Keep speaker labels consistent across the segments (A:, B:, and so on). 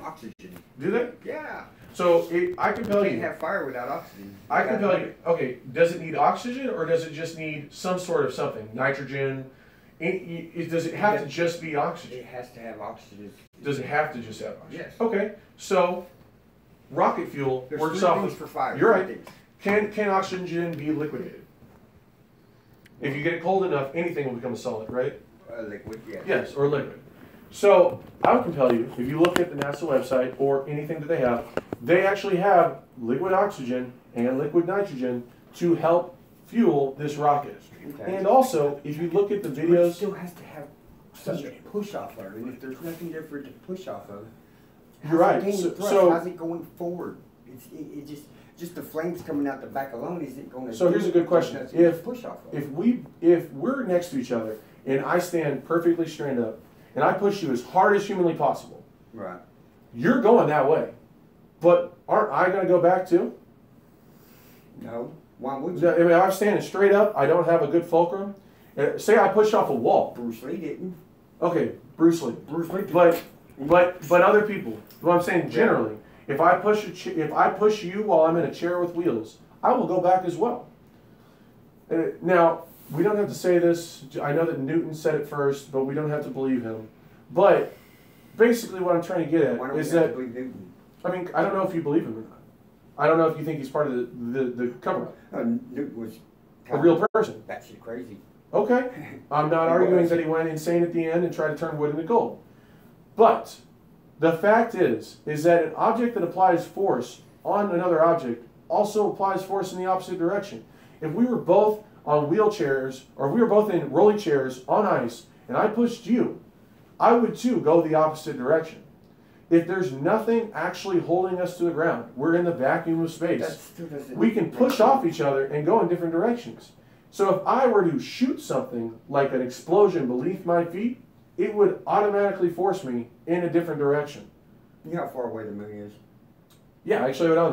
A: oxygen.
B: Do they?
A: Yeah.
B: So I can tell
A: You
B: you.
A: can't have fire without oxygen.
B: I can tell you. Okay, does it need oxygen or does it just need some sort of something? Nitrogen? Does it have to just be oxygen?
A: It has to have oxygen.
B: Does it have to just have oxygen?
A: Yes.
B: Okay, so rocket fuel
A: There's
B: works
A: three
B: off
A: things
B: of.
A: for fire.
B: You're
A: Three
B: right.
A: things.
B: Can oxygen be liquidated? If you get it cold enough, anything will become a solid, right?
A: Liquid, yes.
B: Yes, or liquid. So I can tell you, if you look at the NASA website or anything that they actually have liquid oxygen and liquid nitrogen to help fuel this rocket.
A: Okay.
B: And also, if you look at the
A: But it
B: videos,
A: still has to have something to push off of. And if there's nothing there for it to push off of,
B: you're right.
A: How's it going forward? It just the flames coming out the back alone isn't going to.
B: So here's a good question:
A: push off of.
B: if we're next to each other and I stand perfectly straight up and I push you as hard as humanly possible,
A: right?
B: You're going that way, but aren't I going to go back too?
A: No. Why would you?
B: I mean, I'm standing straight up. I don't have a good fulcrum. Say I push off a wall.
A: Bruce Lee didn't.
B: Okay, Bruce Lee.
A: Bruce Lee.
B: But other people. What I'm saying generally, if I push you while I'm in a chair with wheels, I will go back as well. Now we don't have to say this. I know that Newton said it first, but we don't have to believe him. But basically, what I'm trying to get at is that I mean I don't know if you believe him or not. I don't know if you think he's part of the cover-up.
A: Newton was
B: a real person.
A: That shit crazy.
B: Okay, I'm not arguing that he went insane at the end and tried to turn wood into gold. But the fact is that an object that applies force on another object also applies force in the opposite direction. If we were both on wheelchairs, or if we were both in rolling chairs on ice, and I pushed you, I would too go the opposite direction. If there's nothing actually holding us to the ground, we're in the vacuum of space. We can push off each other and go in different directions. So if I were to shoot something like an explosion beneath my feet, it would automatically force me in a different direction.
A: You know how far away the moon is?
B: Yeah, actually I went on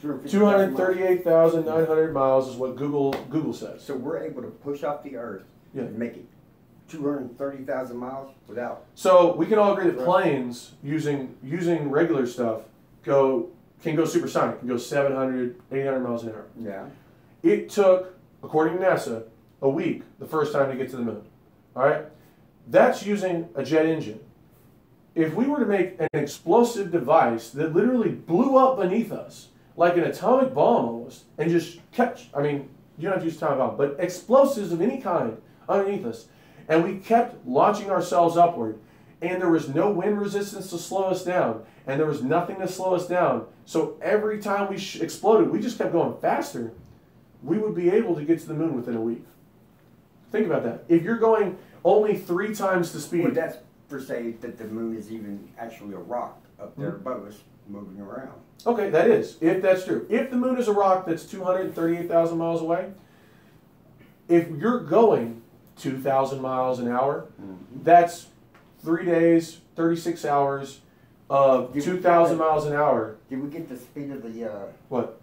B: there. 238,900 miles is what Google says.
A: So we're able to push off the Earth and make it 230,000 miles without.
B: So we can all agree that planes using regular stuff can go supersonic, can go 700, 800 miles an hour.
A: Yeah.
B: It took, according to NASA, a week the first time to get to the moon. All right? That's using a jet engine. If we were to make an explosive device that literally blew up beneath us, like an atomic bomb almost, and just kept, I mean, you don't have to use atomic bomb, but explosives of any kind underneath us, and we kept launching ourselves upward, and there was no wind resistance to slow us down, and there was nothing to slow us down, so every time we exploded, we just kept going faster, we would be able to get to the moon within a week. Think about that. If you're going only 3 times the speed.
A: Well, that's per se that the moon is even actually a rock up there above us moving around.
B: Okay, that is, if that's true. If the moon is a rock that's 238,000 miles away, if you're going 2,000 miles an hour, that's 3 days, 36 hours of 2,000 miles an hour.
A: Did we get the speed of the
B: what?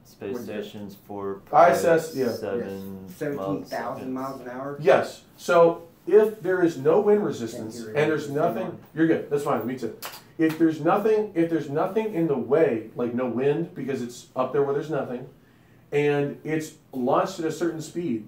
C: Space station's for
B: ISS, yeah.
A: 17,000 miles an hour?
B: Yes. So if there is no wind resistance and there's nothing, you're good. That's fine. Me too. If there's nothing in the way, like no wind because it's up there where there's nothing, and it's launched at a certain speed,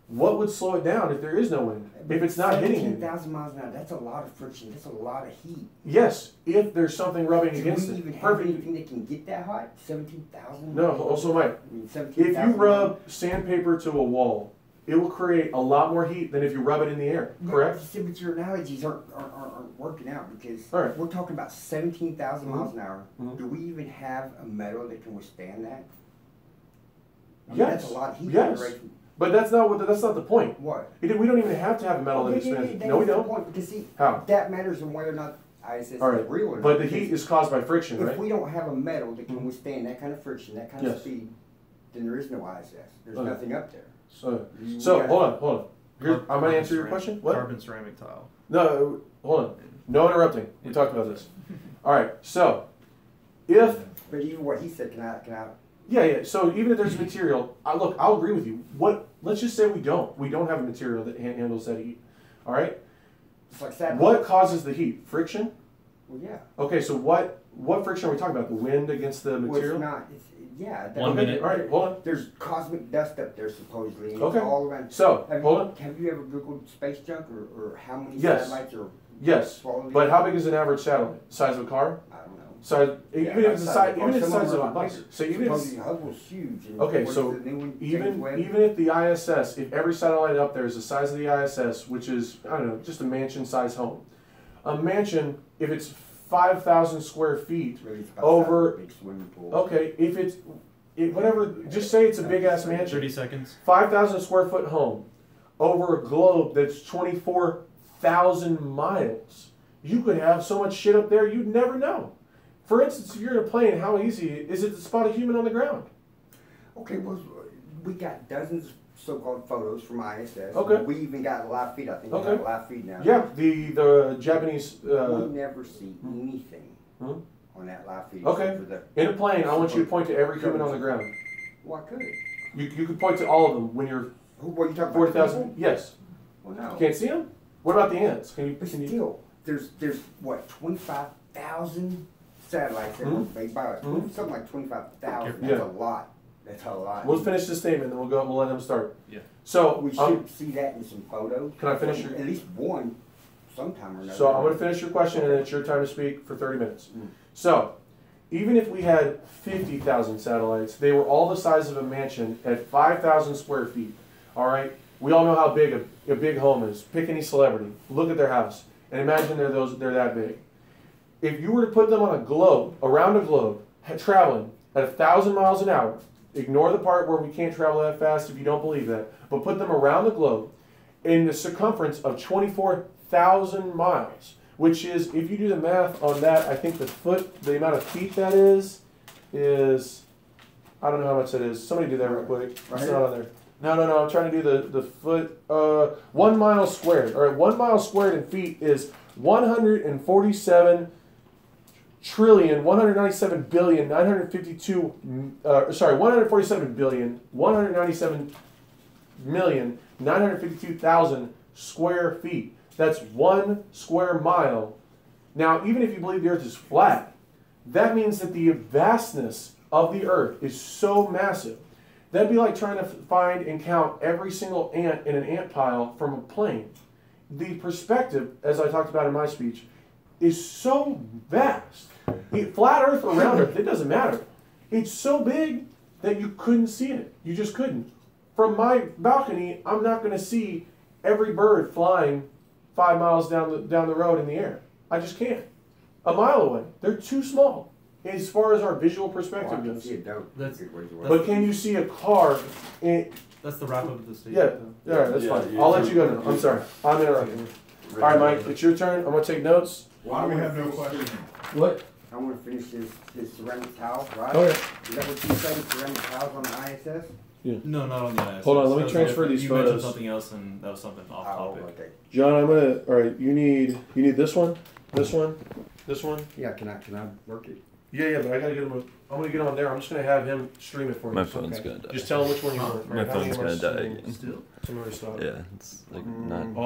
B: what would slow it down if there is no wind? If it's not hitting it?
A: 17,000 miles an hour, that's a lot of friction. That's a lot of heat.
B: Yes, if there's something rubbing against it.
A: Do we even have anything that can get that hot? 17,000?
B: No, also Mike. If you rub sandpaper to a wall, it will create a lot more heat than if you rub it in the air, correct?
A: Yeah, but your analogies aren't working out because we're talking about 17,000 miles an hour. Do we even have a metal that can withstand that? I mean, that's a lot of heat generation.
B: But that's not the point.
A: What?
B: We don't even have to have a metal that expands. No, we don't.
A: The point, because see,
B: how?
A: That matters on whether or not ISS is real or not.
B: But the heat is caused by friction, right?
A: If we don't have a metal that can withstand that kind of friction, that kind of speed, then there is no ISS. There's nothing up there.
B: So hold on. I'm going to answer your question. What?
D: Carbon ceramic tile.
B: No, hold on. No interrupting. We talked about this. All right. So, if.
A: But even what he said, can I?
B: Yeah. So even if there's a material, I'll agree with you. Let's just say we don't have a material that handles that heat. All right.
A: It's like satellite.
B: What causes the heat? Friction.
A: Well, yeah.
B: Okay, so what friction are we talking about? The wind against the material?
A: Well, it's not. Yeah.
C: 1 minute.
B: All right, hold on.
A: There's cosmic dust up there supposedly. And
B: Okay.
A: It's all around.
B: So, hold on.
A: Have you ever Googled space junk or how many
B: Yes.
A: satellites are?
B: Yes. But how big is an average satellite? Size of a car?
A: I don't know.
B: Size, even if it's the size, of a bus. So even if it's,
A: Hubble's huge. And
B: okay,
A: what
B: so
A: is the new one,
B: even
A: James Webb?
B: if the ISS, if every satellite up there is the size of the ISS, which is, I don't know, just a mansion-sized home. A mansion, if it's 5,000 square feet
A: Really, it's about
B: over,
A: a big swimming pool.
B: okay, if it's, whatever, just say it's a big-ass mansion.
C: 30 seconds.
B: 5,000 square foot home over a globe that's 24,000 miles. You could have so much shit up there you'd never know. For instance, if you're in a plane, how easy is it to spot a human on the ground?
A: Okay, well, we got dozens of so-called photos from ISS.
B: Okay.
A: We even got live feed. I think we
B: Okay.
A: got live feed now.
B: Yeah, the Japanese.
A: We never see anything on that live feed.
B: Okay.
A: except for the-
B: In a plane, I want you to point to every human on the ground.
A: Well, I could.
B: You could point to all of them when you're
A: What are you talking
B: 40,000.
A: about?
B: Yes.
A: Well, no.
B: You can't see them? What about the ants? Can you?
A: But
B: Can you?
A: still, there's what 25,000 satellites that were made by us. Something like 25,000. That's
B: Yeah.
A: a lot. That's a lot.
B: We'll finish this statement, then we'll let them start.
C: Yeah.
B: So
A: We should see that in some photos.
B: Can I finish your?
A: At least one, sometime or another.
B: So I'm going to finish your question, and then it's your time to speak for 30 minutes. So, even if we had 50,000 satellites, they were all the size of a mansion at 5,000 square feet. All right. We all know how big a big home is. Pick any celebrity. Look at their house, and imagine they're that big. If you were to put them on a globe, around a globe, traveling at 1,000 miles an hour, ignore the part where we can't travel that fast if you don't believe that, but put them around the globe in the circumference of 24,000 miles, which is, if you do the math on that, I think the amount of feet that is, I don't know how much that is. Somebody do that real quick. It's not on there. No, I'm trying to do the foot, 1 mile squared. All right, 1 mile squared in feet is 147 trillion, 197 billion, 952, 147 billion, 197 million, 952,000 square feet. That's 1 square mile. Now, even if you believe the earth is flat, that means that the vastness of the earth is so massive. That'd be like trying to find and count every single ant in an ant pile from a plane. The perspective, as I talked about in my speech, is so vast. Flat earth or round earth, it doesn't matter. It's so big that you couldn't see it. You just couldn't. From my balcony, I'm not going to see every bird flying 5 miles down the road in the air. I just can't. A mile away. They're too small as far as our visual perspective goes. But can you see a car?
C: That's the wrap up of the statement.
B: Yeah, all right, that's fine. I'll let you go now. I'm sorry. I'm interrupting. All right, Mike, it's your turn. I'm going to take notes.
D: Why do we have no questions?
B: What?
A: I want to finish his ceramic tiles, right?
B: Okay.
A: Is that what you said, ceramic tiles on the ISS?
B: Yeah.
C: No, not on the ISS.
B: Hold on, let me transfer these
C: you
B: photos.
C: mentioned something else, and that was something off topic.
A: Okay.
B: John, I'm going to, all right, you need this one, this one, this one.
A: Yeah, can I work it?
B: Yeah, but I got to get him, I'm going to get on there. I'm just going to have him stream it for you.
E: My phone's gonna die.
B: Just tell him which one you want.
E: My phone's gonna die again.
C: Still?
B: Somebody stop.
E: Yeah, it's like
B: All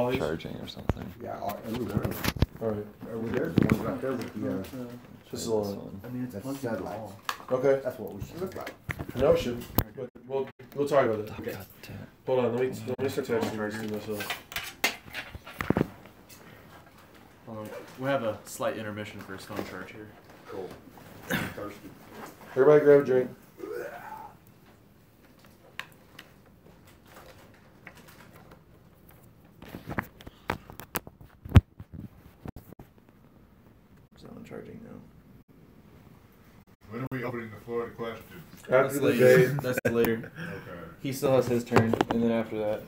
E: not
B: these?
E: charging or something.
A: Yeah, every one of them.
B: All right.
A: Over there's the one right there with the,
B: This is
E: This
B: a lot.
E: one.
C: I mean, it's
A: that's
C: plugged in the
B: Oh.
A: satellites.
C: wall.
B: Okay.
A: That's what we should look like.
B: No, it shouldn't. But we'll talk about it.
A: Okay.
E: God damn it.
B: Hold on, let me start texting myself.
C: We have a slight intermission for his phone charge here.
A: Cool. I'm thirsty.
B: Everybody grab a drink.
C: Is that one charging now?
D: When are we opening the floor to questions?
B: After the
C: later.
B: date.
C: That's later.
D: Okay.
C: He still has his turn, and then after that.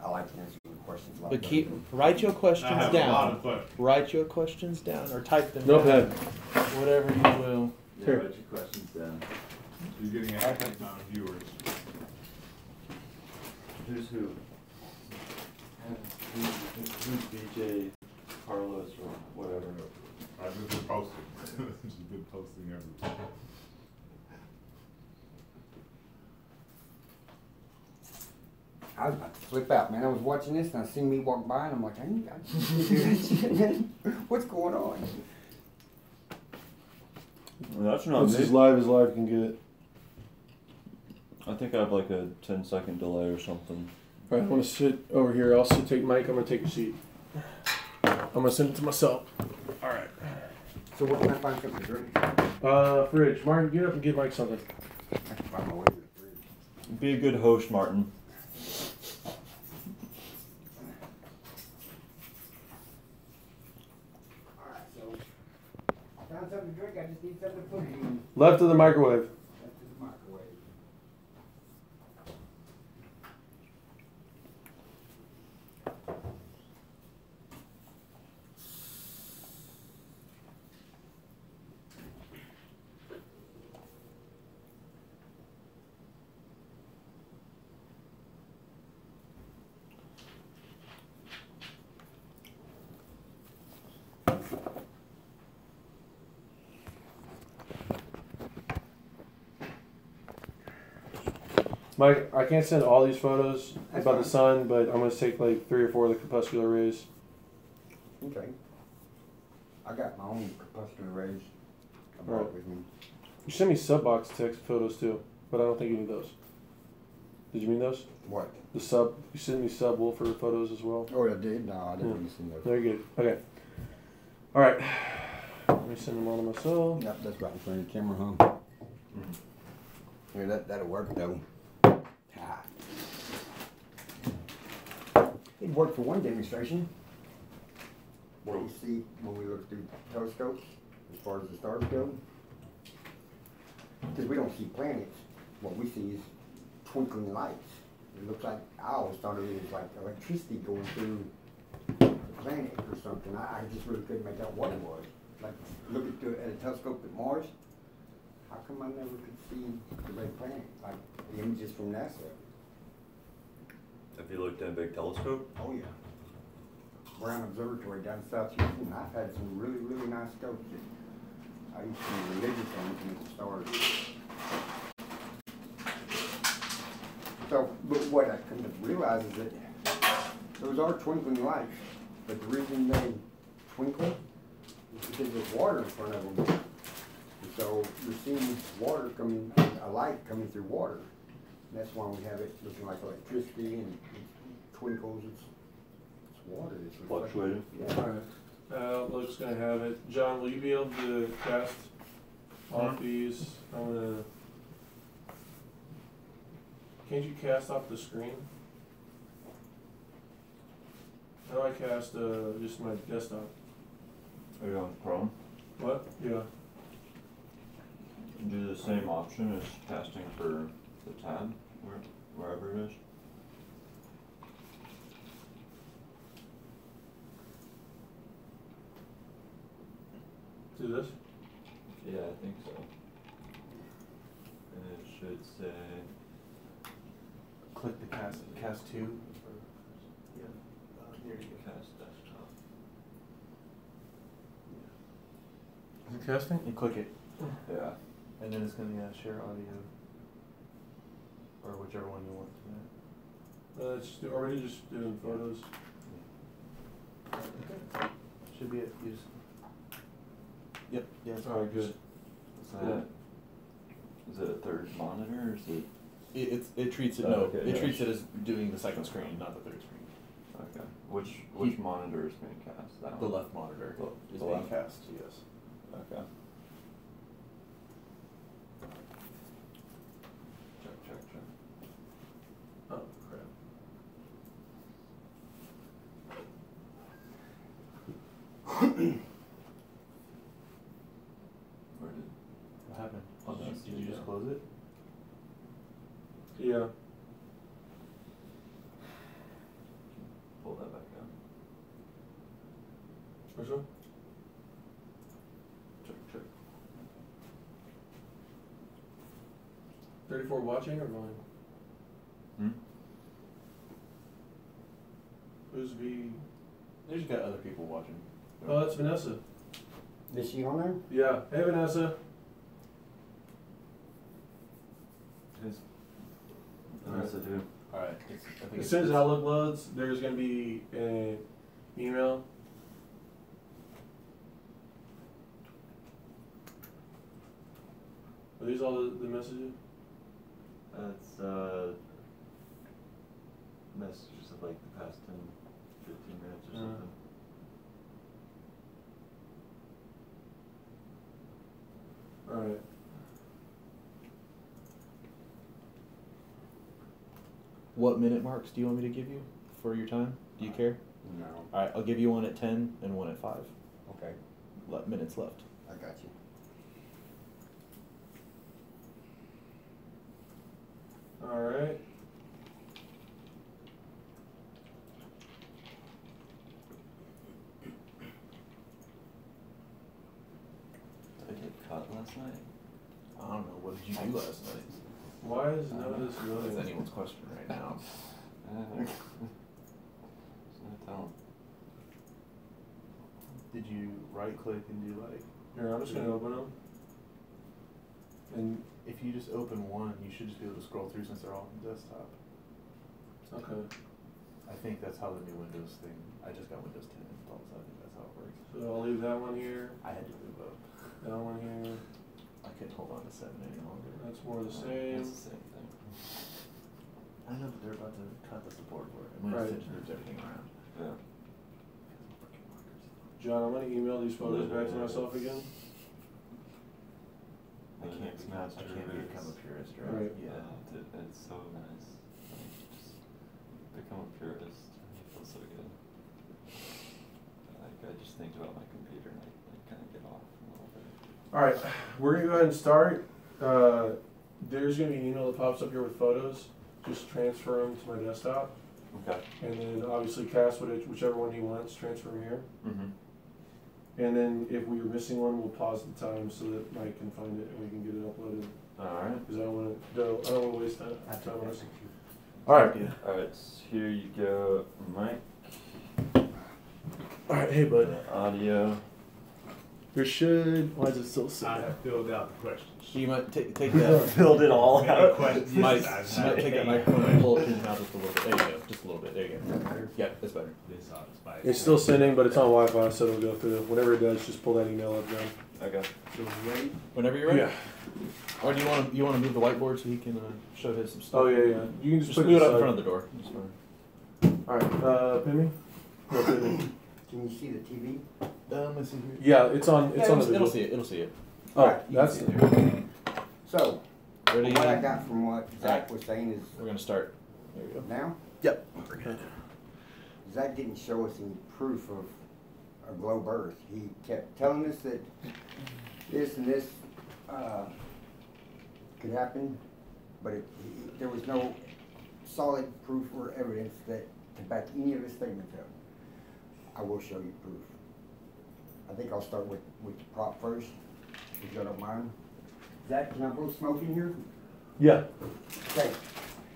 A: I like answering questions like
F: But
A: that.
F: write your
D: I
F: questions
D: have a lot
F: down.
D: of questions.
F: Write your questions down or type them
B: Notepad.
F: down. Whatever you will.
E: Yeah,
B: Here.
E: write your questions down.
D: So you're getting an accurate amount of viewers.
E: Who's who? Who's BJ, Carlos, or whatever?
D: I've just been posting. Just been posting everything.
A: I was about to flip out, man. I was watching this and I seen me walk by and I'm like, I can't do that shit, man. What's going on?
E: Well, that's not
B: It's as live as live can get.
E: I think I have like a 10-second delay or something.
B: All right, I want to sit over here. I'll sit, take Mike. I'm going to take your seat. I'm going to send it to myself. All right.
A: So where can I find something to drink?
B: Fridge. Martin, get up and give Mike something.
A: I can find my way to the fridge.
E: Be a good host, Martin.
A: Alright, so I found something to drink. I just need something to put it in.
B: Left of the microwave.
A: That's in the microwave.
B: Mike, I can't send all these photos
A: That's
B: about
A: fine.
B: the sun, but I'm going to take like 3 or 4 of the crepuscular rays.
A: Okay. I got my own crepuscular rays. I brought it with me.
B: You sent me sub-box text photos too, but I don't think you need those. Did you mean those?
A: What?
B: The sub, you sent me subwoofer photos as well.
A: Oh, I did? No, I didn't
B: Yeah.
A: really see those.
B: Very good. Okay. All right. Let me send them on to myself.
A: Yep, that's right in front of the camera, huh? Yeah, that'll work though. Ah. It worked for one demonstration. What we see when we look through telescopes, as far as the stars go. Because we don't see planets. What we see is twinkling lights. It looks like, I always thought it was like electricity going through the planet or something. I just really couldn't make out what it was. Like, look at a telescope at Mars. How come I never could see the red planet? Like the images from NASA.
E: Have you looked at a big telescope?
A: Oh yeah. Brown Observatory down in South Houston. I've had some really, really nice scopes that I used to be religious on looking at the stars. So, but what I come to realize is that those are twinkling lights, but the reason they twinkle is because there's water in front of them. And so you're seeing water coming, a light coming through water. And that's why we have it looking like electricity and it twinkles. It's water that's
E: Fluctuating.
A: Yeah.
B: All right. Luke's going to have it. John, will you be able to cast off these? I'm going to... Can't you cast off the screen? How do I cast just my desktop?
E: Are you on Chrome?
B: What? Yeah.
E: Do the same option as casting for the tab, wherever it is.
B: Do this?
E: Yeah, I think so. And it should say...
F: Click the cast 2. Yeah. Here you go.
E: Cast desktop.
B: Is it casting?
F: You click it,
E: Yeah.
F: and then it's going to share audio, or whichever one you want to
B: Are we just doing photos?
F: do. Should be it. You just... Yep. Yeah. It's
B: All right, good.
E: Is it a third monitor or is it?
F: It treats it.
E: Oh,
F: No,
E: okay,
F: it
E: yeah.
F: treats it as doing the second screen, not the third screen.
E: Okay. Which monitor is being cast? That
F: The
E: one?
F: left monitor is
E: the
F: being
E: left.
F: cast. Yes.
E: Okay. Check.
B: Oh, crap.
E: Where did?
F: What happened?
E: Oh,
F: Did
E: that's
F: you
E: the,
F: just close it?
B: Yeah.
E: Pull that back up.
B: Which one?
E: Check.
B: 34 watching or mine? Who's V?
F: They just got other people watching.
B: Oh, that's Vanessa.
A: Is she on there?
B: Yeah. Hey, Vanessa.
E: Vanessa do.
F: Alright.
B: As soon as Outlook loads, there's going to be an email. Are these all the messages?
E: It's messages of like the past 10, 15 minutes or something.
B: Alright.
G: What minute marks do you want me to give you for your time? Do you care?
A: No.
G: Alright, I'll give you one at 10 and one at 5.
A: Okay.
G: Minutes left.
A: I got you.
B: Alright.
E: Did I get caught last night?
G: I don't know. What did you do last night?
B: Why is none of this
G: That's
B: really?
G: anyone's question right now.
E: There's no telling.
F: Did you right click and do like?
B: Here, I'm just going to open them. And
F: If you just open one, you should just be able to scroll through since they're all on the desktop.
B: okay.
F: I think that's how the new Windows thing. I just got Windows 10 installed, so I think that's how it works.
B: So I'll leave that one here.
F: I had to move up.
B: That one here.
F: I couldn't hold on to 7 any longer.
B: That's more the same.
E: It's the same thing.
F: I know that they're about to cut the support for it. And
B: Right.
F: Windows 10 moves everything around.
E: Yeah.
B: John, I'm going to email these photos back to myself again.
F: I can't become a purist, right?
B: Right.
F: Yeah.
E: Dude, it's so nice. Like, just become a purist. It feels so good. Like, I just think about my computer and I kind of get off a little bit.
B: Alright, we're going to go ahead and start. There's going to be an email that pops up here with photos. Just transfer them to my desktop.
E: Okay.
B: And then obviously Cass, whichever one he wants, transfer them here.
E: Mm-hmm.
B: And then if we are missing one, we'll pause the time so that Mike can find it and we can get it uploaded.
E: Alright.
B: Because I don't want to waste time on this.
E: Alright. Alright, so here you go, Mike.
B: Alright, hey bud.
E: Audio.
B: There should. Why is it still
D: I
B: sitting?
D: have filled out the questions.
G: You might take that.
E: Filled it all
D: Any
E: out.
D: questions?
G: Mike, you
D: I've
G: might
D: had
G: take that
D: any.
G: microphone and pull it to your mouth just a little bit. There you go. Just a little bit. There you go. Yeah, that's better.
D: This ought to spice
B: It's
D: it
B: still
D: up.
B: sending, but it's on Wi-Fi, so it'll go through. Whenever it does, just pull that email up, John.
E: Okay.
A: So we ready?
G: Whenever you're ready.
B: Yeah.
G: Or do you want to move the whiteboard so he can show his some stuff?
B: Oh yeah, yeah. You can just,
G: Just
B: put
G: move it up in
B: aside.
G: front of the door. That's fine.
B: All right, Pimmy. No, Pimmy.
A: Can you see the TV?
G: Let's see here.
B: Yeah, it's on. It's
G: Yeah,
B: on the
G: it'll
B: video.
G: see it. It'll see it.
B: Oh,
A: Alright, you
B: that's.
A: can see it. So,
G: Ready?
A: what I got from what Zach was saying is
G: We're gonna start. There you go.
A: now,
G: Yep.
A: Zach didn't show us any proof of a globe Earth. He kept telling us that this and this could happen, but there was no solid proof or evidence that to back any of his statements up. I will show you proof. I think I'll start with the prop first, if you don't mind. Zach, can I blow smoke in here?
B: Yeah.
A: Okay.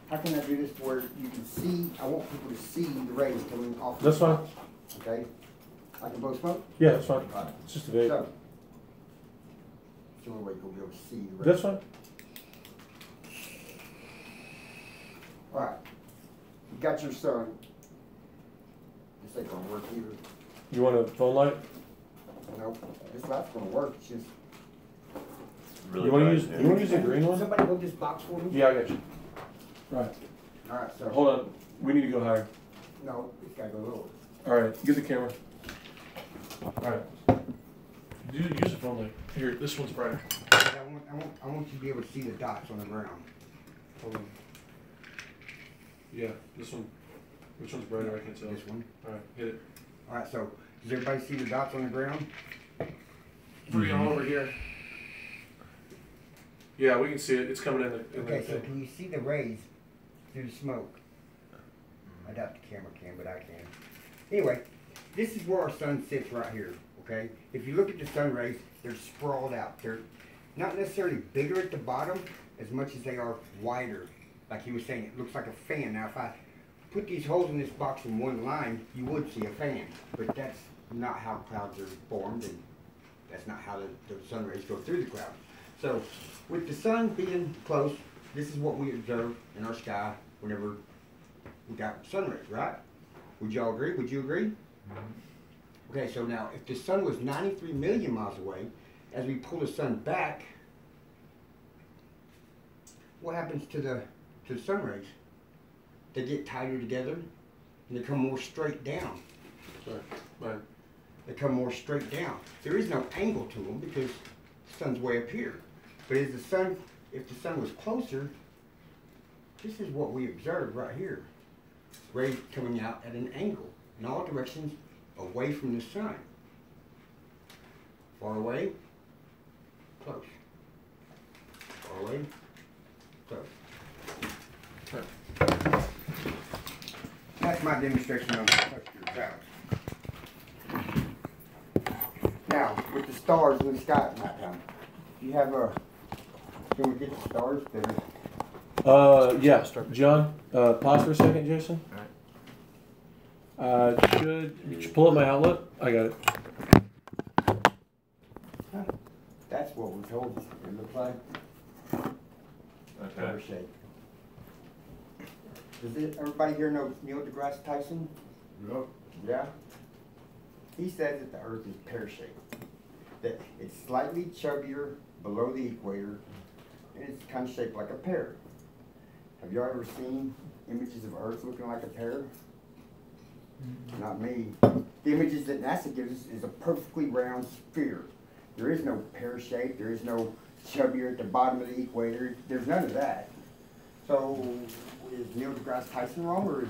A: How can I do this to where you can see, I want people to see the rays coming off.
B: That's fine.
A: Okay? I can blow smoke?
B: Yeah, that's fine.
A: Alright.
B: It's just a vape.
A: So, it's the only way you'll be able to see the rays.
B: That's fine.
A: Alright. You got your sun. This ain't gonna work either.
B: You want a phone light?
A: Nope. This light's gonna work. It's just.
E: Really
B: You want to
E: bright
B: use?
E: here.
B: You want to use the green one?
A: Somebody hold this box for me?
B: Yeah, I got you. Right.
A: Alright, so.
B: Hold on. We need to go higher.
A: No, it's gotta go lower.
B: All right. Get the camera. All right. Use the phone light. Here, this one's brighter.
A: I want you to be able to see the dots on the ground.
B: Hold on. Yeah, this one. Which one's brighter? I can't tell.
A: This one.
B: All right, hit it.
A: Alright, so does everybody see the dots on the ground?
B: Three all over here. Yeah, we can see it. It's coming in the
A: Okay, so
B: thing.
A: can you see the rays through the smoke? I doubt the camera can, but I can. Anyway, this is where our sun sits right here, okay? If you look at the sun rays, they're sprawled out. They're not necessarily bigger at the bottom as much as they are wider. Like he was saying, it looks like a fan. Now, if I put these holes in this box in one line, you would see a fan. But that's not how clouds are formed, and that's not how the sun rays go through the clouds. So, with the sun being close, this is what we observe in our sky whenever we got sun rays, right? Would y'all agree? Would you agree? Okay, so now if the sun was 93 million miles away, as we pull the sun back, what happens to the sun rays? They get tighter together and they come more straight down.
B: Sorry. Right.
A: They come more straight down. There is no angle to them because the sun's way up here. But if the sun was closer, this is what we observed right here. Rays coming out at an angle in all directions away from the sun. Far away, close. Far away, close.
B: Okay.
A: That's my demonstration on the texture clouds. Now, with the stars in the sky at night time, you have can we get the stars there?
B: Yeah, John, pause for a second, Jason. Should you pull up my outlook? I got it.
A: That's what we're told it looks like. Pear shape. Does everybody here know Neil deGrasse Tyson?
D: Yep.
A: Yeah? He says that the Earth is pear-shaped. That it's slightly chubbier below the equator, and it's kind of shaped like a pear. Have y'all ever seen images of Earth looking like a pear? Not me. The images that NASA gives us is a perfectly round sphere. There is no pear shape, there is no chubbier at the bottom of the equator, there's none of that. So, is Neil deGrasse Tyson wrong, or is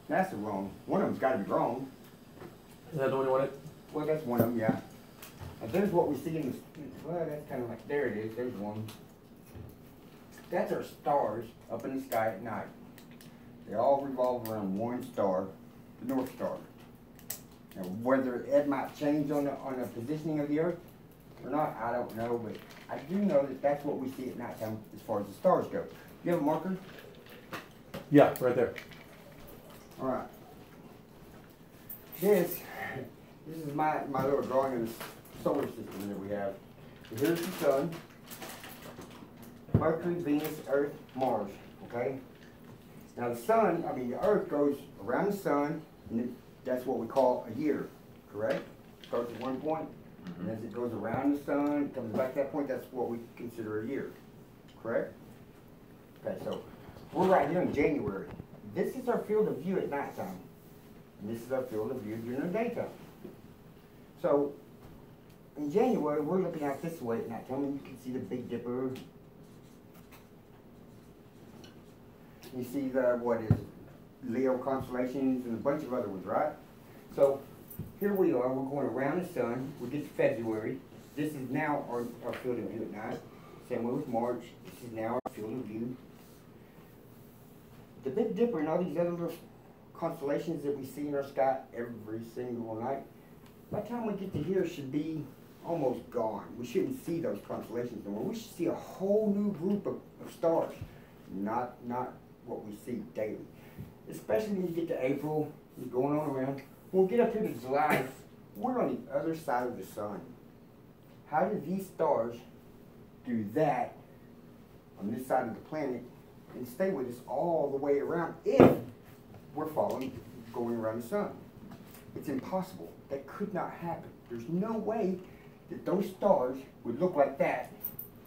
A: NASA wrong? One of them's got to be wrong.
B: Is that the one you wanted?
A: Well, that's one of them, yeah. And there's what we see in the, well, that's kind of like, there it is, there's one. That's our stars up in the sky at night. They all revolve around one star, the North Star. Now, whether it might change on the positioning of the Earth or not, I don't know, but I do know that that's what we see at nighttime as far as the stars go. You have a marker?
B: Yeah, right there.
A: All right. This is my little drawing of the solar system that we have. So here's the sun, Mercury, Venus, Earth, Mars, okay? Now the sun, the Earth goes around the sun, and that's what we call a year, correct? Starts at one point, and as it goes around the sun, comes back to that point, that's what we consider a year, correct? Okay, so we're right here in January. This is our field of view at nighttime. And this is our field of view during the daytime. So, in January, we're looking out this way at nighttime, and you can see the Big Dipper. You see the, Leo constellations and a bunch of other ones, right? So, here we are, we're going around the sun. We get to February. This is now our field of view at night. Same way with March. This is now our field of view. The Big Dipper and all these other little constellations that we see in our sky every single night, by the time we get to here, should be almost gone. We shouldn't see those constellations anymore. We should see a whole new group of stars, not what we see daily. Especially when you get to April, you're going on around. When we get up here to July, we're on the other side of the sun. How do these stars do that on this side of the planet and stay with us all the way around if we're going around the sun? It's impossible. That could not happen. There's no way that those stars would look like that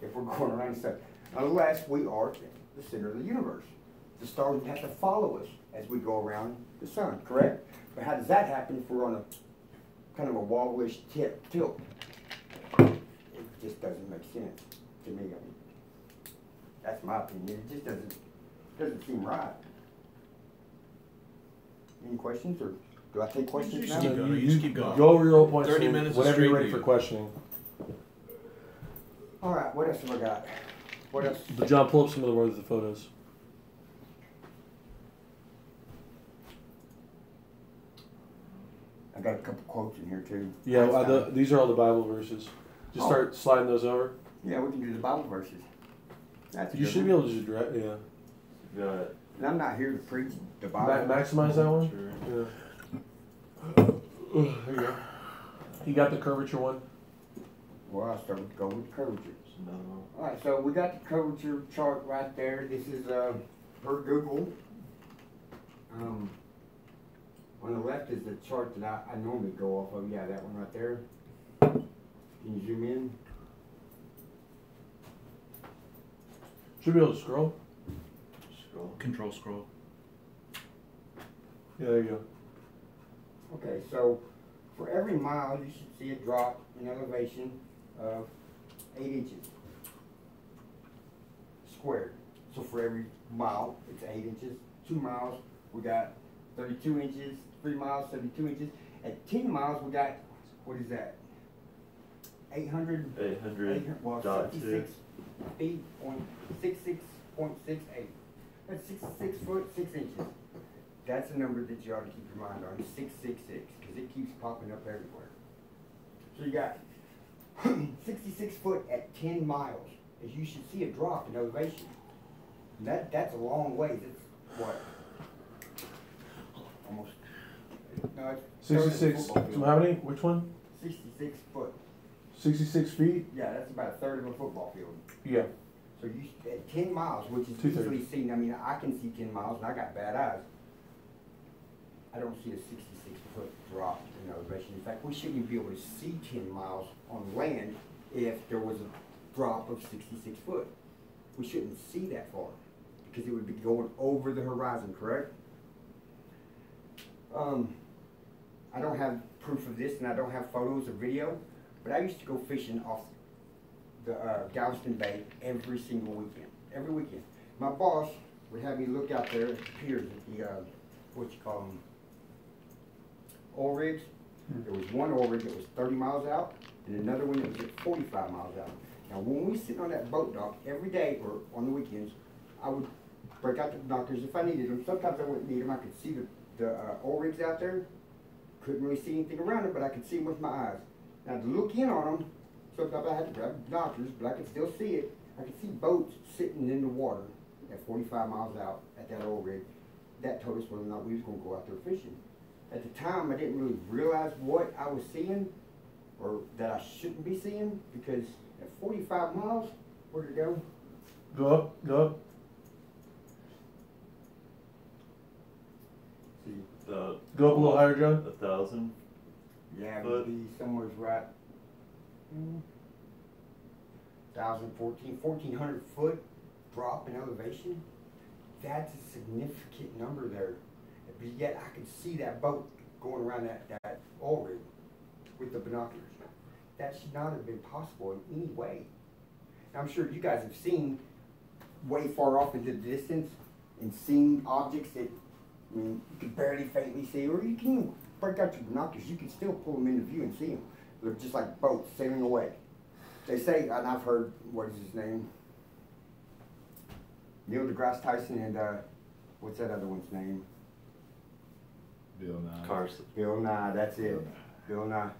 A: if we're going around the sun, unless we are the center of the universe. The stars would have to follow us as we go around the sun, correct? But how does that happen if we're on a kind of a wobblish tilt? It just doesn't make sense to me. That's my opinion. It just doesn't seem right. Any questions, or do I take questions now?
C: You just keep going.
B: Go over your old points.
C: 30 minutes
B: whenever you're ready
C: view.
B: for questioning.
A: All right. What else have I got? What else?
B: But John, pull up some of the words of the photos.
A: I got a couple quotes in here too.
B: Yeah, these are all the Bible verses. Just start sliding those over.
A: Yeah, we can do the Bible verses. That's
B: You should be able to just direct, yeah.
E: Good.
A: And I'm not here to preach the Bible.
B: Maximize that one?
E: Sure.
B: Yeah. There you go. You got the curvature one?
A: Well, I'll start with curvature.
E: No.
A: All right, so we got the curvature chart right there. This is per Google. On the left is the chart that I normally go off of. Yeah, that one right there. Can you zoom in?
B: Should be able to scroll.
E: Scroll.
C: Control scroll.
B: Yeah, there you go.
A: Okay, so for every mile, you should see a drop in elevation of 8 inches squared. So for every mile, it's 8 inches. 2 miles, we got 32 inches. 3 miles, 72 inches. At 10 miles, we got, what is that? 800, well, 66 feet, 66.68. That's 66 foot, 6 inches. That's a number that you ought to keep your mind on, 666, because it keeps popping up everywhere. So you got 66 foot at 10 miles, as you should see a drop in elevation. And that's a long ways. It's what? Almost. No, it's
B: 66. So how many? Which one?
A: 66 foot.
B: 66 feet?
A: Yeah, that's about a third of a football field.
B: Yeah.
A: So you at 10 miles, which is
B: 2/3.
A: easily seen. I mean, I can see 10 miles, and I got bad eyes. I don't see a 66 foot drop in elevation. In fact, we shouldn't even be able to see 10 miles on land if there was a drop of 66 foot. We shouldn't see that far because it would be going over the horizon, correct? I don't have proof of this, and I don't have photos or video, but I used to go fishing off the Galveston Bay every single weekend. Every weekend. My boss would have me look out there at the piers, at the, what you call them, oil rigs. There was one oil rig that was 30 miles out, and another one that was at 45 miles out. Now, when we sit on that boat dock every day, or on the weekends, I would break out the binoculars if I needed them. Sometimes I wouldn't need them. I could see the oil rigs out there. Couldn't really see anything around them, but I could see them with my eyes. Now, to look in on them, sometimes I had to grab binoculars, but I could still see it. I could see boats sitting in the water at 45 miles out at that oil rig. That told us whether or not we was going to go out there fishing. At the time, I didn't really realize what I was seeing, or that I shouldn't be seeing, because at 45 miles, where'd it go?
B: Go up, go up.
A: See,
B: Go up a little higher, John.
E: 1,000.
A: yeah, it would be somewhere right. 1,400 foot drop in elevation. That's a significant number there. But yet I could see that boat going around that oil rig with the binoculars. That should not have been possible in any way. Now, I'm sure you guys have seen way far off into the distance and seen objects that, I mean, you can barely faintly see, or you can break out your binoculars. You can still pull them into view and see them. They're just like boats sailing away. They say, and I've heard, what is his name? Neil deGrasse Tyson and, what's that other one's name?
D: Bill Nye.
E: Carson.
A: Bill Nye, that's it. Bill Nye.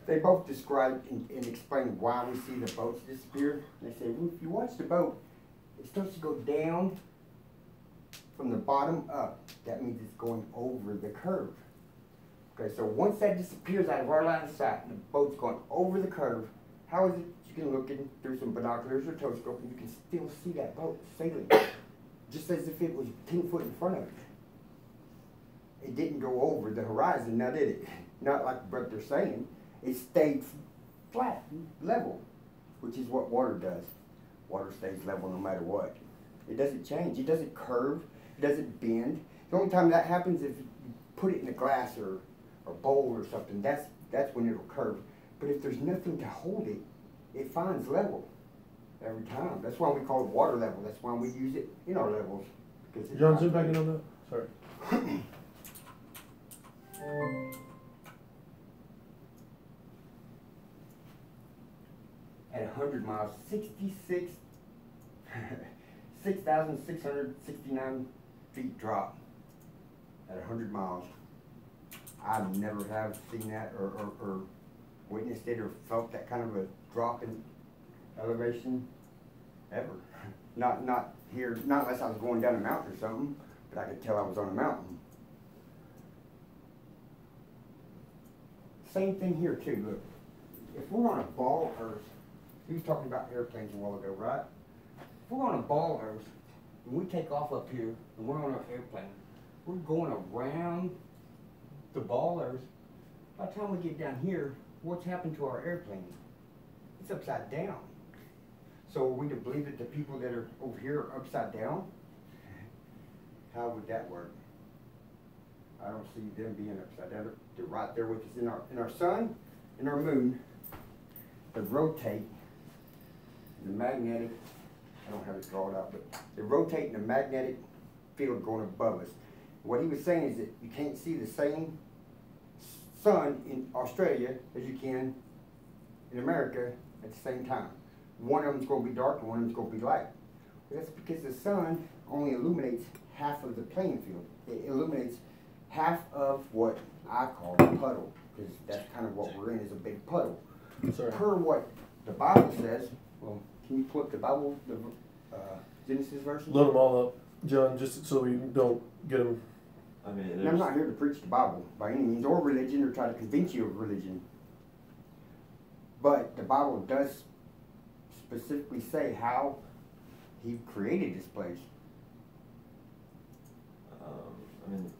A: They both describe and explain why we see the boats disappear. They say, well, if you watch the boat, it starts to go down from the bottom up. That means it's going over the curve. Okay, so once that disappears out of our line of sight and the boat's going over the curve, how is it you can look in through some binoculars or telescope and you can still see that boat sailing, just as if it was 10 foot in front of it. It didn't go over the horizon, now did it? Not like what they're saying. It stayed flat, level, which is what water does. Water stays level no matter what. It doesn't change. It doesn't curve. It doesn't bend. The only time that happens is if you put it in a glass or bowl or something. That's when it'll curve. But if there's nothing to hold it, it finds level every time. That's why we call it water level. That's why we use it in our levels.
B: John, zoom back in on that. Sorry.
A: At 100 miles, 6,669 feet drop at 100 miles. I never have seen that or witnessed it or felt that kind of a drop in elevation ever. Not here, not unless I was going down a mountain or something, but I could tell I was on a mountain. Same thing here too, look. If we're on a ball Earth, he was talking about airplanes a while ago, right? If we're on a ball Earth, and we take off up here, and we're on an airplane, we're going around the ballers. By the time we get down here, what's happened to our airplane? It's upside down. So are we to believe that the people that are over here are upside down? How would that work? I don't see them being upside down. They're right there with us in our sun, in our moon. They rotate the magnetic, I don't have it drawn out, but they rotate in the magnetic field going above us. What he was saying is that you can't see the same sun in Australia as you can in America at the same time. One of them's going to be dark and one of them's going to be light. Well, that's because the sun only illuminates half of the playing field. It illuminates half of what I call a puddle, because that's kind of what we're in, is a big puddle.
B: Sorry.
A: Per what the Bible says, well, can you put the Bible, the Genesis verses?
B: Load them all up, John, just so we don't get them.
E: I mean,
A: And I'm not here to preach the Bible by any means, or religion, or try to convince you of religion. But the Bible does specifically say how he created this place.
E: I mean,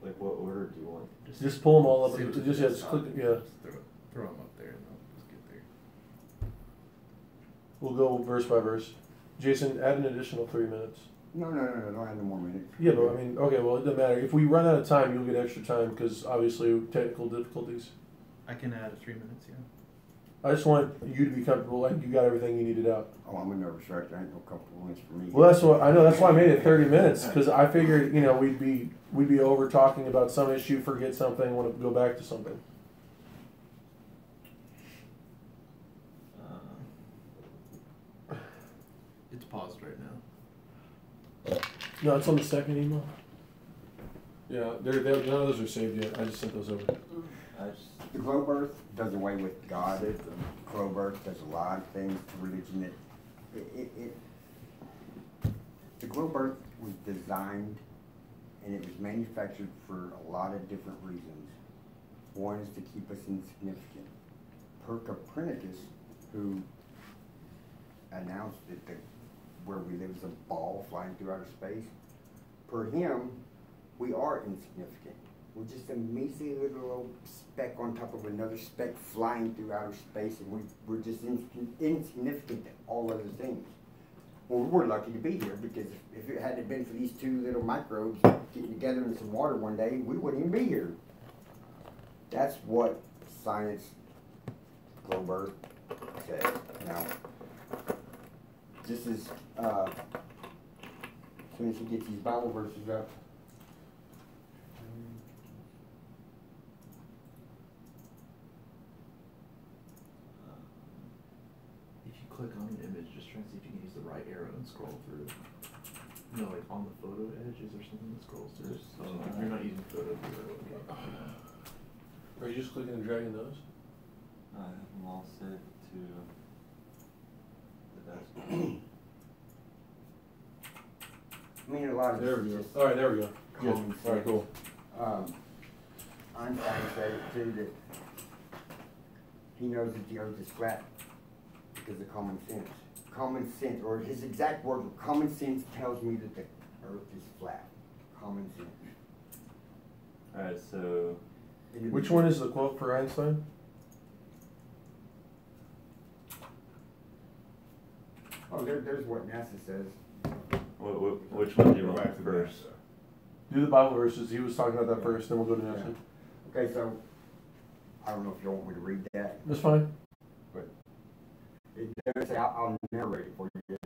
E: like, what order do you want?
B: Just pull them all up.
C: See
B: And
C: what
B: just,
C: the
B: yeah, just click it, yeah.
C: Just throw them up there and they'll just get there.
B: We'll go verse by verse. Jason, add an additional 3 minutes.
A: No, don't have no more minutes.
B: Yeah, but I mean, okay, well, it doesn't matter. If we run out of time, you'll get extra time because obviously technical difficulties.
F: I can add 3 minutes, yeah.
B: I just want you to be comfortable, like you got everything you needed out.
A: Oh, I'm a nervous wreck. There ain't no comfortable minutes for me.
B: Well, that's what I know. That's why I made it 30 minutes because I figured, you know, we'd be over talking about some issue, forget something, want to go back to something.
C: It's paused right now.
B: No, it's on the second email. Yeah, none of those are saved yet. I just sent those over.
A: The globe earth does away with God. The globe earth does a lot of things to religion. The globe earth was designed and it was manufactured for a lot of different reasons. One is to keep us insignificant. Per Copernicus, who announced that where we live is a ball flying through outer space, per him, we are insignificant. We're just a measly little old speck on top of another speck flying through outer space, and we're just insignificant to all other things. Well, we're lucky to be here, because if it hadn't been for these two little microbes getting together in some water one day, we wouldn't even be here. That's what science, globe earth, says. Now, this is, as soon as he gets these Bible verses up,
G: If you click on an image, just try and see if you can use the right arrow and scroll through. No, like on the photo edges or something that scrolls through. If you're not using photo viewer, okay.
B: Are you just clicking and dragging those?
E: I have them all saved to the desktop.
A: I mean, a lot of
B: There
A: this
B: we
A: is
B: go.
A: just
B: All right, there we go. Good.
A: common
B: All right,
A: sense.
B: cool.
A: Einstein said it too, that he knows that the earth is flat because of common sense. Common sense, or his exact words were, common sense tells me that the earth is flat. Common sense.
E: Alright, so
B: Which one is the quote for Einstein?
A: Oh, there's what NASA says.
E: which one do you
D: Go back
E: want
D: to
E: first?
B: Do the Bible verses. He was talking about that first, then we'll go to NASA.
A: Okay, so I don't know if you want me to read that,
B: That's fine.
A: but it does say, I'll narrate it for you.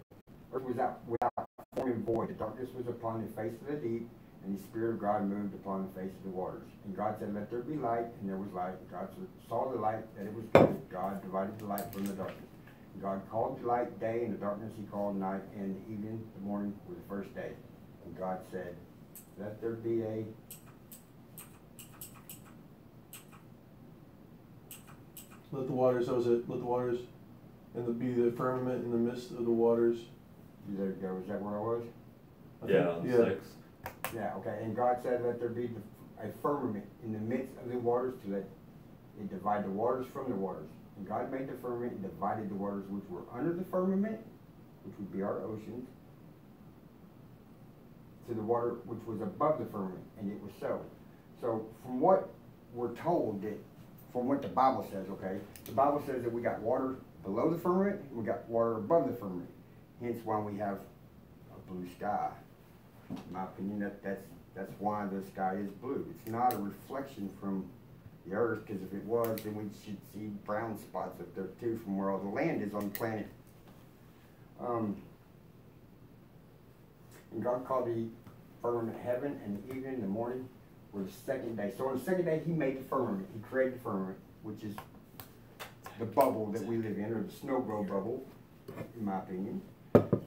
A: Earth was without form and void. The darkness was upon the face of the deep, and the Spirit of God moved upon the face of the waters. And God said, let there be light, and there was light. And God saw the light, that it was good. God divided the light from the darkness. And God called the light day, and the darkness he called night, and the evening, the morning, were the first day. And God said, let there be a
B: Let the waters, that was it. Let the waters, and be the firmament in the midst of the waters.
A: There you go. Is that where I was?
E: Yeah, on 6.
A: Yeah, okay. And God said, let there be a firmament in the midst of the waters, to let it divide the waters from the waters. And God made the firmament and divided the waters which were under the firmament, which would be our oceans. to the water which was above the firmament, and it was so. So from what we're told, that from what the Bible says, okay, the Bible says that we got water below the firmament, we got water above the firmament. Hence why we have a blue sky. In my opinion, that's why the sky is blue. It's not a reflection from the earth, because if it was, then we should see brown spots up there too from where all the land is on the planet. And God called the firmament heaven, and the evening and the morning were the second day. So on the second day, he made the firmament. He created the firmament, which is the bubble that we live in, or the snow globe bubble, in my opinion.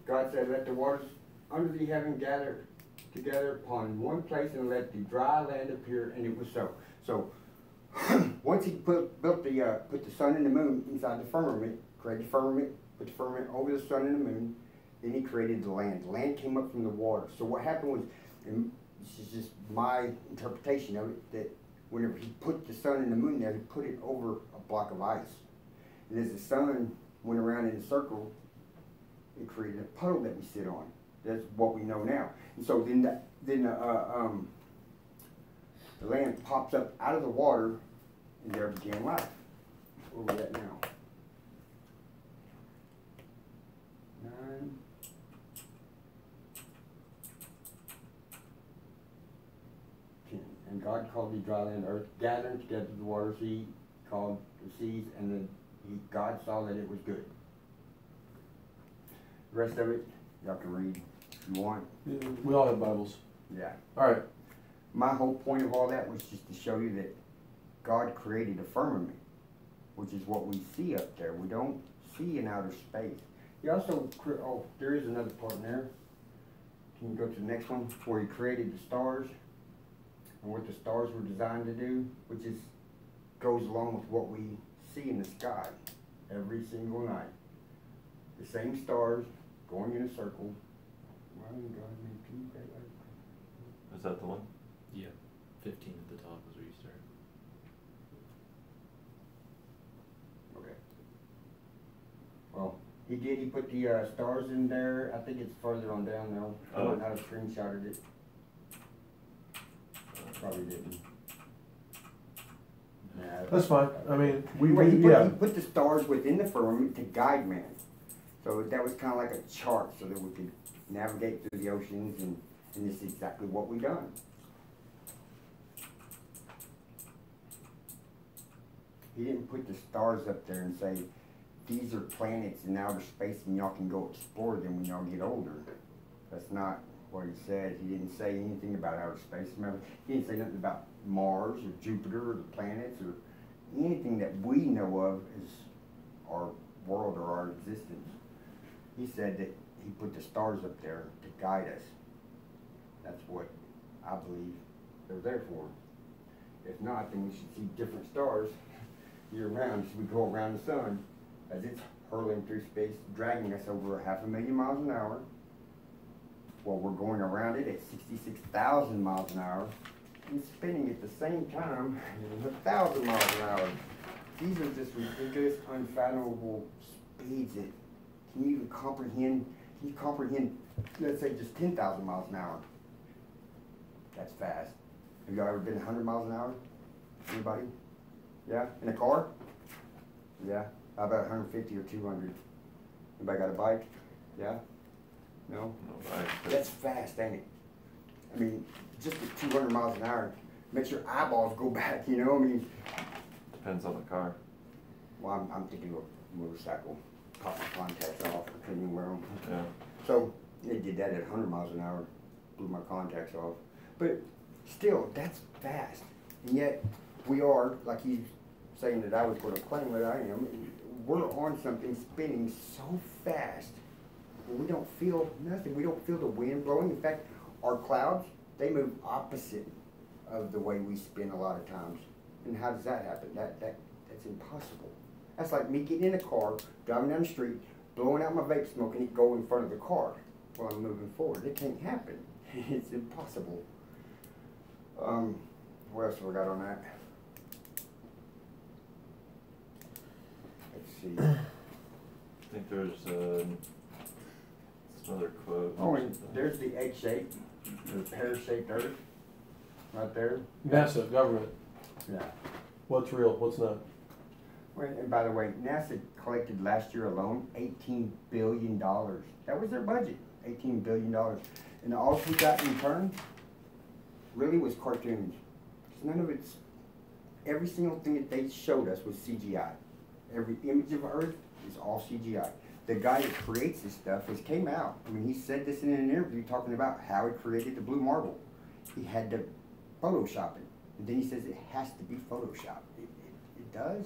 A: God said, let the waters under the heaven gather together upon one place, and let the dry land appear, and it was so. So once he put the sun and the moon inside the firmament, created the firmament, put the firmament over the sun and the moon, then he created the land. The land came up from the water. So what happened was, and this is just my interpretation of it, that whenever he put the sun and the moon there, he put it over a block of ice. And as the sun went around in a circle, it created a puddle that we sit on. That's what we know now. And so then the land pops up out of the water, and there began life. Where are we at now? 9. And God called the dry land earth, gathering together the waters. He called the seas, and then God saw that it was good. The rest of it, y'all can read if you want.
B: Yeah, we all have Bibles.
A: Yeah.
B: All right.
A: My whole point of all that was just to show you that God created a firmament, which is what we see up there. We don't see in outer space. He also, oh, there is another part in there. Can you go to the next one? Where he created the stars and what the stars were designed to do, which is goes along with what we see in the sky every single night. The same stars going in a circle.
E: Is that the one?
G: Yeah, 15 at the top is where you start.
A: Okay. Well, he did. He put the stars in there. I think it's further on down now. I might not have screenshotted it. Probably didn't. Nah,
B: that's fine. I mean,
A: he put the stars within the firmament to guide man. So that was kind of like a chart, so that we could navigate through the oceans, and this is exactly what we done. He didn't put the stars up there and say, these are planets in outer space and y'all can go explore them when y'all get older. That's not what he said. He didn't say anything about outer space. Remember, he didn't say nothing about Mars or Jupiter or the planets or anything that we know of as our world or our existence. He said that he put the stars up there to guide us. That's what I believe they're there for. If not, then we should see different stars year round as we go around the sun, as it's hurling through space, dragging us over 500,000 miles an hour, while we're going around it at 66,000 miles an hour, and spinning at the same time at 1,000 miles an hour. These are just ridiculous, unfathomable speeds that can you even comprehend? Can you comprehend, let's say, just 10,000 miles an hour? That's fast. Have y'all ever been 100 miles an hour? Anybody? Yeah? In a car? Yeah? How about 150 or 200? Anybody got a bike? Yeah? No?
E: No bike.
A: That's fast, ain't it? I mean, just at 200 miles an hour makes your eyeballs go back, you know? I mean,
E: depends on the car.
A: well, I'm thinking of a motorcycle. Pop my contacts off, I couldn't even wear them.
E: Yeah.
A: So they did that at 100 miles an hour, blew my contacts off. But still, that's fast. And yet, we are, like he's saying that I was going to claim that I am, we're on something spinning so fast, we don't feel nothing. We don't feel the wind blowing. In fact, our clouds, they move opposite of the way we spin a lot of times. And how does that happen? That's impossible. That's like me getting in a car, driving down the street, blowing out my vape smoke, and it go in front of the car while I'm moving forward. It can't happen. It's impossible. What else have we got on that? Let's see.
E: I think there's some other quote.
A: Oh, and there's the egg shape, the pear-shaped Earth, right there.
B: NASA, government.
A: Yeah.
B: What's real? What's not?
A: Well, and by the way, NASA collected last year alone $18 billion. That was their budget, $18 billion. And all we got in return really was cartoons. None of it's, every single thing that they showed us was CGI. Every image of Earth is all CGI. The guy that creates this stuff came out. I mean, he said this in an interview talking about how he created the blue marble. He had to Photoshop it. And then he says it has to be Photoshopped. It does.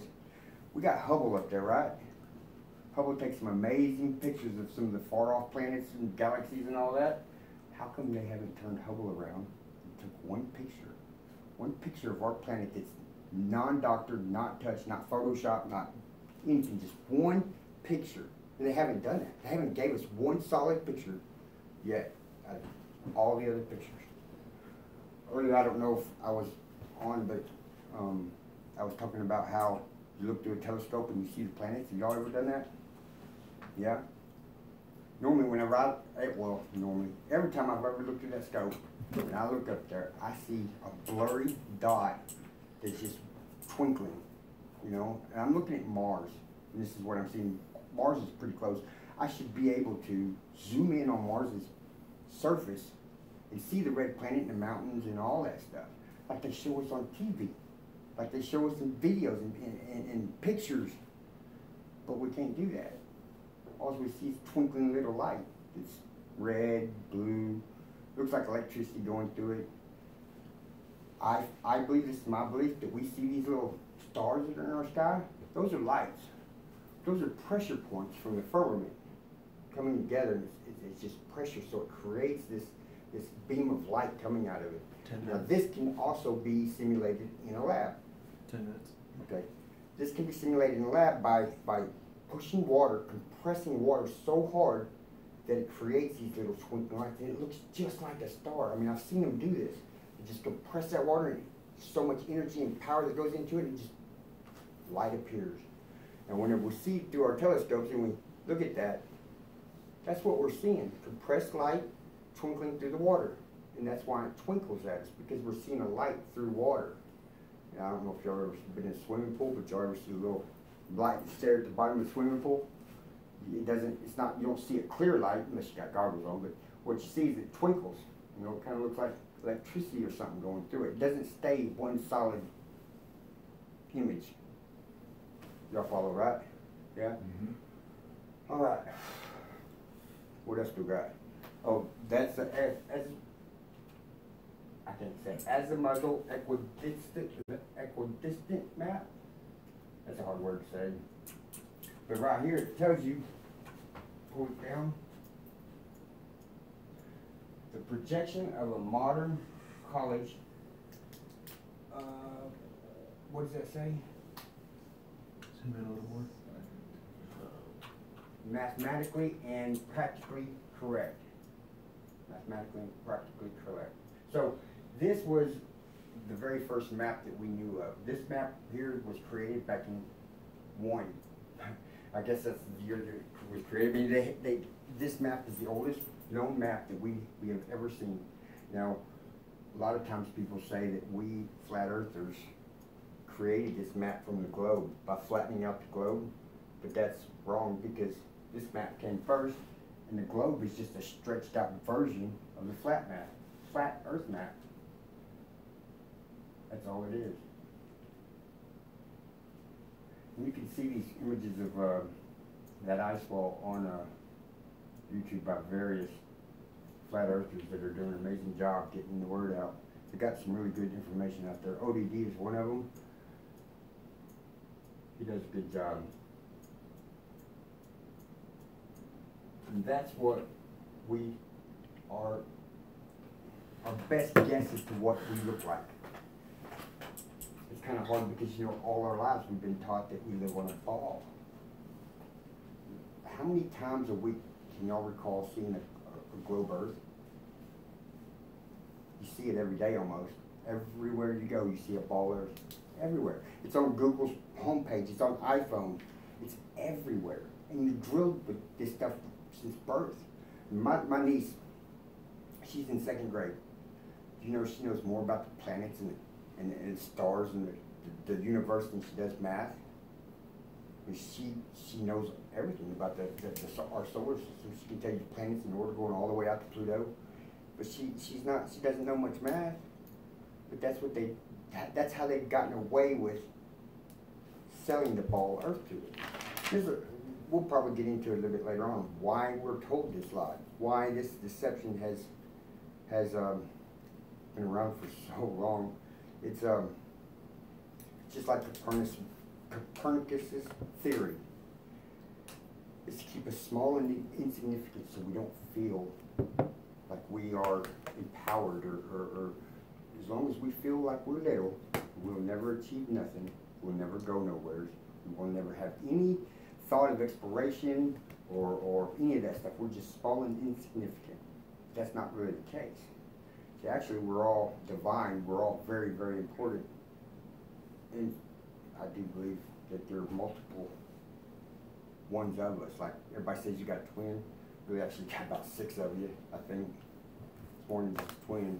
A: We got Hubble up there, right? Hubble takes some amazing pictures of some of the far-off planets and galaxies and all that. How come they haven't turned Hubble around and took one picture of our planet that's non-doctored, not touched, not photoshopped, not anything, just one picture. And they haven't done that. They haven't gave us one solid picture yet out of all the other pictures. Earlier, I don't know if I was on, but I was talking about how you look through a telescope and you see the planets. Have y'all ever done that? Yeah? Normally, whenever normally, every time I've ever looked through that scope, when I look up there, I see a blurry dot that's just twinkling, you know? And I'm looking at Mars, and this is what I'm seeing. Mars is pretty close. I should be able to zoom in on Mars's surface and see the red planet and the mountains and all that stuff, like they show us on TV, like they show us in videos and pictures, but we can't do that. All we see is twinkling little light. It's red, blue, looks like electricity going through it. I believe, this is my belief, that we see these little stars that are in our sky. Those are lights. Those are pressure points from the firmament coming together. It's just pressure, so it creates this beam of light coming out of it.
F: 10
A: Now
F: minutes.
A: this can also be simulated in a lab.
F: 10 minutes.
A: Okay. This can be simulated in a lab by pushing water, compressing water so hard that it creates these little twinkling lights, and it looks just like a star. I mean, I've seen them do this. They just compress that water, and so much energy and power that goes into it, and just light appears. And whenever we see through our telescopes and we look at that, that's what we're seeing, compressed light twinkling through the water. And that's why it twinkles at us, because we're seeing a light through water. And I don't know if y'all ever been in a swimming pool, but y'all ever see a little light that's there at the bottom of the swimming pool? You don't see a clear light unless you got goggles on, but what you see is it twinkles. You know, it kind of looks like electricity or something going through it. It doesn't stay one solid image. Y'all follow, right? Yeah?
D: Mm-hmm.
A: All right. What else do we got? Oh, that's I can't say azimuthal equidistant map. That's a hard word to say. But right here it tells you, pull it down, the projection of a modern college. What does that say?
F: Zoom in a little more.
A: Mathematically and practically correct. Mathematically and practically correct. So this was the very first map that we knew of. This map here was created back in 1. I guess that's the year that it was created. I mean, this map is the oldest known map that we have ever seen. Now, a lot of times people say that we flat earthers created this map from the globe by flattening out the globe, but that's wrong, because this map came first, and the globe is just a stretched out version of the flat earth map. That's all it is. And you can see these images of that ice wall on YouTube by various flat earthers that are doing an amazing job getting the word out. They got some really good information out there. ODD is one of them. He does a good job. And that's what we are, our best guess as to what we look like. It's kind of hard because, you know, all our lives we've been taught that we live on a ball. How many times a week can y'all recall seeing a globe Earth? You see it every day almost. Everywhere you go, you see a ball Earth. Everywhere. It's on Google's homepage. It's on iPhone. It's everywhere. And you drilled with this stuff since birth. My niece, she's in 2nd grade. You know, she knows more about the planets and stars and the universe than she does math. I mean, she knows everything about our solar system. She can tell you planets in order going all the way out to Pluto. But she doesn't know much math. But that's how they've gotten away with selling the ball Earth to us. We'll probably get into it a little bit later on why we're told this lie, why this deception has been around for so long. It's just like Copernicus's theory. Is to keep us small and insignificant so we don't feel like we are empowered or as long as we feel like we're little, we'll never achieve nothing, we'll never go nowhere, we will never have any thought of exploration or any of that stuff. We're just small and insignificant. That's not really the case. See, actually, we're all divine. We're all very, very important. And I do believe that there are multiple ones of us. Like everybody says you got a twin. We actually got about 6 of you, I think. It's more than just a twin.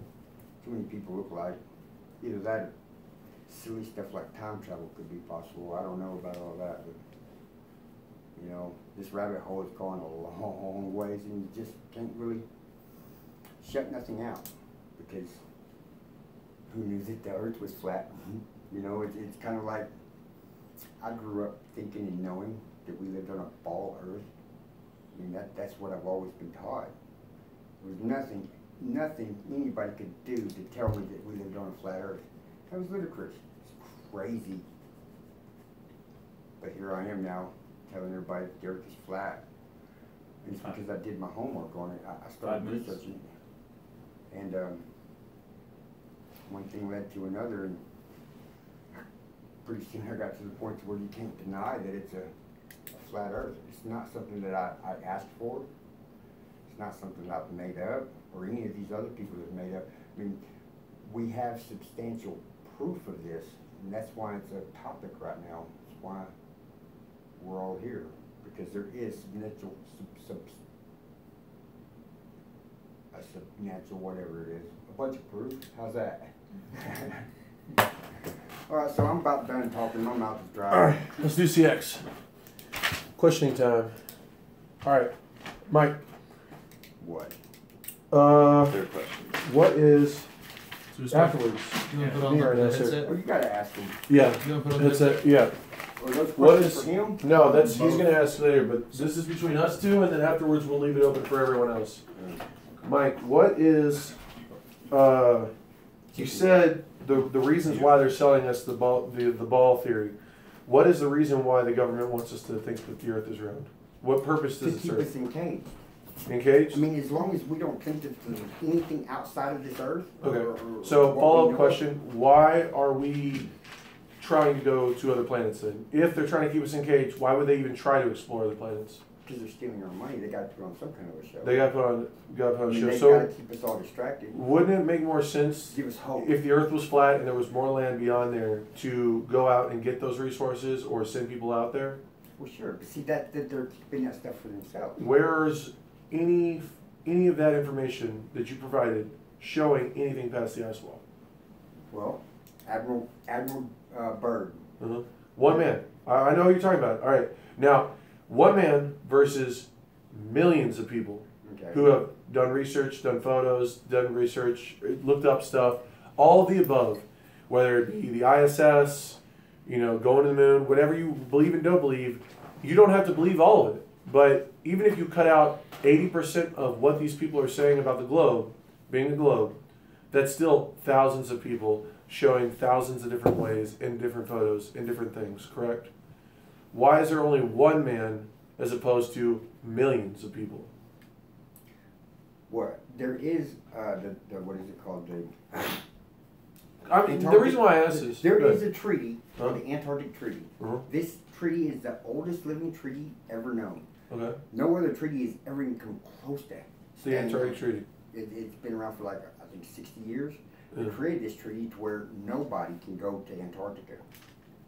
A: Too many people look like. Either that or silly stuff like time travel could be possible. I don't know about all that, but you know, this rabbit hole has gone a long ways, and you just can't really shut nothing out because who knew that the Earth was flat? You know, it's kind of like I grew up thinking and knowing that we lived on a ball Earth. I mean, that's what I've always been taught. There was nothing anybody could do to tell me that we lived on a flat Earth. That was ludicrous. It's crazy. But here I am now, telling everybody that the Earth is flat. And it's because I did my homework on it. I started researching it. And one thing led to another, and pretty soon I got to the point where you can't deny that it's a flat Earth. It's not something that I asked for. It's not something I've made up, or any of these other people have made up. I mean, we have substantial proof of this, and that's why it's a topic right now. It's why we're all here, because there is substantial, substantial whatever it is, a bunch of proof. How's that? All right, so I'm about done talking. My mouth is dry.
B: All right, let's do CX. Questioning time. All right, Mike.
A: What?
E: Third question.
B: What is
C: So
B: afterwards?
C: You want to put on the headset?
A: Oh, you gotta ask him.
B: Yeah.
C: You want to put on the
B: That's
C: headset?
B: it. Yeah.
A: Are those
B: What
A: questions
B: is?
A: for him?
B: No, that's he's gonna ask later. But this is between us two, and then afterwards we'll leave it open for everyone else. Mike, what is? You said the reasons why they're selling us the ball theory. What is the reason why the government wants us to think that the Earth is round? What purpose does it serve?
A: To keep us engaged.
B: Engaged?
A: I mean, as long as we don't think that there's anything outside of this Earth.
B: Okay. So follow-up question: why are we trying to go to other planets then? If they're trying to keep us engaged, why would they even try to explore other planets?
A: Because they're stealing our money. They got to put on some kind of a show.
B: They got to put on a show.
A: They
B: So
A: got to keep us all distracted.
B: wouldn't it make more sense
A: Give us hope.
B: if the Earth was flat and there was more land beyond there to go out and get those resources or send people out there?
A: Well, sure. But see, that they're keeping that stuff for themselves.
B: Where's any of that information that you provided showing anything past the ice wall?
A: Well, Admiral Byrd.
B: One man. I know what you're talking about. All right. Now, one man versus millions of people who have done research, done photos, done research, looked up stuff, all of the above, whether it be the ISS, you know, going to the moon, whatever you believe and don't believe, you don't have to believe all of it. But even if you cut out 80% of what these people are saying about the globe, being a globe, that's still thousands of people showing thousands of different ways in different photos in different things, correct? Why is there only one man as opposed to millions of people?
A: What? There is, what is it called?
B: I mean, the reason why I ask is...
A: There is a treaty, called the Antarctic Treaty. This treaty is the oldest living treaty ever known.
B: Okay.
A: No other treaty has ever even come close to that.
B: The Antarctic Treaty.
A: It's been around for like, I think, 60 years. They created this treaty to where nobody can go to Antarctica.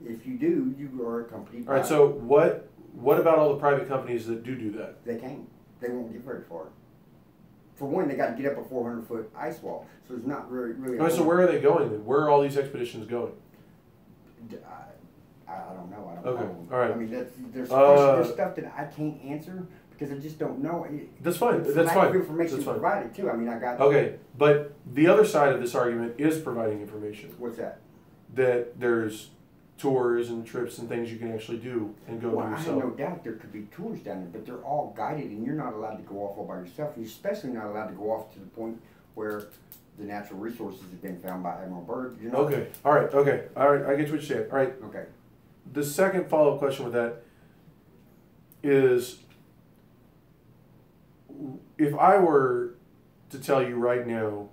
A: If you do, you are accompanied by...
B: All right, so what about all the private companies that do that?
A: They can't. They won't get very far. for one, they got to get up a 400-foot ice wall, so it's not really.
B: All right, so where are they going then? Where are all these expeditions going?
A: I don't know. I don't
B: okay.
A: know.
B: All right.
A: I mean, there's stuff that I can't answer because I just don't know.
B: That's fine.
A: It's
B: That's fine.
A: Information
B: That's fine.
A: provided too. I mean, I got.
B: Okay, but the other side of this argument is providing information.
A: What's that?
B: That there's tours and trips and things you can actually do and go do yourself.
A: I have no doubt there could be tours down there, but they're all guided, and you're not allowed to go off all by yourself. You're especially not allowed to go off to the point where the natural resources have been found by Admiral Byrd. You're not.
B: Okay. All right. Okay. All right. I get what you're saying. All right.
A: Okay.
B: The second follow-up question with that is, if I were to tell you right now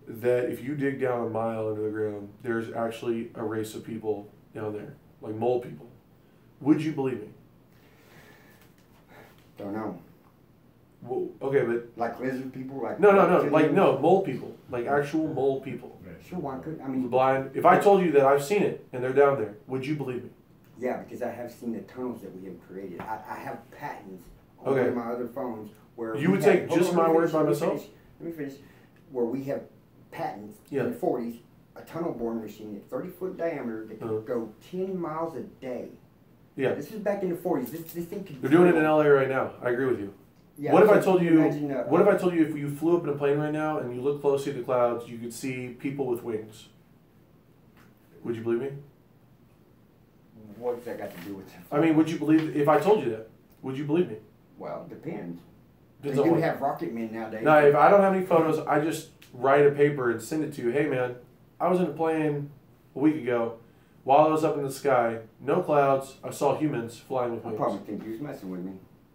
B: that if you dig down a mile under the ground, there's actually a race of people down there, like mole people, would you believe me?
A: Don't know.
B: Well, okay, but
A: like lizard people, like
B: no, mole people, like actual mole people.
A: Sure, why could I mean
B: blind? If I told you that I've seen it and they're down there, would you believe me?
A: Yeah, because I have seen the tunnels that we have created. I have patents on
B: okay.
A: one of my other phones where
B: you would take just my word by myself.
A: Let me finish. Where we have patents in the 40s, a tunnel boring machine at 30-foot diameter that could go 10 miles a day.
B: Yeah.
A: This was back in the 40s. This thing could.
B: They're doing it in LA right now. I agree with you.
A: Yeah,
B: what if I told you? What if I told you if you flew up in a plane right now and you look closely at the clouds, you could see people with wings? Would you believe me?
A: What's that got to do with it?
B: I mean, would you believe if I told you that? Would you believe me?
A: Well, it depends.
B: They
A: do have rocket men nowadays.
B: No, if I don't have any photos, I just write a paper and send it to you. Hey, man, I was in a plane a week ago. While I was up in the sky, no clouds, I saw humans flying with wings.
A: I probably think you was messing with me.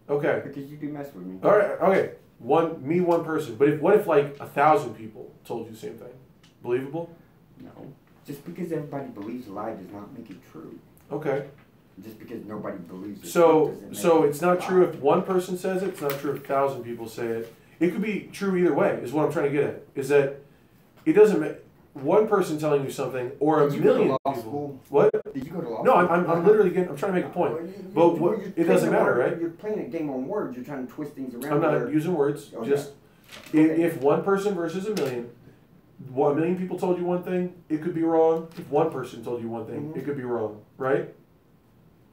B: Okay.
A: Because you do mess with me.
B: All right. Okay. One person. But what if like 1,000 people told you the same thing? Believable?
A: No. Just because everybody believes a lie does not make it true.
B: Okay.
A: Just because nobody believes it.
B: So it's not true if one person says it. It's not true if 1,000 people say it. It could be true either way. Is what I'm trying to get at. Is that it doesn't matter. One person telling you something or a million people.
A: School?
B: What?
A: Did you go to law
B: no,
A: school?
B: I'm literally getting. I'm trying to make a point. But it doesn't matter, right?
A: You're playing a game on words. You're trying to twist things around.
B: I'm not using words. Okay. Just if one person versus a million people told you one thing, it could be wrong. If one person told you one thing, it could be wrong, right?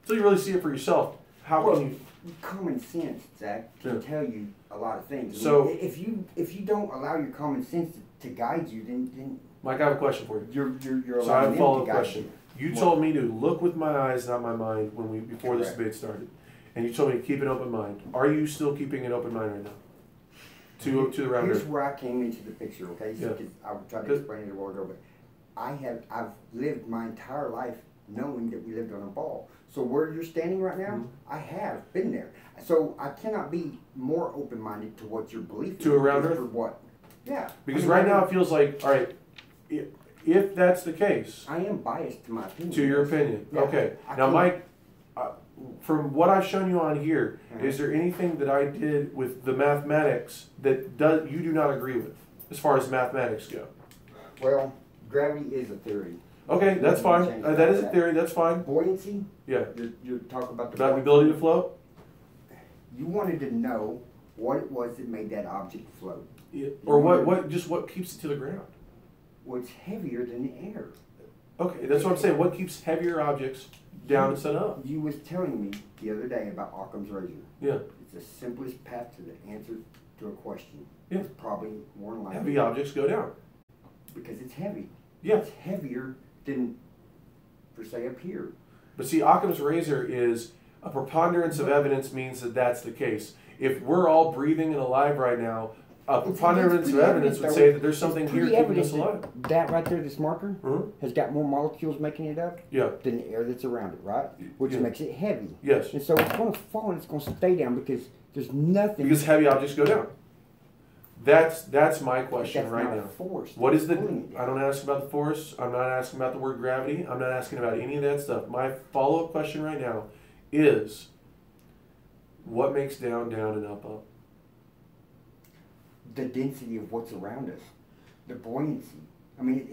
B: So you really see it for yourself. How can you?
A: Common sense, Zach, can tell you a lot of things.
B: So
A: if you don't allow your common sense to guide you, then
B: Mike, I have a question for you.
A: You're
B: so I have a follow-up question.
A: You
B: told me to look with my eyes, not my mind, before this debate started, and you told me to keep an open mind. Are you still keeping an open mind right now? To the round.
A: Here's where I came into the picture. Okay, so I would try to explain it a while ago, but I've lived my entire life knowing that we lived on a ball. So where you're standing right now, I have been there. So I cannot be more open-minded to what your belief is.
B: To around Earth?
A: For what? Yeah.
B: Because right now it feels like, all right, if that's the case.
A: I am biased to my opinion.
B: To your opinion. Yeah. Okay. Now, Mike, from what I've shown you on here, is there anything that I did with the mathematics that you do not agree with, as far as mathematics go?
A: Well, gravity is a theory.
B: Okay, that's fine. That is a theory. That's fine.
A: Buoyancy?
B: Yeah.
A: You're talking about
B: the ability to float?
A: You wanted to know what it was that made that object float.
B: Yeah. Or what keeps it to the ground?
A: What's heavier than the air?
B: Okay, that's what I'm saying. What keeps heavier objects down instead of up?
A: You was telling me the other day about Occam's razor.
B: Yeah.
A: It's the simplest path to the answer to a question.
B: Yeah.
A: It's probably more likely.
B: Heavy objects go down.
A: Because it's heavy.
B: Yeah.
A: It's heavier than, per se, up here.
B: But see, Occam's razor is a preponderance of evidence means that that's the case. If we're all breathing and alive right now, a preponderance of evidence would say that there's something here keeping us alive.
A: That right there, this marker, has got more molecules making it up than the air that's around it, right? Which makes it heavy.
B: Yes.
A: And so it's going to fall and it's going to stay down because there's nothing.
B: Because heavy objects go down. That's my question right now.
A: Force.
B: What is the? I don't ask about the force. I'm not asking about the word gravity. I'm not asking about any of that stuff. My follow-up question right now is, what makes down down and up up?
A: The density of what's around us, the buoyancy. I mean,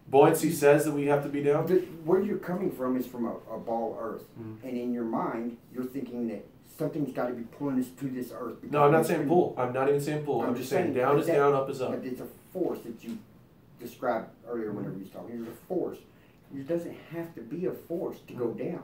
B: Buoyancy says that we have to be down?
A: Where you're coming from is from a ball Earth. And in your mind, you're thinking that something's got to be pulling us to this Earth.
B: No, I'm not saying pull. I'm not even saying pull. I'm just saying down is down, up is up.
A: But it's a force that you described earlier whenever you was talking. There's a force. It doesn't have to be a force to go down.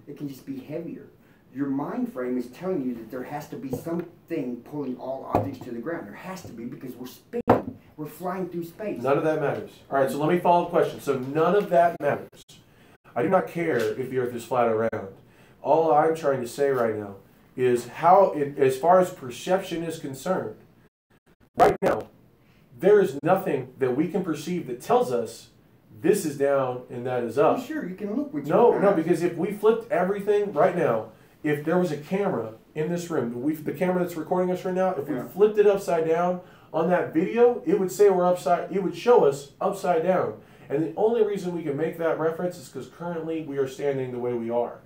A: It can just be heavier. Your mind frame is telling you that there has to be something pulling all objects to the ground. There has to be, because we're spinning. We're flying through space.
B: None of that matters. All right, so let me follow the question. So none of that matters. I do not care if the Earth is flat or round. All I'm trying to say right now is how, as far as perception is concerned, right now, there is nothing that we can perceive that tells us this is down and that is up.
A: Well, sure, you can look with your eyes.
B: No, because if we flipped everything right now, if there was a camera in this room, the camera that's recording us right now, if we flipped it upside down on that video, it would say it would show us upside down. And the only reason we can make that reference is because currently we are standing the way we are.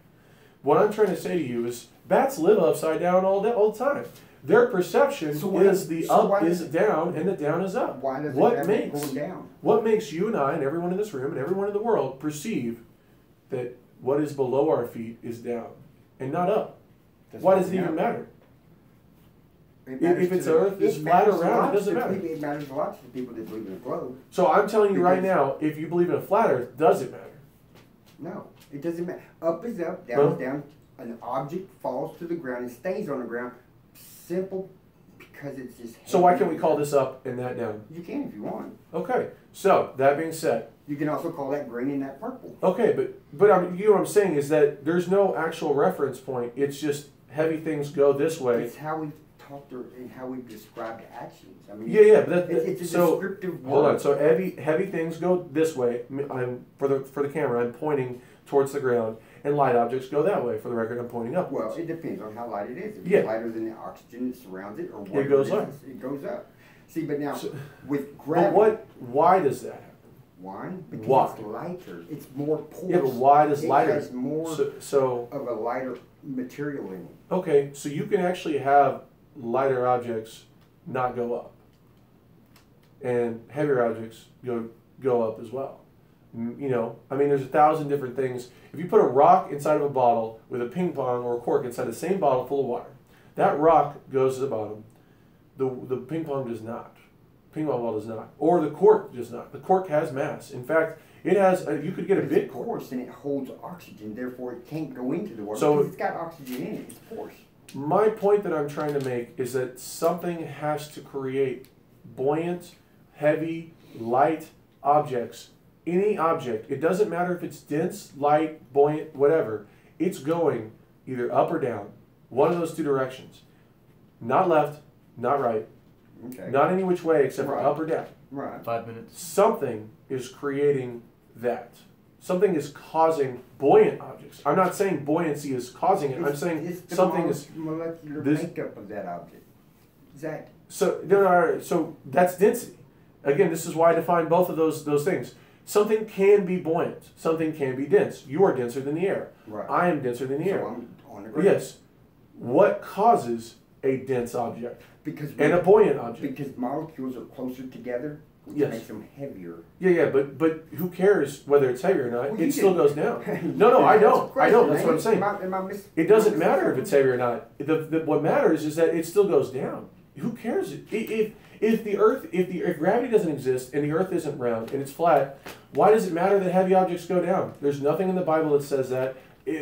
B: What I'm trying to say to you is bats live upside down all the time. Their perception is the up is down and the down is up.
A: Why does
B: it
A: go down?
B: What makes you and I and everyone in this room and everyone in the world perceive that what is below our feet is down and not up? Why does it even matter? If it's Earth is flat or round, it doesn't matter.
A: It matters a lot to the people that believe in a globe.
B: So I'm telling you right now, if you believe in a flat Earth, does it matter?
A: No, it doesn't matter. Up is up, down is down. An object falls to the ground and stays on the ground. Simple, because it's just heavy.
B: So why can't we call this up and that down?
A: You can if you want.
B: Okay, so that being said,
A: you can also call that green and that purple.
B: Okay, but I mean, you know what I'm saying is that there's no actual reference point. It's just heavy things go this way.
A: It's how we've talked and how we've described actions. I mean,
B: but
A: it's a descriptive word.
B: Hold on. So heavy things go this way. I'm for the camera. I'm pointing towards the ground, and light objects go that way. For the record, I'm pointing up.
A: Well, it depends on how light it is. If it's lighter than the oxygen that surrounds it, or whatever
B: it goes up.
A: It goes up. See, but now with gravity,
B: but why does that happen?
A: Why? Because it's lighter. It's more porous.
B: Yeah, but why does lighter?
A: It has more of a lighter material in it.
B: Okay, so you can actually have lighter objects not go up, and heavier objects go up as well. You know, I mean, there's 1,000 different things. If you put a rock inside of a bottle with a ping pong or a cork inside the same bottle full of water, that rock goes to the bottom. The ping pong does not. Ping pong ball does not. Or the cork does not. The cork has mass. In fact, it has. You could get a big cork.
A: Porous, and it holds oxygen. Therefore, it can't go into the water because it's got oxygen in it. It's porous.
B: My point that I'm trying to make is that something has to create buoyant, heavy, light objects. Any object, it doesn't matter if it's dense, light, buoyant, whatever, it's going either up or down, one of those two directions. Not left, not right, not any which way except for up or down.
A: Right.
C: 5 minutes.
B: Something is creating that. Something is causing buoyant objects. I'm not saying buoyancy is causing it. I'm saying something is
A: molecular makeup of that object. Exactly.
B: So that's density. Again, this is why I define both of those things. Something can be buoyant. Something can be dense. You are denser than the air.
A: Right.
B: I am denser than the air.
A: I'm on the ground.
B: Yes. What causes a dense object and a buoyant object?
A: Because molecules are closer together, which makes them heavier.
B: Yeah, but who cares whether it's heavy or not? Well, it still goes down. No, I don't. I don't. That's what I'm saying. It doesn't matter if it's heavy or not. What matters is that it still goes down. Who cares? If gravity doesn't exist and the Earth isn't round and it's flat, why does it matter that heavy objects go down? There's nothing in the Bible that says that.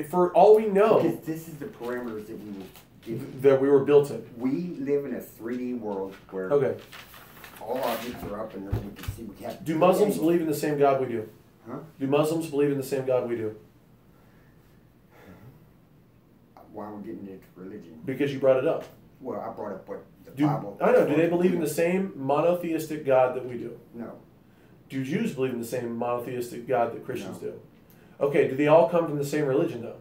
B: For all we know,
A: because this is the parameters that we were given.
B: That we were built in.
A: We live in a 3D world where all objects are up and we can see we have.
B: Do Muslims believe in the same God we do?
A: Huh?
B: Do Muslims believe in the same God we do?
A: Why are we getting into religion?
B: Because you brought it up.
A: Well, I brought up what the Bible.
B: I know. Do they believe in the same monotheistic God that we do?
A: No.
B: Do Jews believe in the same monotheistic God that Christians do? Okay. Do they all come from the same religion, though?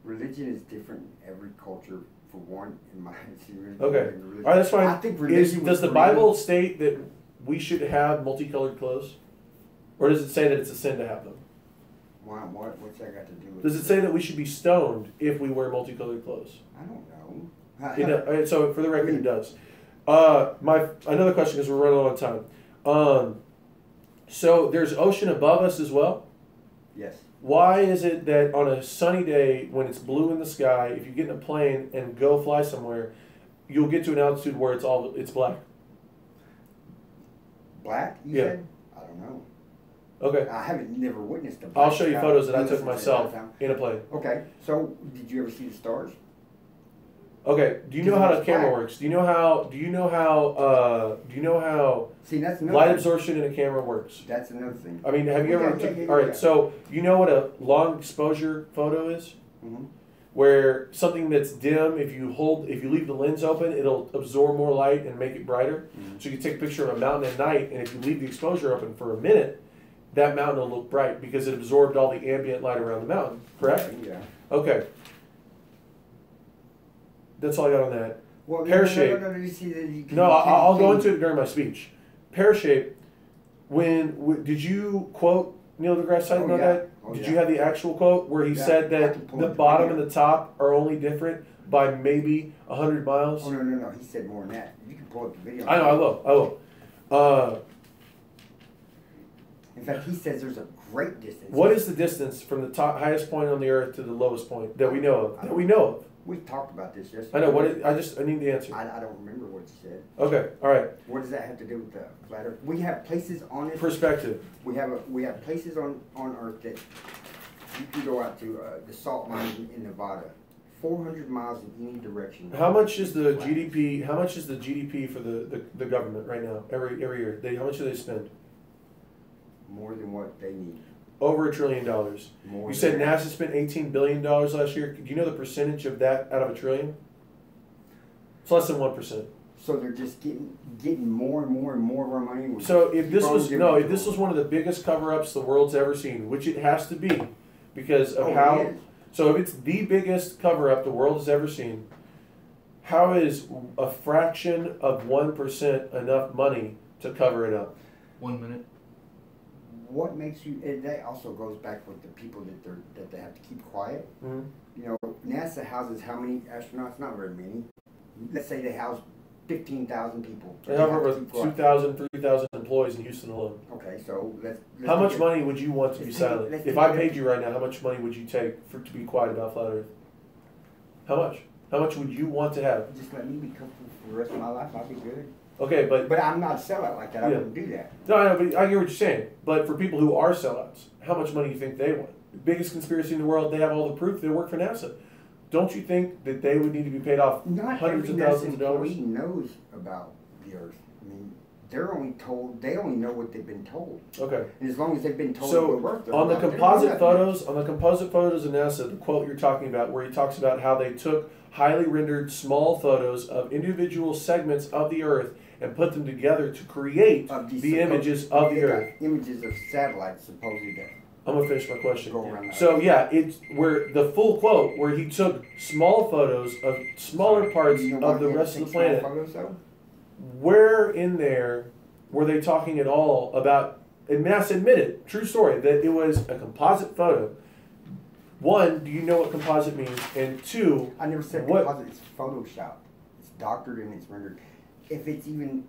A: Religion is different in every culture. For one, in my religion.
B: Okay. All right, that's fine.
A: I think religion
B: does the Bible state that we should have multicolored clothes, or does it say that it's a sin to have them?
A: Why? What's that got to do with?
B: Does it say that we should be stoned if we wear multicolored clothes?
A: I don't know.
B: So for the record, it does. Another question, because we're running out of time. So there's ocean above us as well?
A: Yes.
B: Why is it that on a sunny day when it's blue in the sky, if you get in a plane and go fly somewhere, you'll get to an altitude where it's black?
A: Black, you
B: Yeah.
A: said? I don't know.
B: Okay.
A: I haven't never witnessed a black
B: I'll show you
A: sky
B: photos that I
A: unless
B: took
A: it's
B: myself
A: downtown.
B: in a plane.
A: Okay, so did you ever see the stars?
B: Okay. Do you know how the camera works? Do you know how
A: See, that's another
B: light
A: thing.
B: absorption in a camera works?
A: That's another thing.
B: I mean, have you ever?
A: Yeah,
B: All right.
A: yeah.
B: So you know what a long exposure photo is?
A: Mhm.
B: Where something that's dim, if you leave the lens open, it'll absorb more light and make it brighter.
A: Mhm.
B: So you can take a picture of a mountain at night, and if you leave the exposure open for a minute, that mountain will look bright because it absorbed all the ambient light around the mountain. Correct?
A: Yeah.
B: Okay. That's all I got on that.
A: Well,
B: Pear shape.
A: No, you see that you can,
B: No, I'll go into it during my speech. Pear shape. Did you quote Neil deGrasse Tyson on that? Did you have the actual quote where he said that the bottom and the top are only different by maybe 100 miles?
A: Oh, no. He said more than that. You can pull up the video.
B: I know, I will.
A: In fact, he says there's a great distance.
B: What is the distance from the highest point on the Earth to the lowest point that we know of?
A: We've talked about this yesterday.
B: I know. I need the answer.
A: I don't remember what you said.
B: Okay. All right.
A: What does that have to do with the flat Earth? We have places on it.
B: Perspective.
A: We have places on Earth that you can go out to the salt mines in Nevada, 400 miles in any direction.
B: How much is the GDP? How much is the GDP for the government right now? Every year, how much do they spend?
A: More than what they need.
B: Over $1 trillion.
A: More
B: You said
A: than
B: NASA spent $18 billion last year. Do you know the percentage of that out of $1 trillion? It's less than 1%.
A: So they're just getting more and more and more of our money.
B: So if this was one of the biggest cover-ups the world's ever seen, which it has to be, because of how. So if it's the biggest cover-up the world has ever seen, how is a fraction of 1% enough money to cover it up?
F: 1 minute.
A: What makes you? And that also goes back with the people that they have to keep quiet.
B: Mm-hmm.
A: You know, NASA houses how many astronauts? Not very many. Let's say they house 15,000 people.
B: They have over 2,000, 3,000 employees in Houston alone.
A: Okay, so let's
B: how much money would you want to be silent? If I paid you right now, how much money would you take to be quiet about flat Earth? How much? How much would you want to have?
A: Just let me be comfortable for the rest of my life. I'll be good.
B: Okay, but
A: I'm not a sellout like that. I wouldn't do that.
B: No, I know, but I get what you're saying. But for people who are sellouts, how much money do you think they want? The biggest conspiracy in the world, they have all the proof. They work for NASA. Don't you think that they would need to be paid off hundreds of thousands of dollars?
A: Not every knows about the Earth. I mean, they only know what they've been told.
B: Okay.
A: And as long as they've been told
B: so
A: what work,
B: on the composite photos of NASA, the quote you're talking about, where he talks about how they took highly rendered small photos of individual segments of the Earth and put them together to create the images of the Earth.
A: Images of satellites, supposedly.
B: I'm gonna finish my question.
A: Go around
B: So yeah, it's where the full quote where he took small photos of smaller parts of the rest of the planet. Where in there were they talking at all about? And NASA admitted, true story, that it was a composite photo. One, do you know what composite means? And two,
A: I never said composite. It's Photoshop. It's doctored and it's rendered. If it's even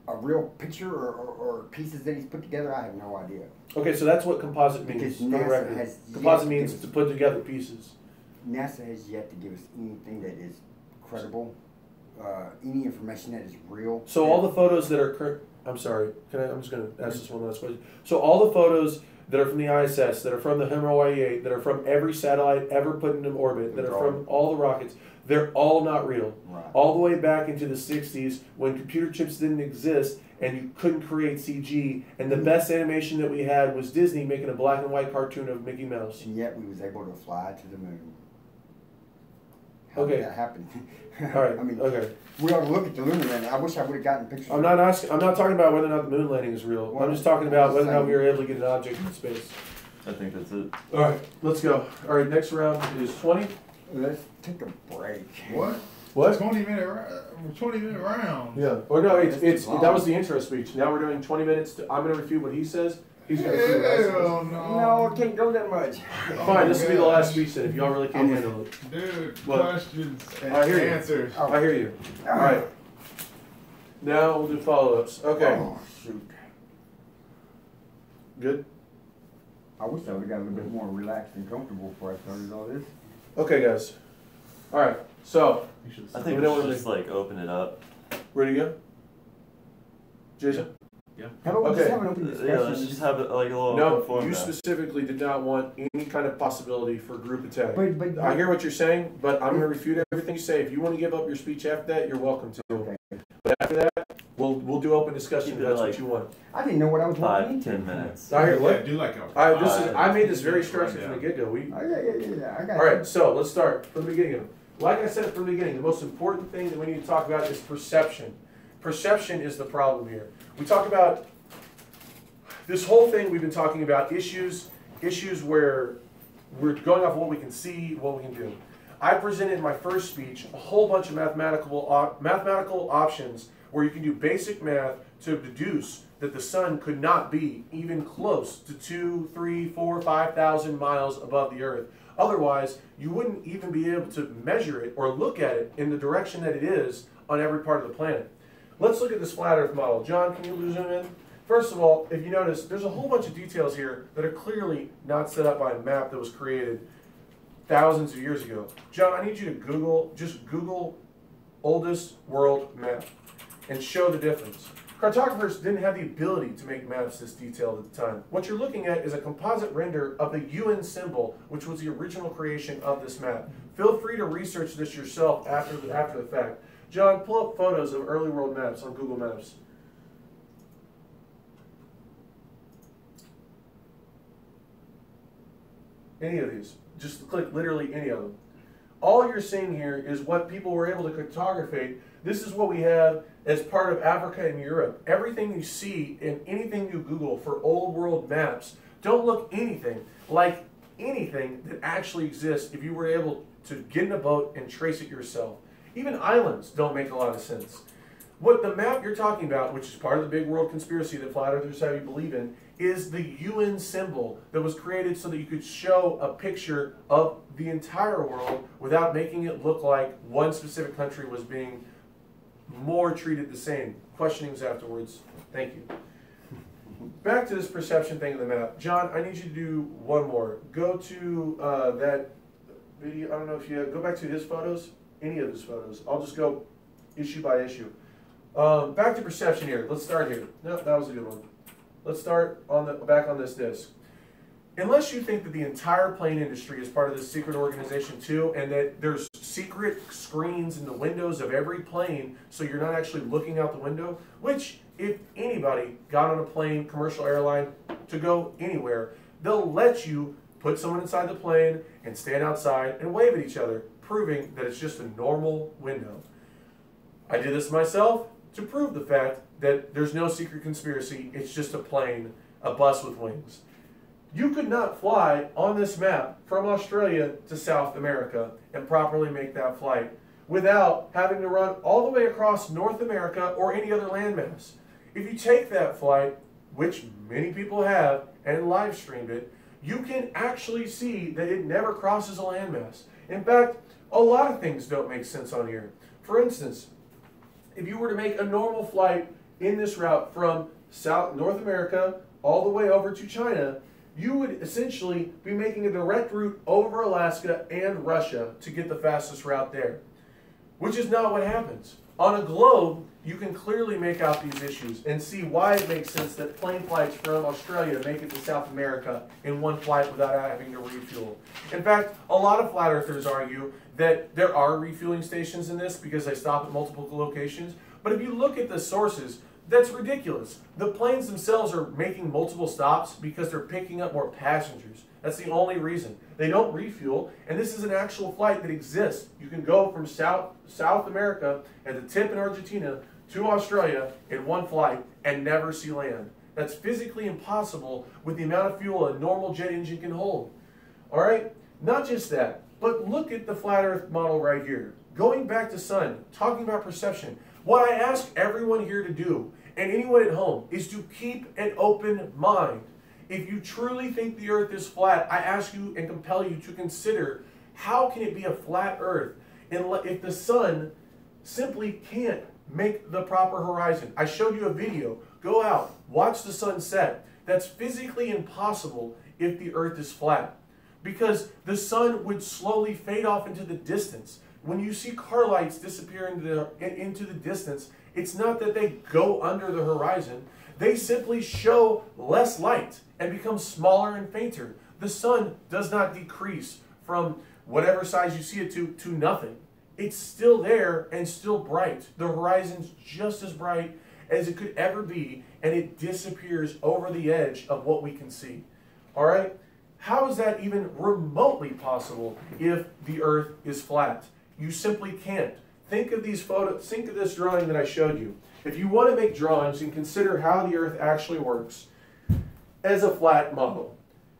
A: a real picture or pieces that he's put together, I have no idea.
B: Okay, so that's what composite means.
A: Because
B: For the
A: NASA
B: record.
A: has
B: Composite means to put together pieces.
A: NASA has yet to give us anything that is credible, any information that is real.
B: So all the photos that are current. I'm sorry. I'm just going to ask this one last question. So all the photos that are from the ISS, that are from the Hawaii 8, that are from every satellite ever put into orbit, that are from all the rockets, they're all not real.
A: Right.
B: All the way back into the 60s when computer chips didn't exist and you couldn't create CG, and the best animation that we had was Disney making a black and white cartoon of Mickey Mouse.
A: And yet we was able to fly to the moon.
B: How
A: did that happen?
B: All right.
A: I mean,
B: okay.
A: We ought to look at the lunar landing. I wish I would have gotten pictures.
B: I'm not talking about whether or not the moon landing is real. I'm just talking about whether or not we were able to get an object in space.
E: I think that's it.
B: All right, let's go. All right, next round is 20.
A: Let's take a break.
D: What? 20-minute round.
B: Yeah. Or no, it's that was the intro speech. Now we're doing 20 minutes. I'm going to refute what he says. He's going to refute what I say.
A: No, it can't go that much.
B: Fine, this will be the last speech then, if y'all really can't handle it.
D: Dude,
B: What?
D: questions and
B: I hear you.
D: answers.
B: I hear you. All right. Now we'll do follow-ups. Okay.
A: Oh, shoot.
B: Good?
A: I wish I would have got a little bit more relaxed and comfortable before I started all this.
B: Okay, guys. All right. So,
E: I think we should just like open it up.
B: ready to go? Jason?
D: Yeah.
A: How about we
B: Okay.
A: just have an open discussion?
E: Yeah, let's just have it like a little
B: No,
E: open format.
B: you specifically did not want any kind of possibility for group attack.
A: But
B: I hear what you're saying, but I'm going to refute everything you say. If you want to give up your speech after that, you're welcome to.
A: Okay.
B: But after that, we'll do open discussion if
E: Keep it
B: that's
E: like
B: what you want.
A: I didn't know what I was walking
E: 5-10
A: into.
E: minutes.
B: I hear
D: Yeah,
B: what?
D: do like a.
B: I made this very structured from the get-go.
A: Oh, yeah. I got
B: All
A: you.
B: right, so let's start from the beginning. Like I said from the beginning, the most important thing that we need to talk about is perception. Perception is the problem here. We talk about this whole thing we've been talking about issues where we're going off what we can see, what we can do. I presented in my first speech a whole bunch of mathematical options where you can do basic math to deduce that the sun could not be even close to 2, 3, 4, 5,000 miles above the Earth. Otherwise, you wouldn't even be able to measure it or look at it in the direction that it is on every part of the planet. Let's look at this flat Earth model. John, can you zoom in? First of all, if you notice, there's a whole bunch of details here that are clearly not set up by a map that was created thousands of years ago. John, I need you to just Google oldest world map and show the difference. Cartographers didn't have the ability to make maps this detailed at the time. What you're looking at is a composite render of the UN symbol, which was the original creation of this map. Feel free to research this yourself after the fact. John, pull up photos of early world maps on Google Maps. Any of these. Just click literally any of them. All you're seeing here is what people were able to cartography. This is what we have as part of Africa and Europe. Everything you see and anything you Google for old world maps don't look anything like anything that actually exists if you were able to get in a boat and trace it yourself. Even islands don't make a lot of sense. What the map you're talking about, which is part of the big world conspiracy that flat earthers have you believe in, is the UN symbol that was created so that you could show a picture of the entire world without making it look like one specific country was being more treated the same. Questionings afterwards. Thank you. Back to this perception thing of the map. John, I need you to do one more. Go to that video. I don't know if you have, go back to his photos, any of his photos. I'll just go issue by issue. Back to perception here. Let's start here. No, that was a good one. Let's start on back on this disc. Unless you think that the entire plane industry is part of this secret organization too, and that there's secret screens in the windows of every plane so you're not actually looking out the window, which if anybody got on a plane, commercial airline, to go anywhere, they'll let you put someone inside the plane and stand outside and wave at each other, proving that it's just a normal window. I did this myself to prove the fact that there's no secret conspiracy, it's just a plane, a bus with wings. You could not fly on this map from Australia to South America and properly make that flight without having to run all the way across North America or any other landmass. If you take that flight, which many people have, and live streamed it, you can actually see that it never crosses a landmass. In fact, a lot of things don't make sense on here. For instance, if you were to make a normal flight in this route from North America all the way over to China, you would essentially be making a direct route over Alaska and Russia to get the fastest route there, which is not what happens. On a globe, you can clearly make out these issues and see why it makes sense that plane flights from Australia make it to South America in one flight without having to refuel. In fact, a lot of flat earthers argue that there are refueling stations in this because they stop at multiple locations. But if you look at the sources, that's ridiculous. The planes themselves are making multiple stops because they're picking up more passengers. That's the only reason. They don't refuel, and this is an actual flight that exists. You can go from South America at the tip in Argentina to Australia in one flight and never see land. That's physically impossible with the amount of fuel a normal jet engine can hold. All right? Not just that, but look at the flat earth model right here. Going back to sun, talking about perception, what I ask everyone here to do, and anyone at home, is to keep an open mind. If you truly think the earth is flat, I ask you and compel you to consider how can it be a flat earth if the sun simply can't make the proper horizon. I showed you a video. Go out, watch the sun set. that's physically impossible if the Earth is flat, because the sun would slowly fade off into the distance. When you see car lights disappear into the distance, it's not that they go under the horizon. They simply show less light and become smaller and fainter. The sun does not decrease from whatever size you see it to nothing. It's still there and still bright. The horizon's just as bright as it could ever be, and it disappears over the edge of what we can see. All right? How is that even remotely possible if the Earth is flat? You simply can't. Think of these photos, think of this drawing that I showed you. If you want to make drawings and consider how the Earth actually works as a flat model,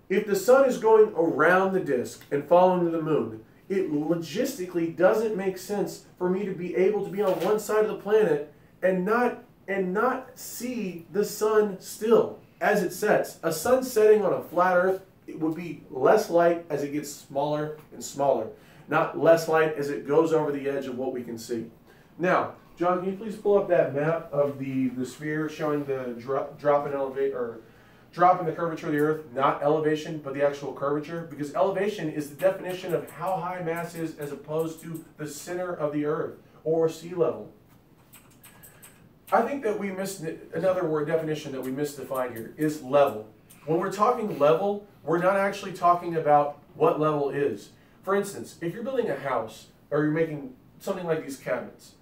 B: if the sun is going around the disk and following the moon, it logistically doesn't make sense for me to be able to be on one side of the planet and not see the sun still as it sets. A sun setting on a flat Earth, it would be less light as it gets smaller and smaller, not less light as it goes over the edge of what we can see. Now, John, can you please pull up that map of the sphere showing the drop in the curvature of the Earth, not elevation, but the actual curvature? Because elevation is the definition of how high mass is as opposed to the center of the Earth or sea level. I think that we missed another word definition that we misdefined here is level. When we're talking level, we're not actually talking about what level is. For instance, if you're building a house or you're making something like these cabinets,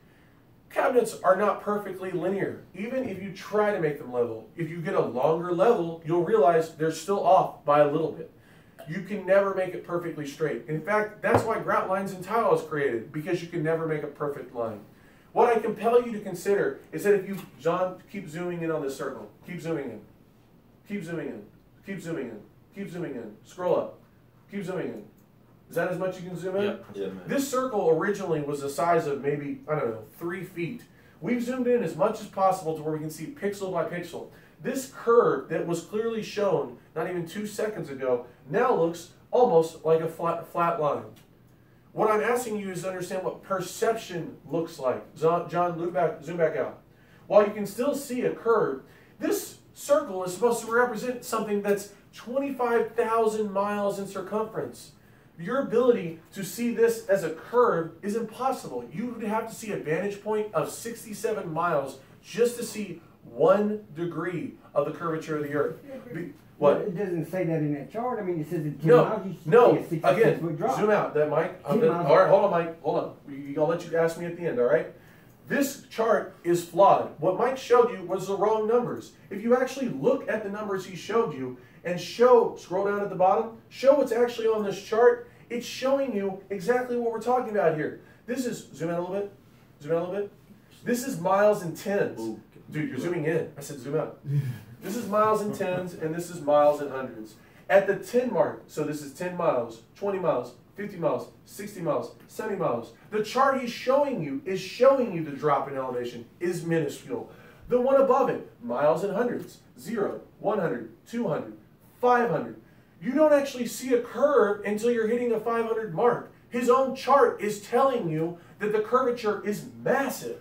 B: cabinets are not perfectly linear, even if you try to make them level. If you get a longer level, you'll realize they're still off by a little bit. You can never make it perfectly straight. In fact, that's why grout lines in tile is created, because you can never make a perfect line. What I compel you to consider is that if you, John, keep zooming in on this circle. Keep zooming in. Keep zooming in. Keep zooming in. Keep zooming in. Scroll up. Keep zooming in. Is that as much you can zoom in?
E: Yep.
B: This circle originally was the size of maybe, I don't know, 3 feet. We've zoomed in as much as possible to where we can see pixel by pixel. This curve that was clearly shown not even 2 seconds ago now looks almost like a flat line. What I'm asking you is to understand what perception looks like. John, zoom back out. While you can still see a curve, this circle is supposed to represent something that's 25,000 miles in circumference. Your ability to see this as a curve is impossible. You would have to see a vantage point of 67 miles just to see 1 degree of the curvature of the Earth. What?
A: It doesn't say that in that chart. I mean, it says in 10
B: No,
A: miles you should
B: no.
A: see a 66-foot drop.
B: Zoom out. That Mike. All right, hold on, Mike. Hold on. I'll let you ask me at the end. All right. This chart is flawed. What Mike showed you was the wrong numbers. If you actually look at the numbers he showed you and scroll down at the bottom, show what's actually on this chart. It's showing you exactly what we're talking about here. This is, zoom out a little bit. Zoom out a little bit. This is miles and tens. Ooh. Dude, you're zooming in. I said zoom out. This is miles and tens, and this is miles and hundreds. At the 10 mark, so this is 10 miles, 20 miles, 50 miles, 60 miles, 70 miles. The chart he's showing you is showing you the drop in elevation is minuscule. The one above it, miles and hundreds, 0, 100, 200, 500. You don't actually see a curve until you're hitting a 500 mark. His own chart is telling you that the curvature is massive.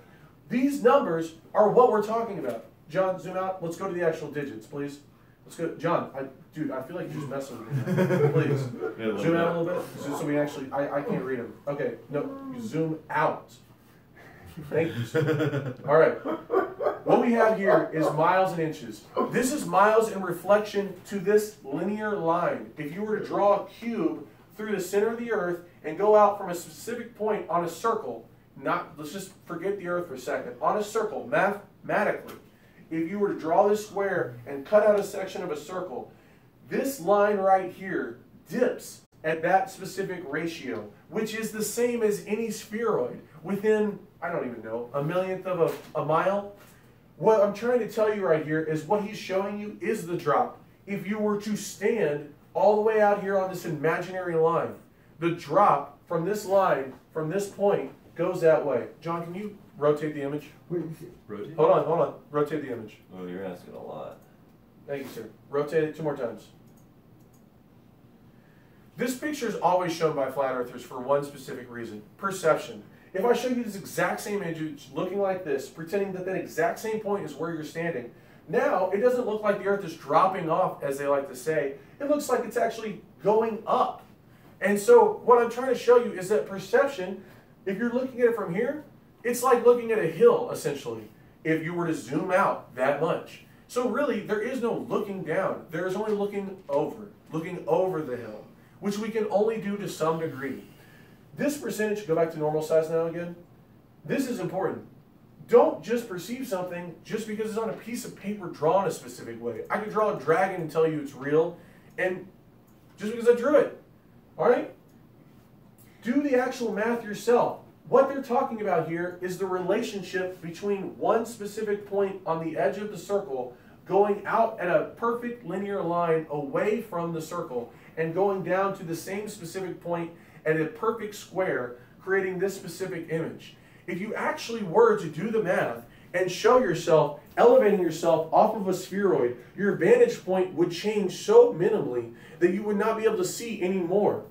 B: These numbers are what we're talking about. John, zoom out. Let's go to the actual digits, please. Let's go. John, dude, I feel like you're just messing with me now. Please. Zoom out a little bit so we actually, I can't read them. Okay, no, you zoom out. Thank you. All right. What we have here is miles and inches. This is miles in reflection to this linear line. If you were to draw a cube through the center of the Earth and go out from a specific point on a circle, let's just forget the Earth for a second, on a circle, mathematically, if you were to draw this square and cut out a section of a circle, this line right here dips at that specific ratio, which is the same as any spheroid within, I don't even know, a millionth of a mile. What I'm trying to tell you right here is what he's showing you is the drop. If you were to stand all the way out here on this imaginary line, the drop from this line, from this point, goes that way. John, can you rotate the image?
E: Rotate?
B: Hold on. Rotate the image.
E: Oh, you're asking a lot.
B: Thank you, sir. Rotate it 2 more times. This picture is always shown by flat earthers for one specific reason: perception. If I show you this exact same image looking like this, pretending that that exact same point is where you're standing, Now, it doesn't look like the earth is dropping off, as they like to say. It looks like it's actually going up. And so what I'm trying to show you is that perception, if you're looking at it from here, it's like looking at a hill, essentially, if you were to zoom out that much. So really, there is no looking down. There is only looking over the hill, which we can only do to some degree. This percentage, go back to normal size now again. This is important. Don't just perceive something just because it's on a piece of paper drawn a specific way. I could draw a dragon and tell you it's real, and just because I drew it. All right? Do the actual math yourself. What they're talking about here is the relationship between one specific point on the edge of the circle going out at a perfect linear line away from the circle and going down to the same specific point at a perfect square, creating this specific image. If you actually were to do the math and show yourself, elevating yourself off of a spheroid, your vantage point would change so minimally that you would not be able to see anymore.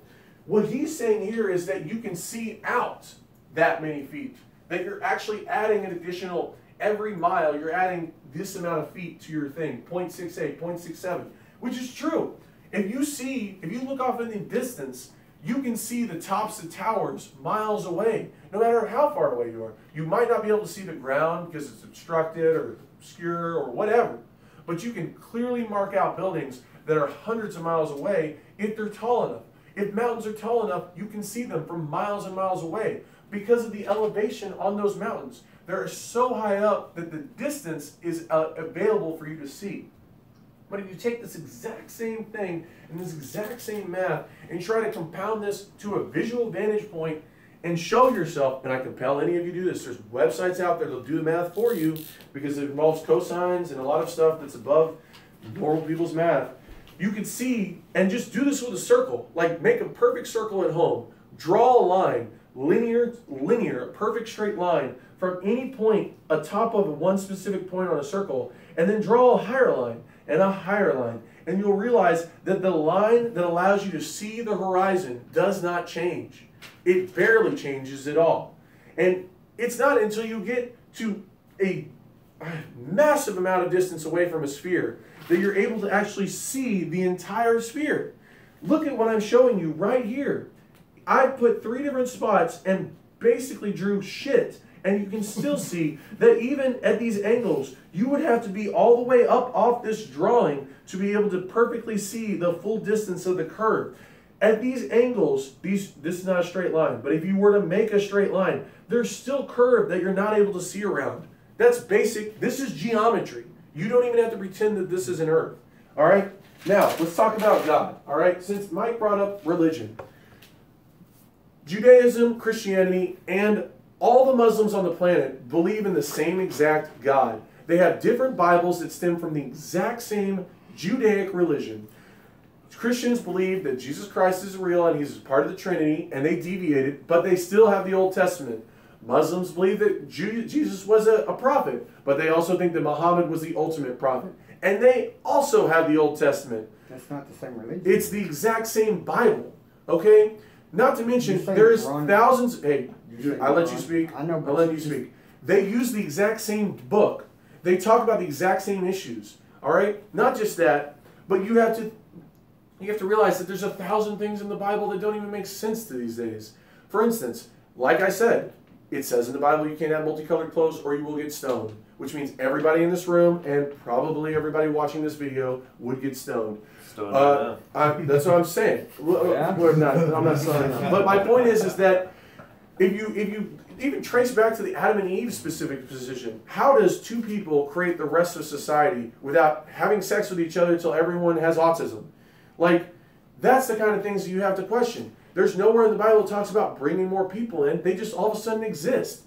B: What he's saying here is that you can see out that many feet, that you're actually adding an additional, every mile, you're adding this amount of feet to your thing, 0.68, 0.67, which is true. If you look off in the distance, you can see the tops of towers miles away, no matter how far away you are. You might not be able to see the ground because it's obstructed or obscure or whatever, but you can clearly mark out buildings that are hundreds of miles away if they're tall enough. If mountains are tall enough, you can see them from miles and miles away because of the elevation on those mountains. They're so high up that the distance is available for you to see. But if you take this exact same thing and this exact same math and try to compound this to a visual vantage point and show yourself, and I compel any of you to do this, there's websites out there that'll do the math for you because it involves cosines and a lot of stuff that's above normal people's math. You could see, and just do this with a circle, like make a perfect circle at home, draw a line, linear, perfect straight line from any point atop of one specific point on a circle, and then draw a higher line and a higher line, and you'll realize that the line that allows you to see the horizon does not change. It barely changes at all. And it's not until you get to a massive amount of distance away from a sphere that you're able to actually see the entire sphere. Look at what I'm showing you right here. I put 3 different spots and basically drew shit. And you can still see that even at these angles, you would have to be all the way up off this drawing to be able to perfectly see the full distance of the curve. At these angles, this is not a straight line, but if you were to make a straight line, there's still curve that you're not able to see around. That's basic. This is geometry. You don't even have to pretend that this is an earth. All right? Now, let's talk about God. All right? Since Mike brought up religion, Judaism, Christianity, and all the Muslims on the planet believe in the same exact God. They have different Bibles that stem from the exact same Judaic religion. Christians believe that Jesus Christ is real and he's part of the Trinity, and they deviated, but they still have the Old Testament. Muslims believe that Jesus was a prophet, but they also think that Muhammad was the ultimate prophet. And they also have the Old Testament.
A: That's not the same religion.
B: It's the exact same Bible, okay? Not to mention, there's thousands... Hey, I let you speak.
A: I know,
B: I let you speak. They use the exact same book. They talk about the exact same issues, all right? Not just that, but you have to realize that there's 1,000 things in the Bible that don't even make sense to these days. For instance, like I said, it says in the Bible you can't have multicolored clothes or you will get stoned, which means everybody in this room and probably everybody watching this video would get stoned. That's what I'm saying.
A: Yeah?
B: I'm not saying that. But my point is that if you even trace back to the Adam and Eve specific position, how does 2 people create the rest of society without having sex with each other until everyone has autism? Like, that's the kind of things that you have to question. There's nowhere in the Bible that talks about bringing more people in. They just all of a sudden exist.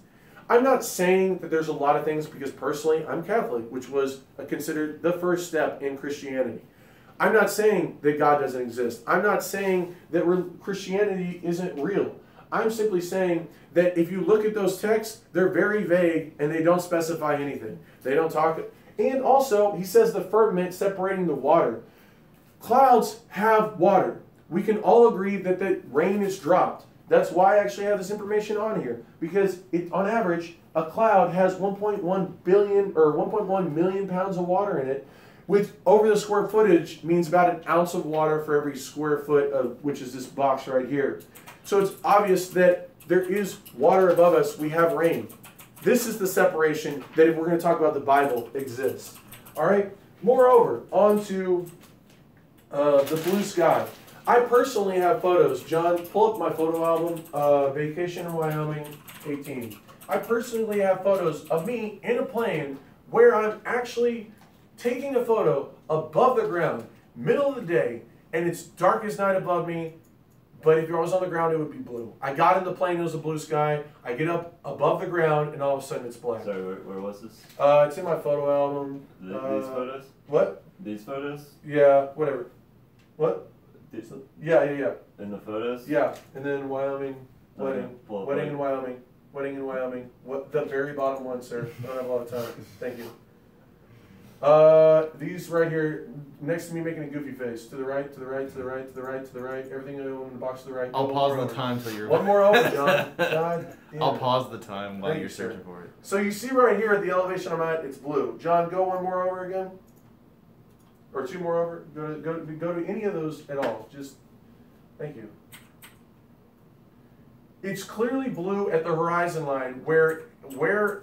B: I'm not saying that there's a lot of things because personally I'm Catholic, which was considered the first step in Christianity. I'm not saying that God doesn't exist. I'm not saying that Christianity isn't real. I'm simply saying that if you look at those texts, they're very vague and they don't specify anything. They don't talk. And also, he says the firmament separating the water. Clouds have water. We can all agree that the rain is dropped. That's why I actually have this information on here, because on average, a cloud has 1.1 billion or 1.1 million pounds of water in it, which over the square footage means about an ounce of water for every square foot of, which is this box right here. So it's obvious that there is water above us. We have rain. This is the separation that, if we're going to talk about the Bible, exists. All right. Moreover, on to the blue sky. I personally have photos. John, pull up my photo album, Vacation in Wyoming 18. I personally have photos of me in a plane where I'm actually taking a photo above the ground, middle of the day, and it's dark as night above me, but if I was on the ground, it would be blue. I got in the plane, it was a blue sky. I get up above the ground, and all of a sudden it's black.
E: Sorry, where was this?
B: It's in my photo album.
E: These photos?
B: What?
E: These photos?
B: Yeah, whatever. What? Yeah.
E: In the photos?
B: Yeah, and then Wyoming, wedding, wedding in Wyoming, wedding in Wyoming. What? The very bottom one, sir. I don't have a lot of time. Thank you. These right here, next to me making a goofy face. To the right, to the right, to the right, to the right, to the right. Everything in the box to the right.
C: I'll pause the time till you're...
B: One more over, John. God damn.
C: I'll pause the time while you're searching
B: sir.
C: for it.
B: So you see right here at the elevation I'm at, it's blue. John, go one more over again. Or two more over. Go to any of those at all. Just, thank you. It's clearly blue at the horizon line where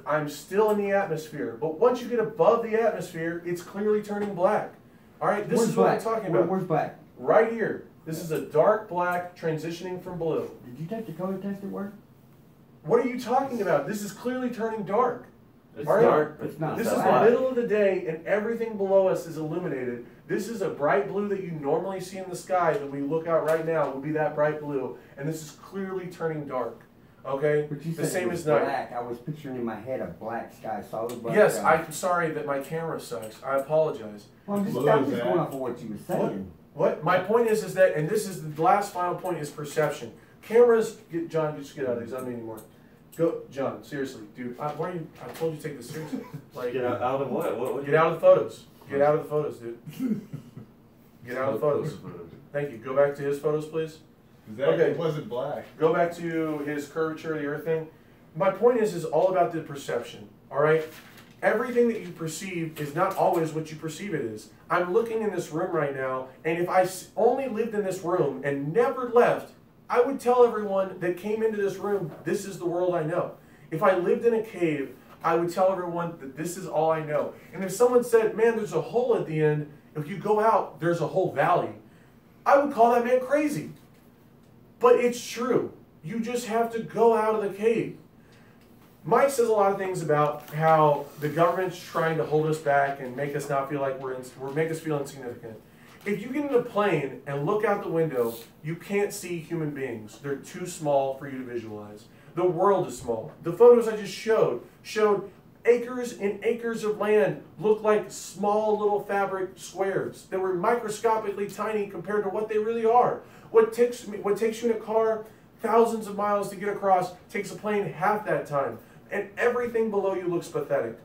B: I'm still in the atmosphere. But once you get above the atmosphere, it's clearly turning black. All right, this is what I'm talking about.
A: Where's black?
B: Right here. This is a dark black transitioning from blue.
A: Did you take the color test at work?
B: What are you talking about? This is clearly turning dark.
E: It's
B: All right?
E: dark.
A: It's not.
B: This is the middle of the day, and everything below us is illuminated. This is a bright blue that you normally see in the sky. That we look out right now will be that bright blue, and this is clearly turning dark. Okay,
A: But you
B: the
A: said
B: same
A: it was
B: as night.
A: black. I was picturing in my head a black sky, solid black
B: Yes,
A: sky.
B: I'm sorry that my camera sucks. I apologize.
A: Well, I'm just
D: Blue is that.
A: going off of what you were saying.
B: What? My point is that, and this is the last final point, is perception. Cameras, John, just get out of these. I don't need any more. Go, John. Seriously, dude. Why are you? I told you to take this seriously. Like,
E: Get out of what?
B: Get out of the photos. Get out of the photos, dude. Get out of the photos. Thank you. Go back to his photos, please.
D: It wasn't black.
B: Go back to his curvature of the earth thing. My point is all about the perception, all right? Everything that you perceive is not always what you perceive it is. I'm looking in this room right now, and if I only lived in this room and never left, I would tell everyone that came into this room, this is the world I know. If I lived in a cave, I would tell everyone that this is all I know. And if someone said, man, there's a hole at the end, if you go out, there's a whole valley, I would call that man crazy. But it's true. You just have to go out of the cave. Mike says a lot of things about how the government's trying to hold us back and make us not feel like make us feel insignificant. If you get in a plane and look out the window, you can't see human beings. They're too small for you to visualize. The world is small. The photos I just showed acres and acres of land look like small little fabric squares that were microscopically tiny compared to what they really are. What takes you in a car thousands of miles to get across takes a plane half that time. And everything below you looks pathetic.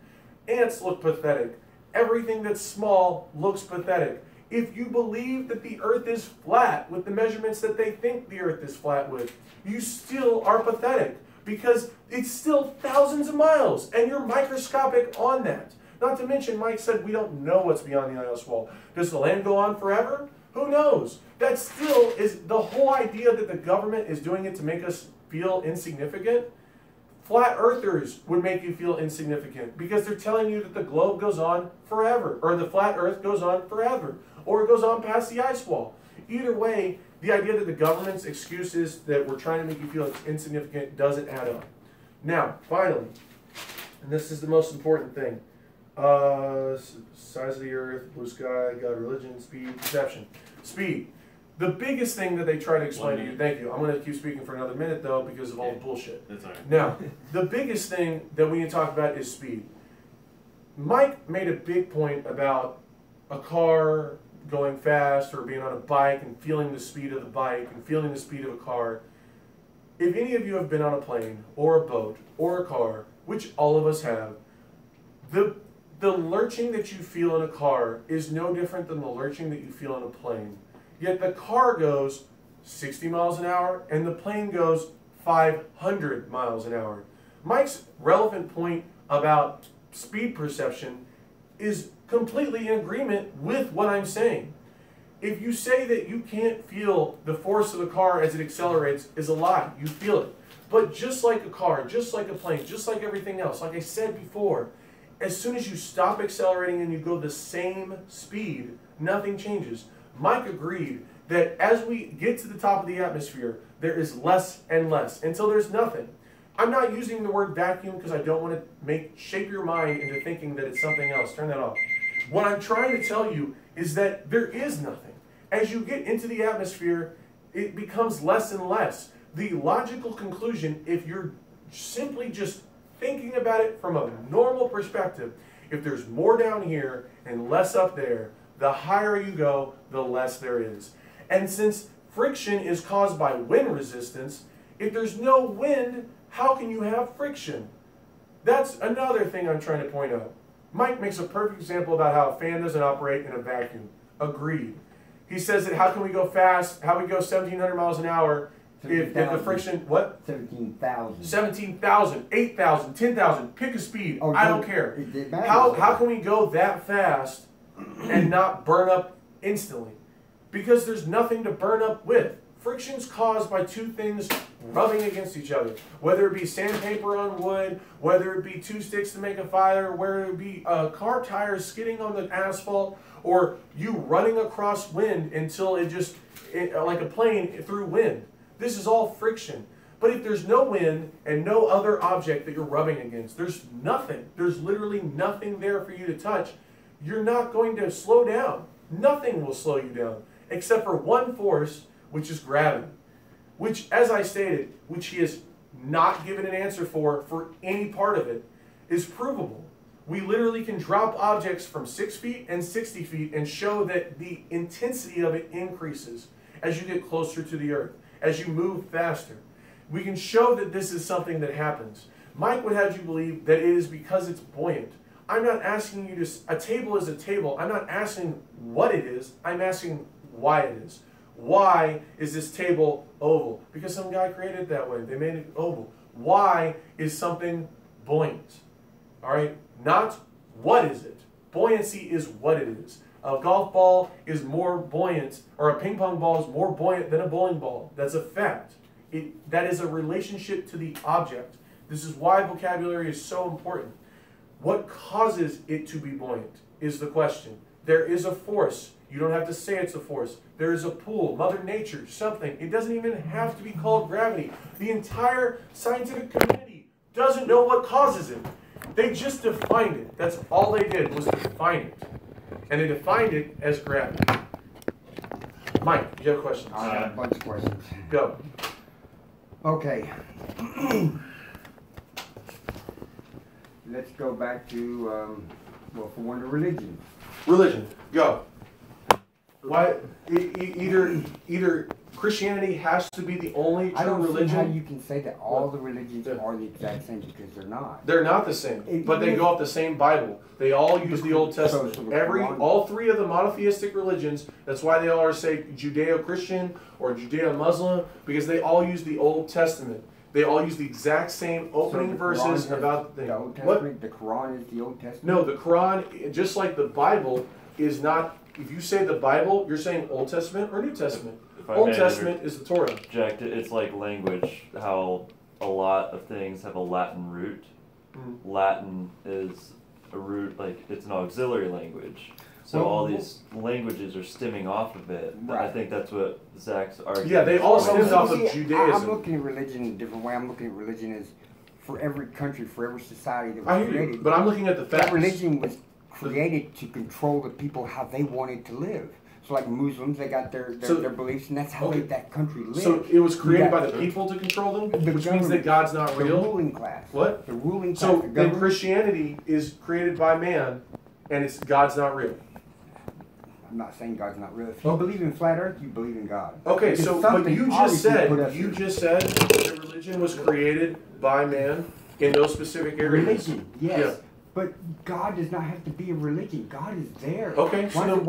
B: Ants look pathetic. Everything that's small looks pathetic. If you believe that the earth is flat with the measurements that they think the earth is flat with, you still are pathetic because it's still thousands of miles and you're microscopic on that. Not to mention, Mike said we don't know what's beyond the ice wall. Does the land go on forever? Who knows? That still is the whole idea that the government is doing it to make us feel insignificant. Flat earthers would make you feel insignificant because they're telling you that the globe goes on forever, or the flat earth goes on forever, or it goes on past the ice wall. Either way, the idea that the government's excuse is that we're trying to make you feel insignificant doesn't add up. Now, finally, and this is the most important thing, size of the earth, blue sky, God, religion, speed, perception. Speed. The biggest thing that they try to explain to you, thank you, I'm going to keep speaking for another minute though because of all the bullshit.
E: That's all right.
B: Now, the biggest thing that we need to talk about is speed. Mike made a big point about a car going fast or being on a bike and feeling the speed of the bike and feeling the speed of a car. If any of you have been on a plane or a boat or a car, which all of us have, the lurching that you feel in a car is no different than the lurching that you feel in a plane. Yet the car goes 60 miles an hour and the plane goes 500 miles an hour. Mike's relevant point about speed perception is completely in agreement with what I'm saying. If you say that you can't feel the force of the car as it accelerates is a lie. You feel it. But just like a car, just like a plane, just like everything else, like I said before, as soon as you stop accelerating and you go the same speed, nothing changes. Mike agreed that as we get to the top of the atmosphere, there is less and less until there's nothing. I'm not using the word vacuum because I don't want to shape your mind into thinking that it's something else. Turn that off. What I'm trying to tell you is that there is nothing. As you get into the atmosphere, it becomes less and less. The logical conclusion, if you're simply just thinking about it from a normal perspective, if there's more down here and less up there, the higher you go, the less there is. And since friction is caused by wind resistance, if there's no wind, how can you have friction? That's another thing I'm trying to point out. Mike makes a perfect example about how a fan doesn't operate in a vacuum. Agreed. He says that how can we go fast, how we go 1,700 miles an hour if the friction, what?
A: 17,000.
B: 17,000, 8,000, 10,000, pick a speed. Oh, I don't care. How can we go that fast and not burn up instantly? Because there's nothing to burn up with. Friction's caused by two things rubbing against each other. Whether it be sandpaper on wood, whether it be two sticks to make a fire, whether it be car tires skidding on the asphalt, or you running across wind until like a plane through wind. This is all friction. But if there's no wind and no other object that you're rubbing against, there's nothing. There's literally nothing there for you to touch. You're not going to slow down. Nothing will slow you down except for one force, which is gravity, which, as I stated, which he has not given an answer for any part of it, is provable. We literally can drop objects from 6 feet and 60 feet and show that the intensity of it increases as you get closer to the earth, as you move faster. We can show that this is something that happens. Mike would have you believe that it is because it's buoyant. I'm not asking you to, a table is a table. I'm not asking what it is. I'm asking why it is. Why is this table oval? Because some guy created it that way. They made it oval. Why is something buoyant? All right? Not what is it. Buoyancy is what it is. A golf ball is more buoyant, or a ping pong ball is more buoyant than a bowling ball. That's a fact. That is a relationship to the object. This is why vocabulary is so important. What causes it to be buoyant is the question. There is a force. You don't have to say it's a force. There is a pull, Mother Nature, something. It doesn't even have to be called gravity. The entire scientific community doesn't know what causes it. They just defined it. That's all they did was define it. And they defined it as gravity. Mike, do you have questions?
A: I have a bunch of questions.
B: Go.
A: Okay. Let's go back to, well, for one, religion.
B: Religion. Go. Why? Either Christianity has to be the only true religion.
A: See how you can say that all the religions are the exact same, because they're not.
B: They're not the same, but they go off the same Bible. They all use the Old Testament. All three of the monotheistic religions. That's why they all are, say, Judeo-Christian or Judeo-Muslim, because they all use the Old Testament. They all use the exact same opening verses about
A: the Old Testament. The Quran is the Old Testament.
B: No, the Quran, just like the Bible, is not. If you say the Bible, you're saying Old Testament or New Testament. Old Testament is the Torah.
E: Jack, it's like language, how a lot of things have a Latin root. Mm-hmm. Latin is a root, like it's an auxiliary language. So all these languages are stemming off of it. Right. I think that's what Zach's arguing.
B: Yeah, they all stem off of Judaism.
A: I'm looking at religion in a different way. I'm looking at religion as for every country, for every society that was created.
B: But I'm looking at the facts.
A: That religion was created to control the people how they wanted to live. So like Muslims, they got their beliefs, and that's how that country lived.
B: So it was created by the people to control them, which means that God's not real?
A: The ruling class.
B: What?
A: The ruling class.
B: So then Christianity is created by man, and God's not real.
A: I'm not saying God's not real. If you believe in flat earth, you believe in God.
B: Okay, so but you just said that religion was created by man in those specific areas.
A: Religion, yes. Yeah. But God does not have to be a religion. God is there.
B: Okay,
A: Why
B: so
A: do we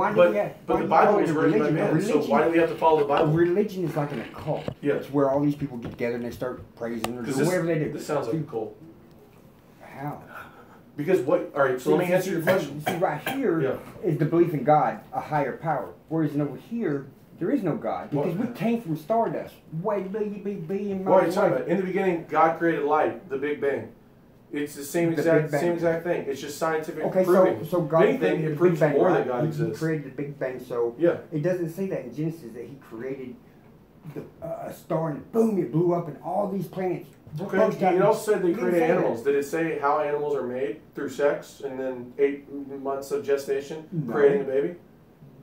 B: but the Bible was written by man, so why do we have to follow the
A: A
B: Bible?
A: religion is like an occult.
B: Yeah.
A: It's where all these people get together and they start praising or doing
B: This,
A: whatever they do.
B: this sounds like a cult.
A: How?
B: Because what? All right, so let me answer your question.
A: See, right here is
B: Yeah.
A: the belief in God, a higher power. Whereas over here, there is no God because we came from stardust. Way billion
B: What are you
A: miles
B: talking
A: away.
B: about? In the beginning, God created light, the Big Bang. It's the same
A: The
B: exact
A: Big Bang.
B: same exact thing. It's just scientific
A: Okay,
B: proving.
A: so God
B: Anything
A: created
B: it
A: the
B: proves
A: Big Bang,
B: more
A: right?
B: that God
A: He
B: exists.
A: created the Big Bang, so
B: Yeah.
A: it doesn't say that in Genesis that He created a star and boom, it blew up and all these planets.
B: Okay.
A: burst out.
B: It also said they
A: It didn't
B: created
A: say that.
B: animals. Did it say how animals are made through sex and then 8 months of gestation,
A: No.
B: creating a baby?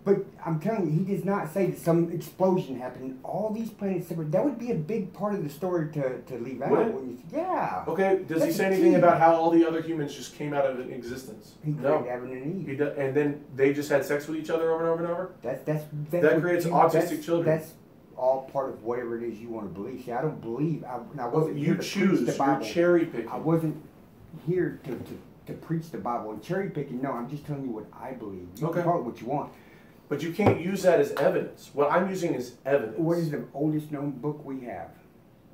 A: But I'm telling you, He does not say that some explosion happened. All these planets separate. That would be a big part of the story to leave out.
B: Would it?
A: When you, yeah.
B: Okay. Does he
A: That's
B: say
A: the
B: anything
A: key.
B: about how all the other humans just came out of existence?
A: He created
B: No.
A: Adam and Eve.
B: He does, and then they just had sex with each other over and over and over.
A: That's
B: That
A: what
B: creates autistic
A: that's-
B: children.
A: That's all part of whatever it is you want to believe. See, I don't believe. I
B: Well,
A: wasn't here
B: you
A: to preach
B: choose.
A: the
B: You're
A: Bible.
B: cherry picking.
A: I wasn't here to preach the Bible and cherry picking. No, I'm just telling you what I believe. You
B: Okay.
A: can call it what you want.
B: But you can't use that as evidence. What I'm using is evidence.
A: What is the oldest known book we have?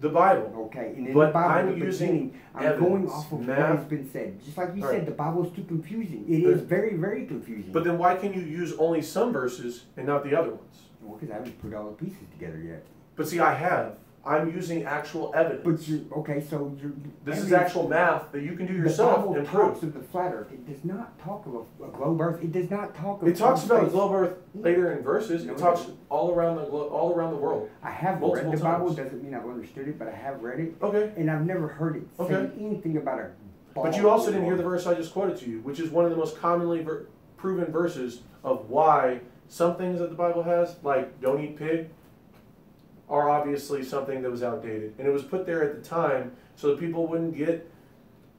B: The Bible.
A: Okay, and in
B: But
A: the Bible,
B: I'm
A: in the
B: using
A: beginning, I'm
B: evidence,
A: going off of what
B: math.
A: has been said. Just like you
B: All right.
A: said, the Bible is too confusing. It is very, very confusing.
B: But then why can you use only some verses and not the other ones?
A: Well, because I haven't put all the pieces together yet.
B: But see, I have. I'm using actual evidence.
A: But you okay? So you're.
B: This is
A: evidence-
B: actual math that you can do
A: The
B: yourself
A: Bible
B: and
A: talks
B: prove.
A: of the flat Earth. It does not talk of a globe Earth. It does not talk of.
B: It talks about the
A: space.
B: globe Earth later in verses.
A: No,
B: It
A: it
B: talks
A: doesn't.
B: all around the world.
A: I have
B: multiple
A: read the Bible.
B: times.
A: Doesn't mean I've understood it, but I have read it,
B: Okay.
A: and I've never heard it say
B: Okay.
A: anything about a.
B: But you also didn't hear the verse I just quoted to you, which is one of the most commonly proven verses of why some things that the Bible has, like don't eat pig, are obviously something that was outdated. And it was put there at the time so that people wouldn't get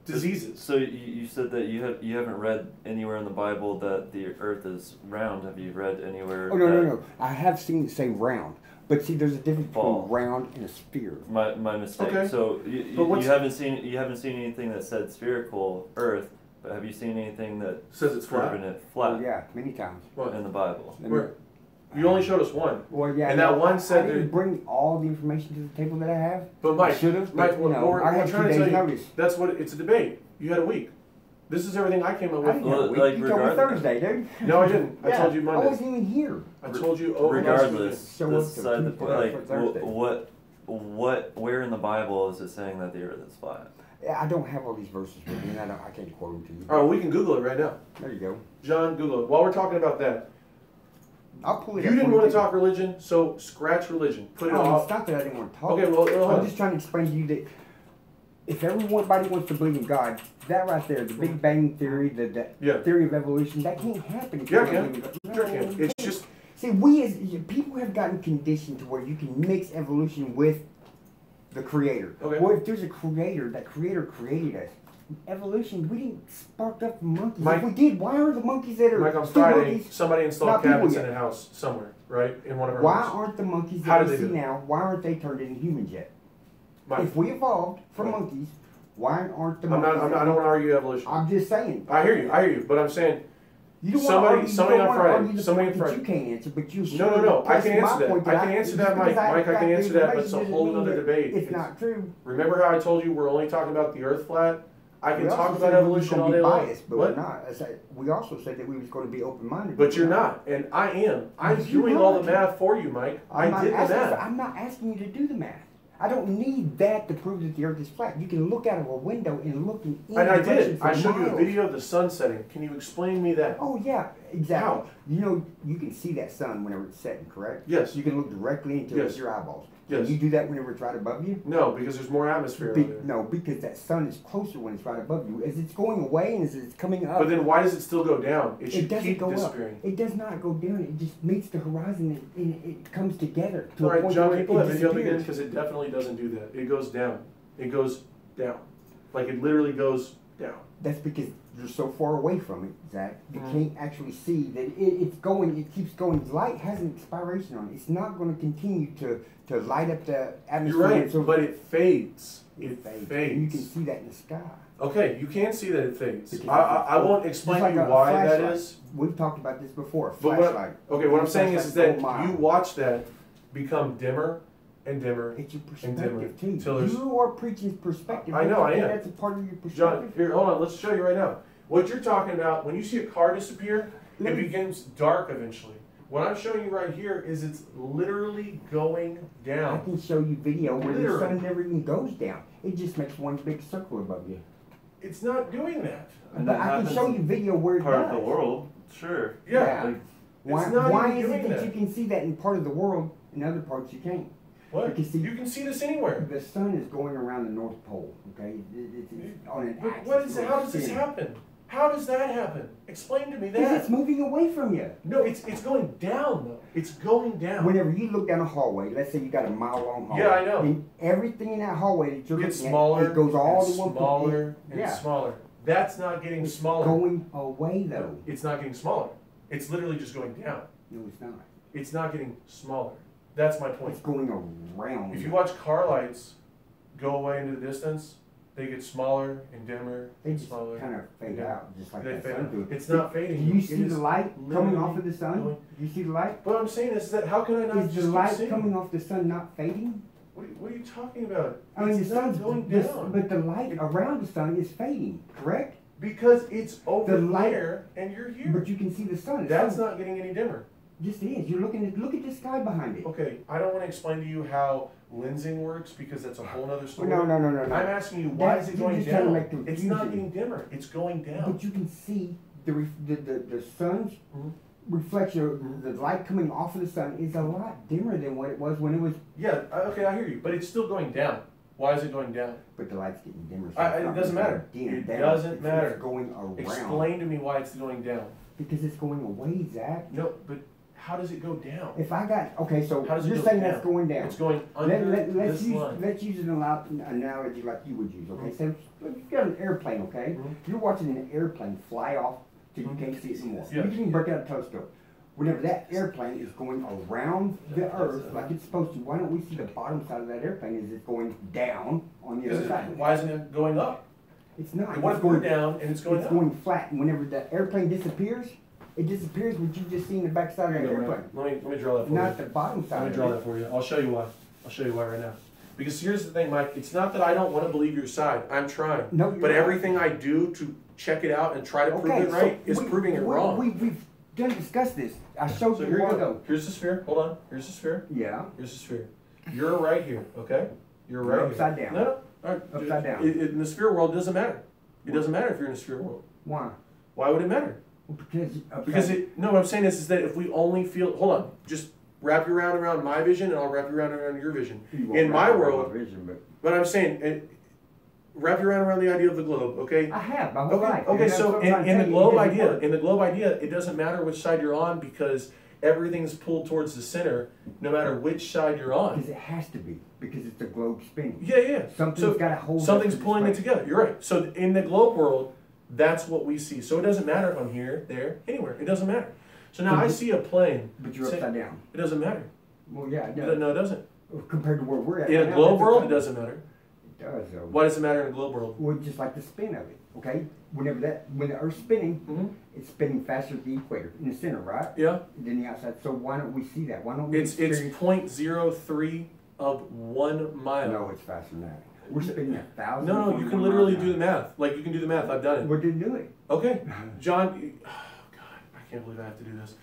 B: diseases.
E: So you said that you haven't read anywhere in the Bible that the Earth is round. Have you read anywhere?
A: Oh no! I have seen it say round, but see, there's a difference between round and a sphere.
E: My mistake.
B: Okay.
E: So
B: But
E: you haven't seen anything that said spherical Earth, but have you seen anything that
B: Says it's flat.
E: proven it flat
A: Oh, yeah, many times.
B: What?
E: in the Bible?
B: Where? You only showed us one.
A: Well, yeah.
B: And that one said
A: I didn't
B: that-
A: bring all the information to the table that I have.
B: But Mike,
A: I should have.
B: Mike,
A: But, you
B: what
A: know,
B: we're
A: I had
B: trying
A: 2
B: to tell
A: days
B: you,
A: notice.
B: that's what it's a debate. You had a week. This is everything I came up
A: I
B: with.
A: didn't
E: Well,
A: have a week.
E: like
A: You told me
E: regardless-
A: Thursday, dude.
B: No, I didn't. I told you
A: I
B: Monday.
A: wasn't even here.
B: I told you over
E: Regardless,
A: Show
E: this
A: up to
E: side the
A: Tuesday
E: point.
A: for Thursday.
E: Where in the Bible is it saying that the Earth is flat?
A: Yeah, I don't have all these verses with me, and I can't quote them to you.
B: All right, we can Google it right now.
A: There you go.
B: John, Google it. While we're talking about that,
A: I'll pull it
B: you
A: up
B: didn't
A: for
B: want to
A: you.
B: talk religion, so scratch religion. Put it
A: No,
B: off.
A: it's not that I didn't want to talk.
B: Okay, well,
A: I'm just trying to explain to you that if everybody wants to believe in God, that right there, the Big Bang Theory, the
B: Yeah.
A: theory of evolution, that can't happen. If
B: Yeah,
A: you
B: it
A: don't
B: can.
A: believe in God.
B: Sure
A: No,
B: can.
A: it
B: It's
A: can't.
B: just
A: See, we as people have gotten conditioned to where you can mix evolution with the Creator.
B: Okay.
A: Well, if there's a Creator, that Creator created us. Evolution, we didn't spark up from monkeys.
B: Mike-
A: If we did, why are the monkeys that are
B: like on
A: still
B: Friday,
A: monkeys?
B: somebody installed
A: Not people
B: cabinets in
A: yet.
B: a house somewhere, right? In one of our
A: Why
B: homes.
A: aren't the monkeys
B: How
A: that
B: did
A: we
B: they
A: see
B: do it?
A: now, why aren't they turned into humans yet?
B: Mike,
A: If we evolved from
B: Mike.
A: monkeys, why aren't the
B: I
A: monkeys?
B: don't want to argue evolution.
A: I'm just saying.
B: I hear you, but I'm saying
A: You don't
B: Somebody-
A: want to argue,
B: somebody
A: you don't
B: on
A: wanna
B: Friday,
A: argue the
B: somebody
A: point
B: on
A: that you can't answer, but you
B: No, no, no, I
A: press
B: can
A: my
B: answer that.
A: point
B: I can answer
A: just
B: that, Mike.
A: because I
B: Mike, I can
A: got
B: answer that, but it's a
A: information
B: whole
A: doesn't
B: other
A: mean that
B: debate.
A: It's not true.
B: remember how I told you we're only talking about the Earth flat? I can
A: We
B: talk
A: also
B: about
A: said we was
B: evolution
A: gonna
B: all
A: be
B: day long.
A: biased, but
B: What?
A: we're not. I said, we also said that we was going to be open-minded.
B: But you're not, and I am. I'm
A: But you're
B: doing all the
A: not.
B: math for you, Mike. I did the math.
A: I'm not asking you to do the math. I don't need that to prove that the Earth is flat. You can look out of a window and look in any
B: And I
A: direction
B: did.
A: for
B: I showed you a
A: miles.
B: video of the sun setting. Can you explain me that?
A: Oh yeah, exactly.
B: How?
A: You know, you can see that sun whenever it's setting, correct?
B: Yes.
A: You can look directly into it
B: Yes.
A: with your eyeballs.
B: Yes.
A: Can you do that whenever it's right above you?
B: No, because there's more atmosphere out there.
A: No, because that sun is closer when it's right above you. As it's going away and as it's coming up,
B: But then why does it still go down? It
A: it
B: should
A: doesn't
B: keep
A: go up.
B: disappearing.
A: It does not go down. It just meets the horizon and it comes together to
B: All
A: a
B: right,
A: point
B: John,
A: where
B: can
A: it
B: you pull that video up again?
A: disappears.
B: Because it definitely doesn't do that. It goes down. It goes down. Like it literally goes down.
A: That's because you're so far away from it, Zach. You
B: Mm.
A: can't actually see that it's going. It keeps going. Light has an expiration on it. It's not going to continue to light up the atmosphere.
B: You're right,
A: so
B: but it fades. It
A: And you
B: fades.
A: can see that in the sky.
B: Okay, you can see that it fades. I won't explain to you why that is.
A: We've talked about this before.
B: But what I'm saying is that you watch that become dimmer and dimmer
A: it's your
B: and dimmer.
A: perspective too. You are preaching perspective.
B: I know I am.
A: That's a part of your perspective.
B: John, here, hold on. Let's show you right now. What you're talking about, when you see a car disappear, it begins dark eventually. What I'm showing you right here is it's literally going down.
A: I can show you video where the sun never even goes down. It just makes one big circle above you.
B: It's not doing that.
A: But I can show you video where it
E: part
A: does.
E: of the world, sure.
B: Yeah.
A: Why is it that you can see that in part of the world, in other parts you can't?
B: What? Because you can see this anywhere.
A: The sun is going around the North Pole, okay? It's on an axis.
B: What is it? How does this happen? How does that happen? Explain to me that.
A: Because it's moving away from you.
B: No, it's going down though. It's going down.
A: Whenever you look down a hallway, let's say you got a mile-long hallway.
B: Yeah, I know.
A: And everything in that hallway that you're
B: gets
A: looking
B: smaller,
A: at, it goes all to one
B: smaller and smaller. That's not getting smaller.
A: Going away though.
B: It's not getting smaller. It's literally just going down.
A: No, it's not.
B: It's not getting smaller. That's my point.
A: It's going around.
B: If you watch car lights go away into the distance, they get smaller and dimmer
A: they
B: and
A: just
B: smaller.
A: kind of fade out, just like that sun does.
B: It's not fading.
A: Do you see the light coming off of the sun? Do you see the light?
B: What I'm saying is that how can I not
A: is
B: just
A: the light
B: keep
A: coming off the sun not fading?
B: What are you talking about?
A: I mean,
B: it's
A: the sun's
B: going down.
A: but the light around the sun is fading, correct?
B: Because it's over there and you're here.
A: But you can see the sun.
B: That's not getting any dimmer.
A: Yes, it is. You're looking at look at the sky behind it.
B: Okay, I don't want to explain to you how lensing works because that's a whole other story.
A: No.
B: I'm asking you why is it going down? It's not getting dimmer. It's going down.
A: But you can see the sun's reflection, the light coming off of the sun is a lot dimmer than what it was when it was.
B: Yeah. Okay, I hear you. But it's still going down. Why is it going down?
A: But the light's getting dimmer.
B: So it doesn't matter. It doesn't matter.
A: It's going around.
B: Explain to me why it's going down.
A: Because it's going away, Zach.
B: No, but how does it go down?
A: If I got so
B: how does
A: you're
B: it go
A: saying
B: down?
A: that's going down.
B: It's going under this line.
A: Let's use an analogy like you would use. Okay, so you've got an airplane. Okay, you're watching an airplane fly off till you can't see it anymore. You can even break out a telescope. Whenever that airplane is going around the Earth like it's supposed to, why don't we see the bottom side of that airplane as it's going down on the other side?
B: Why isn't it going up?
A: It's not.
B: What if we're down and it's going up?
A: It's going flat. And whenever the airplane disappears, it disappears what you just see in the back side of the airplane.
B: Let me draw that for you.
A: Not the bottom side.
B: Let me draw that for you. I'll show you why. I'll show you why right now. Because here's the thing, Mike. It's not that I don't want to believe your side. I'm trying.
A: No,
B: but everything I do to check it out and try to prove it right is proving it wrong.
A: We've done discussed this. I showed you a while ago.
B: Here's the sphere. Hold on. Here's the sphere.
A: Yeah.
B: Here's the sphere. You're right here. Okay. You're right here.
A: Upside down.
B: No. All right.
A: Upside down.
B: In the sphere world, it doesn't matter. It doesn't matter if you're in a sphere world.
A: Why?
B: Why would it matter? Because what I'm saying is that if we only feel, hold on, just wrap you around my vision and I'll wrap you around your vision. In my world, but I'm saying, wrap you around the idea of the globe, okay?
A: I have my whole life.
B: Okay, so in the globe idea, it doesn't matter which side you're on because everything's pulled towards the center, no matter which side you're on.
A: Because it has to be, because it's the globe spinning.
B: Yeah.
A: Something's got to hold.
B: Something's pulling it together. You're right. So in the globe world, that's what we see. So it doesn't matter if I'm here, there, anywhere. It doesn't matter. So now I see a plane.
A: But you're upside down.
B: It doesn't matter.
A: Well, yeah, it does.
B: No, it doesn't.
A: Compared to where we're at.
B: In a globe world, it doesn't matter.
A: It does, though.
B: Why does it matter in a globe world?
A: Well, just like the spin of it, okay? When the Earth's spinning, it's spinning faster at the equator, in the center, right?
B: Yeah.
A: Than the outside. So why don't we see that? Why don't we
B: It's 0.03 of 1 mile.
A: No, it's faster than that. We're spinning 1,000.
B: No, you can literally do the math. Like, you can do the math. I've done it.
A: We didn't do it.
B: Okay. John, oh, God, I can't believe I have to do this.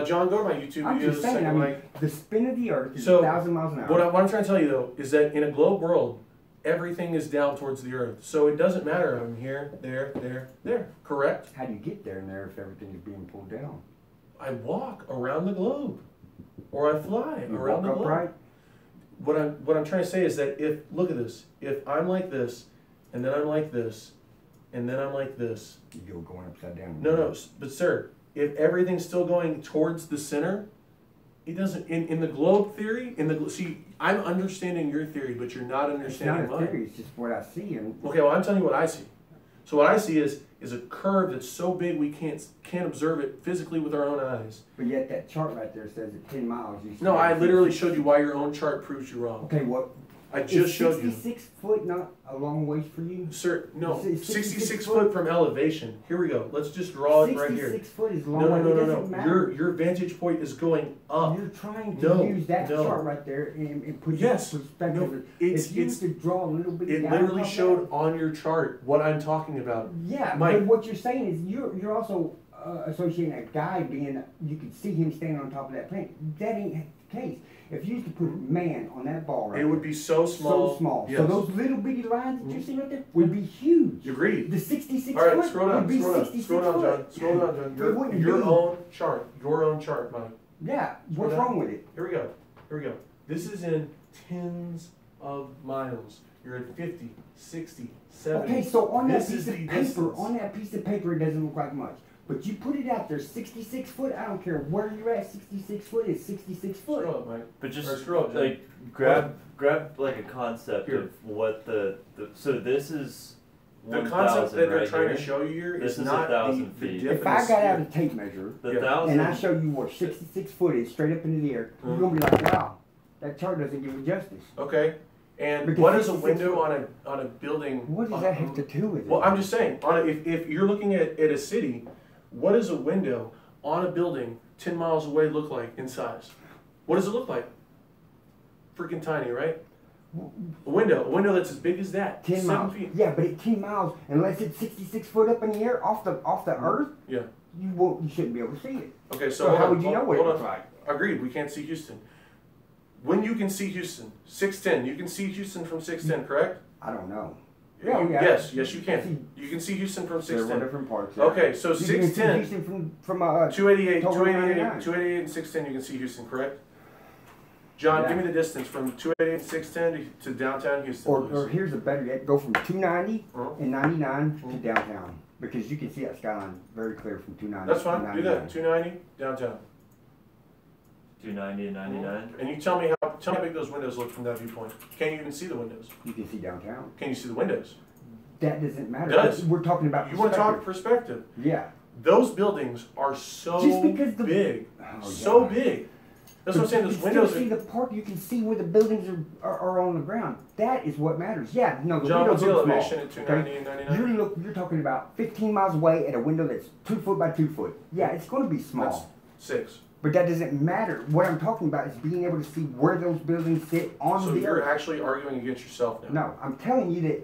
B: John, go to my YouTube
A: I'm
B: videos.
A: just saying, the spin of the Earth is 1,000 miles an hour.
B: What I'm trying to tell you, though, is that in a globe world, everything is down towards the Earth. So it doesn't matter if I'm here, there. Correct?
A: How do you get there and there if everything is being pulled down?
B: I walk around the globe. Or I fly around the globe.
A: Upright?
B: What I'm trying to say is that look at this. If I'm like this, and then I'm like this, and then I'm like this.
A: You're going upside down.
B: No, but sir, if everything's still going towards the center, it doesn't. In the globe theory, see, I'm understanding your theory, but you're not understanding mine.
A: It's not a theory. It's just what I see.
B: Okay, well, I'm telling you what I see. So what I see is a curve that's so big we can't observe it physically with our own eyes.
A: But yet that chart right there says at 10 miles.
B: No, I literally showed you why your own chart proves you wrong.
A: Okay, what?
B: I just showed you.
A: 66 foot not a long ways for you?
B: Sir, no.
A: Is
B: 66 foot from elevation. Here we go. Let's just draw it right here.
A: 66 foot is long.
B: No. Your vantage point is going up.
A: You're trying to use that chart right there and put your perspective.
B: No,
A: if you to draw a little bit
B: it
A: down
B: literally showed
A: that,
B: on your chart what I'm talking about.
A: Yeah,
B: Mike,
A: but what you're saying is you're also associating a guy being, you could see him standing on top of that plane. That ain't the case. If you used to put a man on that ball right
B: it would be so small.
A: So small.
B: Yes.
A: So those little bitty lines that you see right there would be huge.
B: Agreed.
A: The 66
B: All right,
A: foot
B: scroll down,
A: would be
B: scroll down,
A: 66
B: scroll down,
A: foot.
B: John. Scroll down, John. Your own chart, Mike.
A: Yeah, what's wrong with it?
B: Here we go. This is in tens of miles. You're at 50, 60, 70.
A: Okay, so on that
B: This
A: piece of paper, it doesn't look like much. But you put it out there, 66 foot, I don't care where you're at, 66 foot is 66 foot.
B: Scroll up, Mike.
E: But just
B: scroll up,
E: like grab like a concept
B: here.
E: of what so this is
B: The concept that they're trying
E: here.
B: to show you here
E: This
B: is
E: is
B: not
E: 1,000
B: the
E: feet.
A: If I got out a tape measure
E: The
B: Yeah.
E: 1,000
A: and I show you what 66 foot is straight up into the air, you're gonna be like, wow, that chart doesn't give it justice.
B: Okay. And
A: Because
B: what is a
A: 66
B: window on a building?
A: What does that have to do with it?
B: Well, I'm just saying, if you're looking at a city, what does a window on a building 10 miles away look like in size? What does it look like? Freaking tiny, right? A window that's as big as that.
A: 10 miles.
B: Feet.
A: Yeah, but at 10 miles, unless it's 66 foot up in the air off the earth,
B: Yeah.
A: you shouldn't be able to see it.
B: Okay,
A: So how would you know what it looks like?
B: Agreed, we can't see Houston. When you can see Houston, 610, you can see Houston from 610, correct?
A: I don't know.
B: Yes, you can. You can see Houston from
A: There are
B: 610.
A: different parts. Yeah.
B: Okay, so
A: You can see
B: 610,
A: Houston from
B: 288,
A: Total
B: 288, 288 and 610, you can see Houston, correct? John,
A: Yeah.
B: give me the distance from 288 and 610 to downtown Houston.
A: or here's a better yet, go from 290
B: Uh-huh.
A: and 99 to downtown. Because you can see that skyline very clear from 290
B: That's
A: to
B: fine, do
A: 99.
B: that, 290, downtown.
E: 290 and 99.
B: And you tell me how big those windows look from that viewpoint. Can you even see the windows?
A: You can see downtown.
B: Can you see the windows?
A: That doesn't matter.
B: Does.
A: We're talking about
B: You want to talk
A: perspective.
B: perspective.
A: Yeah.
B: Those buildings are so
A: Just because the-
B: big.
A: Oh,
B: So
A: yeah.
B: big. That's what I'm saying, those
A: You
B: windows
A: can see
B: are...
A: the park, you can see where the buildings are on the ground. That is what matters. Yeah, no, the
B: John, what's
A: windows
B: the
A: look
B: elevation
A: small,
B: at 290 and 99?
A: You're talking about 15 miles away at a window that's 2 foot by 2 foot. Yeah, it's going to be small.
B: That's 6.
A: But that doesn't matter. What I'm talking about is being able to see where those buildings sit on
B: So
A: the
B: you're
A: earth.
B: actually arguing against yourself now.
A: No, I'm telling you that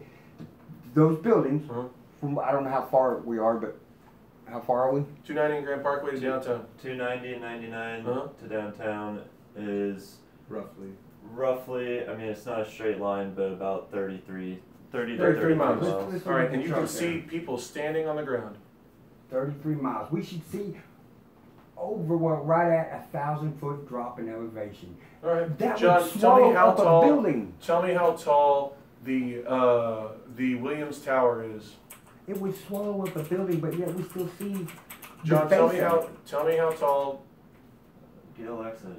A: those buildings,
B: Uh-huh.
A: from I don't know how far we are, but how far are we?
B: 290 and Grand Parkway to downtown.
E: 290 and 99
B: Uh-huh.
E: to downtown is
G: Roughly.
E: I mean, it's not a straight line, but about 30 to
B: 33 miles.
A: Let's
B: All right, and
A: look
B: you
A: at
B: can
A: the chart
B: see people standing on the ground.
A: 33 miles. We should see over right at 1,000 foot drop in elevation.
B: All right,
A: That
B: John,
A: would
B: tell me
A: swallow
B: how
A: up a
B: tall.
A: building.
B: Tell me how tall the Williams Tower is.
A: It would swallow up a building, but yet we still see.
B: John,
A: the
B: tell
A: base
B: me
A: of
B: how.
A: it.
B: Tell me how tall.
E: Get Alexa to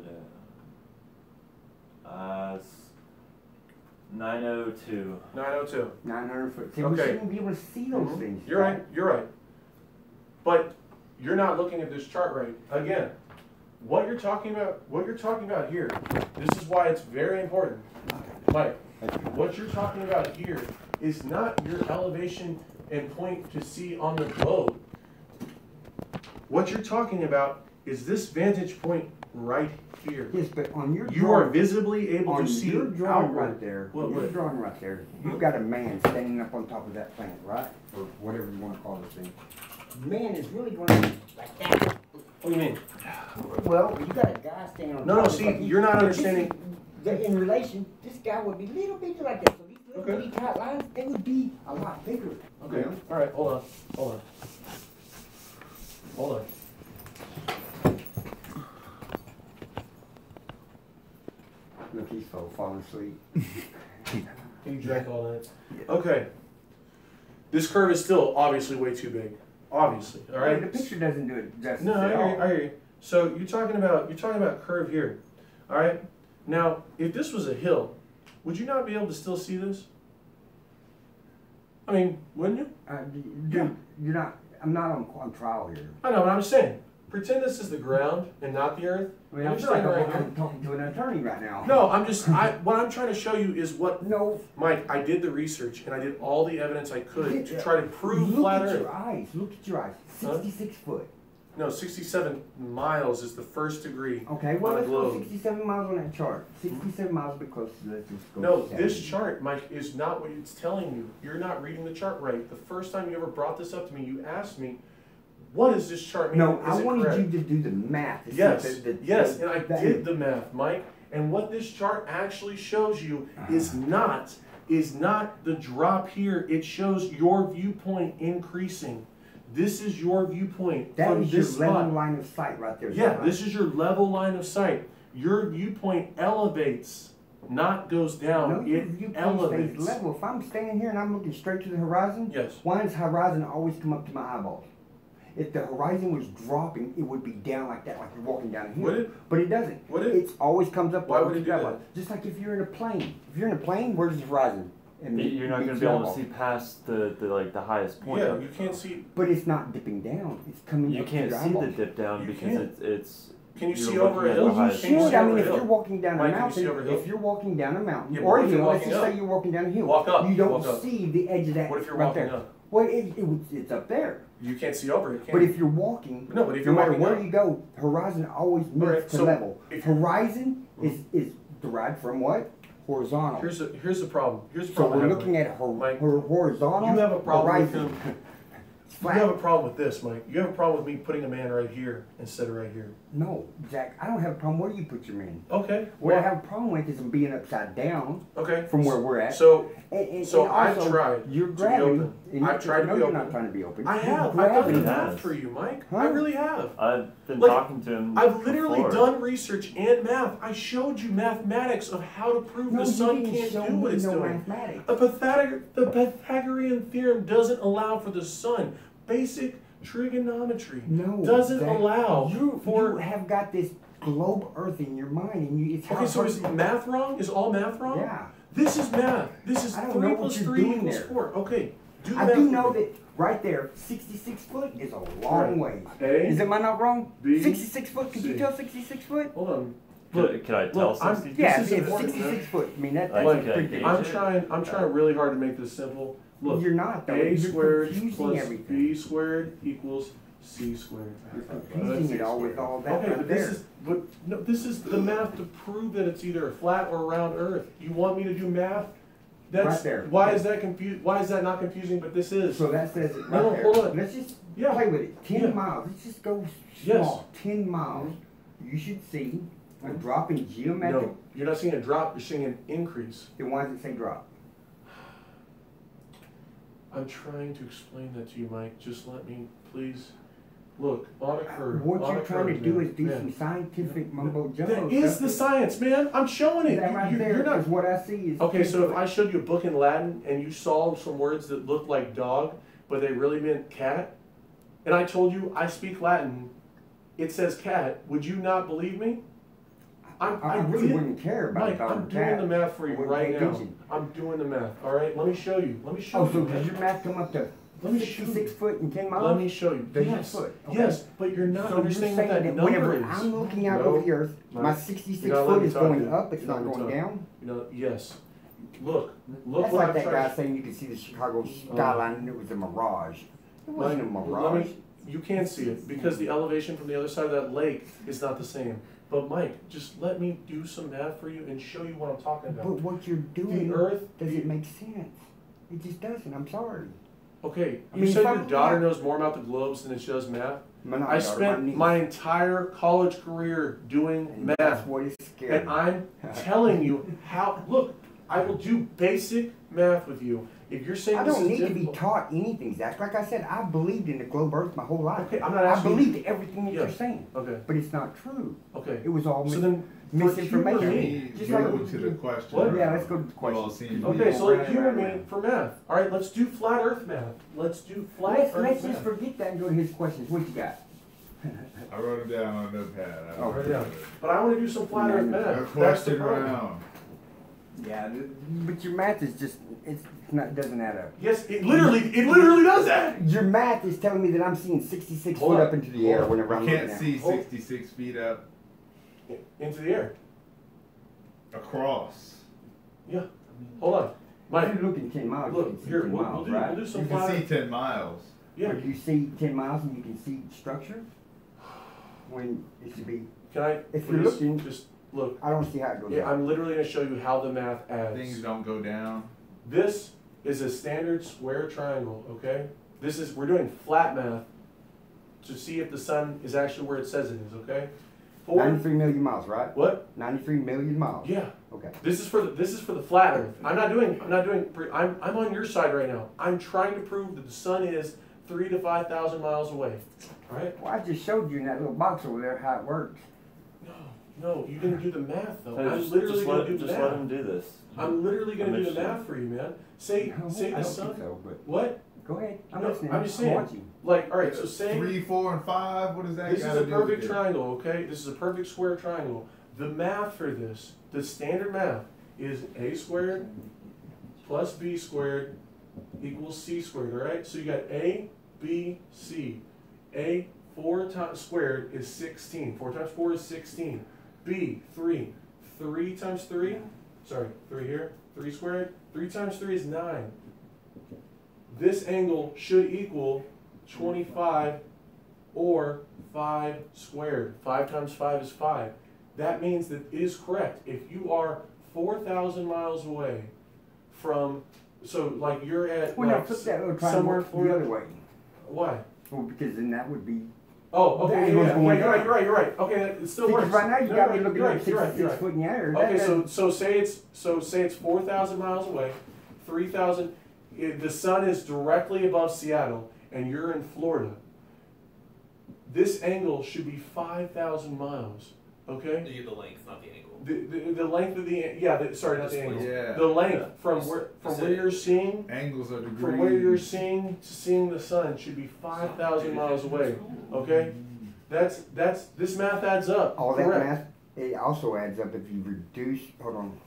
E: 902.
B: 902.
A: 900 foot. See,
B: Okay.
A: we shouldn't be able to see those
B: Mhm.
A: things.
B: You're right. You're right. But you're not looking at this chart right. Again, what you're talking about here. This is why it's very important, Mike. What you're talking about here is not your elevation and point to see on the globe. What you're talking about is this vantage point right here.
A: Yes, but on your
B: You are
A: drawing,
B: visibly able
A: on
B: to see
A: your drawing
B: outward.
A: right there,
B: What-
A: your
B: what?
A: drawing right there, you've got a man standing up on top of that plant, right? Or whatever you want to call this thing. Man is really going to be like that.
B: What do you mean?
A: Well, you got a guy standing on
B: No,
A: top.
B: no,
A: It's
B: see,
A: like
B: you're not
A: but
B: understanding.
A: in relation, this guy would be little bitty like that. So these little
B: Okay.
A: bitty tight lines, they would be a lot bigger.
B: Okay.
A: You know?
B: All right. Hold on.
A: Look, he's falling asleep.
B: You drank all that. Okay. This curve is still obviously way too big. Obviously. All right.
A: The picture doesn't do it justice
B: No, I
A: at
B: hear you.
A: all.
B: I hear you. So you're talking about curve here. All right. Now, if this was a hill, would you not be able to still see this? I mean, wouldn't you?
A: Dude, you're not. I'm not on trial here.
B: I know what I'm saying. Pretend this is the ground and not the earth.
A: I mean, I'm talking to an attorney right now.
B: No, what I'm trying to show you is what.
A: No.
B: Mike, I did the research and I did all the evidence I could to try to prove flat Earth.
A: Look at your eyes. 66 foot.
B: No, 67 miles is the first degree.
A: Okay, well, let's go 67 miles on that chart. 67 miles a bit closer. Let's just go.
B: No, this chart, Mike, is not what it's telling you. You're not reading the chart right. The first time you ever brought this up to me, you asked me, what does this chart mean?
A: No, I wanted you to do the math.
B: Yes, and I did the math, Mike. And what this chart actually shows you is not the drop here. It shows your viewpoint increasing. This is your viewpoint from this spot. That is your level line of sight right there. Yeah, this is your level line of sight. Your viewpoint elevates, not goes down. No, your viewpoint elevates. Stays level. If I'm standing here and I'm looking straight to the horizon, why does horizon always come up to my eyeballs? If the horizon was dropping, it would be down like that, like you're walking down a hill. Would it? But it doesn't. Would it? It always comes up. Why would it do that? Just like if you're in a plane. If you're in a plane, where's the horizon?
E: You're not going to be able to see past the highest point.
B: Yeah, you can't see.
A: But it's not dipping down. It's coming.
E: You
A: up
E: can't
A: to
E: see
A: your
E: the dip down because it's.
B: Can you see over a hill?
A: Well, you should. I mean, if you're walking down a mountain, or you're walking down a hill,
B: walk up.
A: You don't see the edge of that.
B: What if you're
A: right
B: walking
A: there.
B: up?
A: Well, it's up there.
B: You can't see over it.
A: But if you're walking, no matter where you go, horizon always moves to level. Horizon is derived from what? Horizontal.
B: Here's the problem.
A: So we're looking at horizontal.
B: You have a problem
A: horizon.
B: with him. You have a problem with this, Mike. You have a problem with me putting a man right here instead of right here.
A: No, Jack, I don't have a problem where you put your man.
B: Okay.
A: What I have a problem with is him being upside down.
B: Okay.
A: From where we're at.
B: So
A: also,
B: I've tried.
A: You're grabbing.
B: I've tried to be open.
A: You're not trying to be open.
B: I have. I've done math for you, Mike. Huh? I really have.
E: I've been talking to him.
B: I've literally done research and math. I showed you mathematics of how to prove the sun can't do what it's doing.
A: Mathematics.
B: The Pythagorean theorem doesn't allow for the sun. Basic trigonometry doesn't allow for.
A: You have got this globe Earth in your mind, and it's
B: okay. So is math wrong? Is all math wrong?
A: Yeah.
B: This is math. This is 3 plus 3 equals 4. Okay.
A: I do know that right there, 66 foot is a long way. Is it not wrong? 66 foot. Could you tell 66 foot?
B: Hold on.
E: Look, can I tell 66?
A: Yeah, it's 66 foot. I mean that's pretty.
B: I'm trying really hard to make this simple. Look,
A: you're not. Though.
B: A
A: you're
B: squared
A: confusing
B: plus
A: everything.
B: B squared equals C squared.
A: You're confusing it all with all that.
B: Okay, but this is the math to prove that it's either a flat or a round Earth. You want me to do math? That's
A: right there.
B: Why is that confused? Why is that not confusing? But this is.
A: So that says it right
B: no,
A: there.
B: Hold on.
A: Let's just play with it. 10 miles. Let's just go small. 10 miles. You should see a drop in geometric.
B: No, you're not seeing a drop. You're seeing an increase.
A: Then why does it say drop?
B: I'm trying to explain that to you, Mike. Just let me, please. Look, on a curve.
A: What you're trying to do is do some scientific mumbo jumbo.
B: That is the science, man. I'm showing it.
A: That right there
B: you're not.
A: Is what I see is.
B: Okay, so if I showed you a book in Latin and you saw some words that looked like dog, but they really meant cat, and I told you I speak Latin, it says cat, would you not believe me?
A: I really wouldn't care about
B: Mike, I'm doing the math for you right now. I'm doing the math. All right, let me show you. Let me show you.
A: Oh, so does your math come up to 66 foot and 10 miles?
B: Let me show you.
A: Yes. Foot. Okay.
B: Yes, but you're not understanding what that number
A: whenever
B: is.
A: I'm looking out over the earth, my 66 foot is going up. It's not going down.
B: Yes. Look
A: That's
B: what
A: like
B: I'm
A: that
B: trying
A: guy saying you could see the Chicago skyline and it was a mirage. It wasn't a mirage.
B: You can't see it because the elevation from the other side of that lake is not the same. But Mike, just let me do some math for you and show you what I'm talking about.
A: But what you're doing doesn't make sense. It just doesn't. I'm sorry.
B: Okay, you said your daughter knows more about the globes than she does math? I spent my entire college career doing math.
A: That's what is scary.
B: And I'm telling you how, look, I will do basic math with you. If you're saying
A: I don't need to be taught anything, Zach. Like I said, I believed in the globe Earth my whole life. Okay, I'm not asking. I believed everything that you're saying. Okay. But it's not true.
B: Okay.
A: It was all
D: misinformation. Just go to the question.
B: What?
A: Yeah, let's go to the question.
B: Okay, so like humor me for math. All right, let's do flat Earth math. Let's do flat Earth math.
A: Let's just forget that and go to his questions. What you got?
D: I wrote them down on a notepad.
B: But I want to do some flat Earth math.
D: Question round.
A: Yeah, but your math is just, It's not, doesn't add up.
B: Yes, it literally does that.
A: Your math is telling me that I'm seeing 66
B: Hold
A: foot
B: on.
A: up into the air whenever I'm
D: You
A: looking
D: can't
A: at.
D: see 66 feet up
B: Into the air.
D: across.
B: Yeah. Hold on. Mike,
A: If you're looking 10 miles, you
B: look,
A: can see
B: here,
A: 10
B: we'll
A: miles,
B: do
A: right?
B: some
D: You can
B: flat
D: see
B: earth.
D: 10 miles.
B: Yeah.
A: But you see 10 miles and you can see structure? When it should be,
B: Can I
A: if
B: please
A: you're looking,
B: just look?
A: I don't see how it goes
B: Yeah,
A: down.
B: I'm literally going to show you how the math adds.
D: Things don't go down.
B: This is a standard square triangle, okay? We're doing flat math to see if the sun is actually where it says it is, okay?
A: 93 million miles, right?
B: What?
A: 93 million miles.
B: Yeah.
A: Okay.
B: This is for the flat Earth. I'm on your side right now. I'm trying to prove that the sun is 3,000 to 5,000 miles away. All right?
A: Well, I just showed you in that little box over there how it works.
B: No, you didn't do the math though.
E: Hey,
B: I'm
E: just
B: literally going to do the
E: let
B: math.
E: him do this.
B: I'm literally going to do the
E: Understood.
B: math for you, man. Say
A: No,
B: the
A: I don't
B: sun.
A: think so, but
B: What?
A: go ahead. I'm
B: No,
A: listening.
B: I'm just saying.
A: watching.
B: Like, all right. So say
D: 3, 4, and 5. What does that
B: this is
D: gotta
B: a
D: do
B: perfect
D: with it?
B: triangle, okay? This is a perfect square triangle. The math for this, the standard math, is a squared plus b squared equals c squared, all right? So you got a, b, c. A, 4 times squared is 16. 4 times 4 is 16. B, 3. 3 times 3, sorry, 3 here, 3 squared. 3 times 3 is 9. This angle should equal 25 or 5 squared. 5 times 5 is 5. That means that it is correct. If you are 4,000 miles away from, so like you're at
A: Well, now
B: like,
A: flip that little
B: somewhere
A: triangle the other way.
B: Why?
A: Well, because then that would be.
B: Oh, okay,
A: That
B: yeah,
A: was
B: yeah,
A: going
B: you're right,
A: down.
B: you're right. Okay, it still
A: Because
B: works.
A: right now you
B: No,
A: got me
B: you're
A: looking
B: right,
A: at
B: you're right,
A: 66
B: you're right.
A: foot in the air.
B: Okay,
A: That-
B: so say it's 4,000 miles away, 3,000. The sun is directly above Seattle, and you're in Florida. This angle should be 5,000 miles. Okay.
H: You get the length, not the angle.
B: The length of the sorry, not the angle.
D: Yeah.
B: The length
E: Yeah.
B: from where you're seeing.
D: Angles are degrees.
B: From where you're seeing the sun should be 5,000 miles away. Okay, that's this math adds up.
A: all that
B: Correct.
A: math, it also adds up if you reduce. Hold on.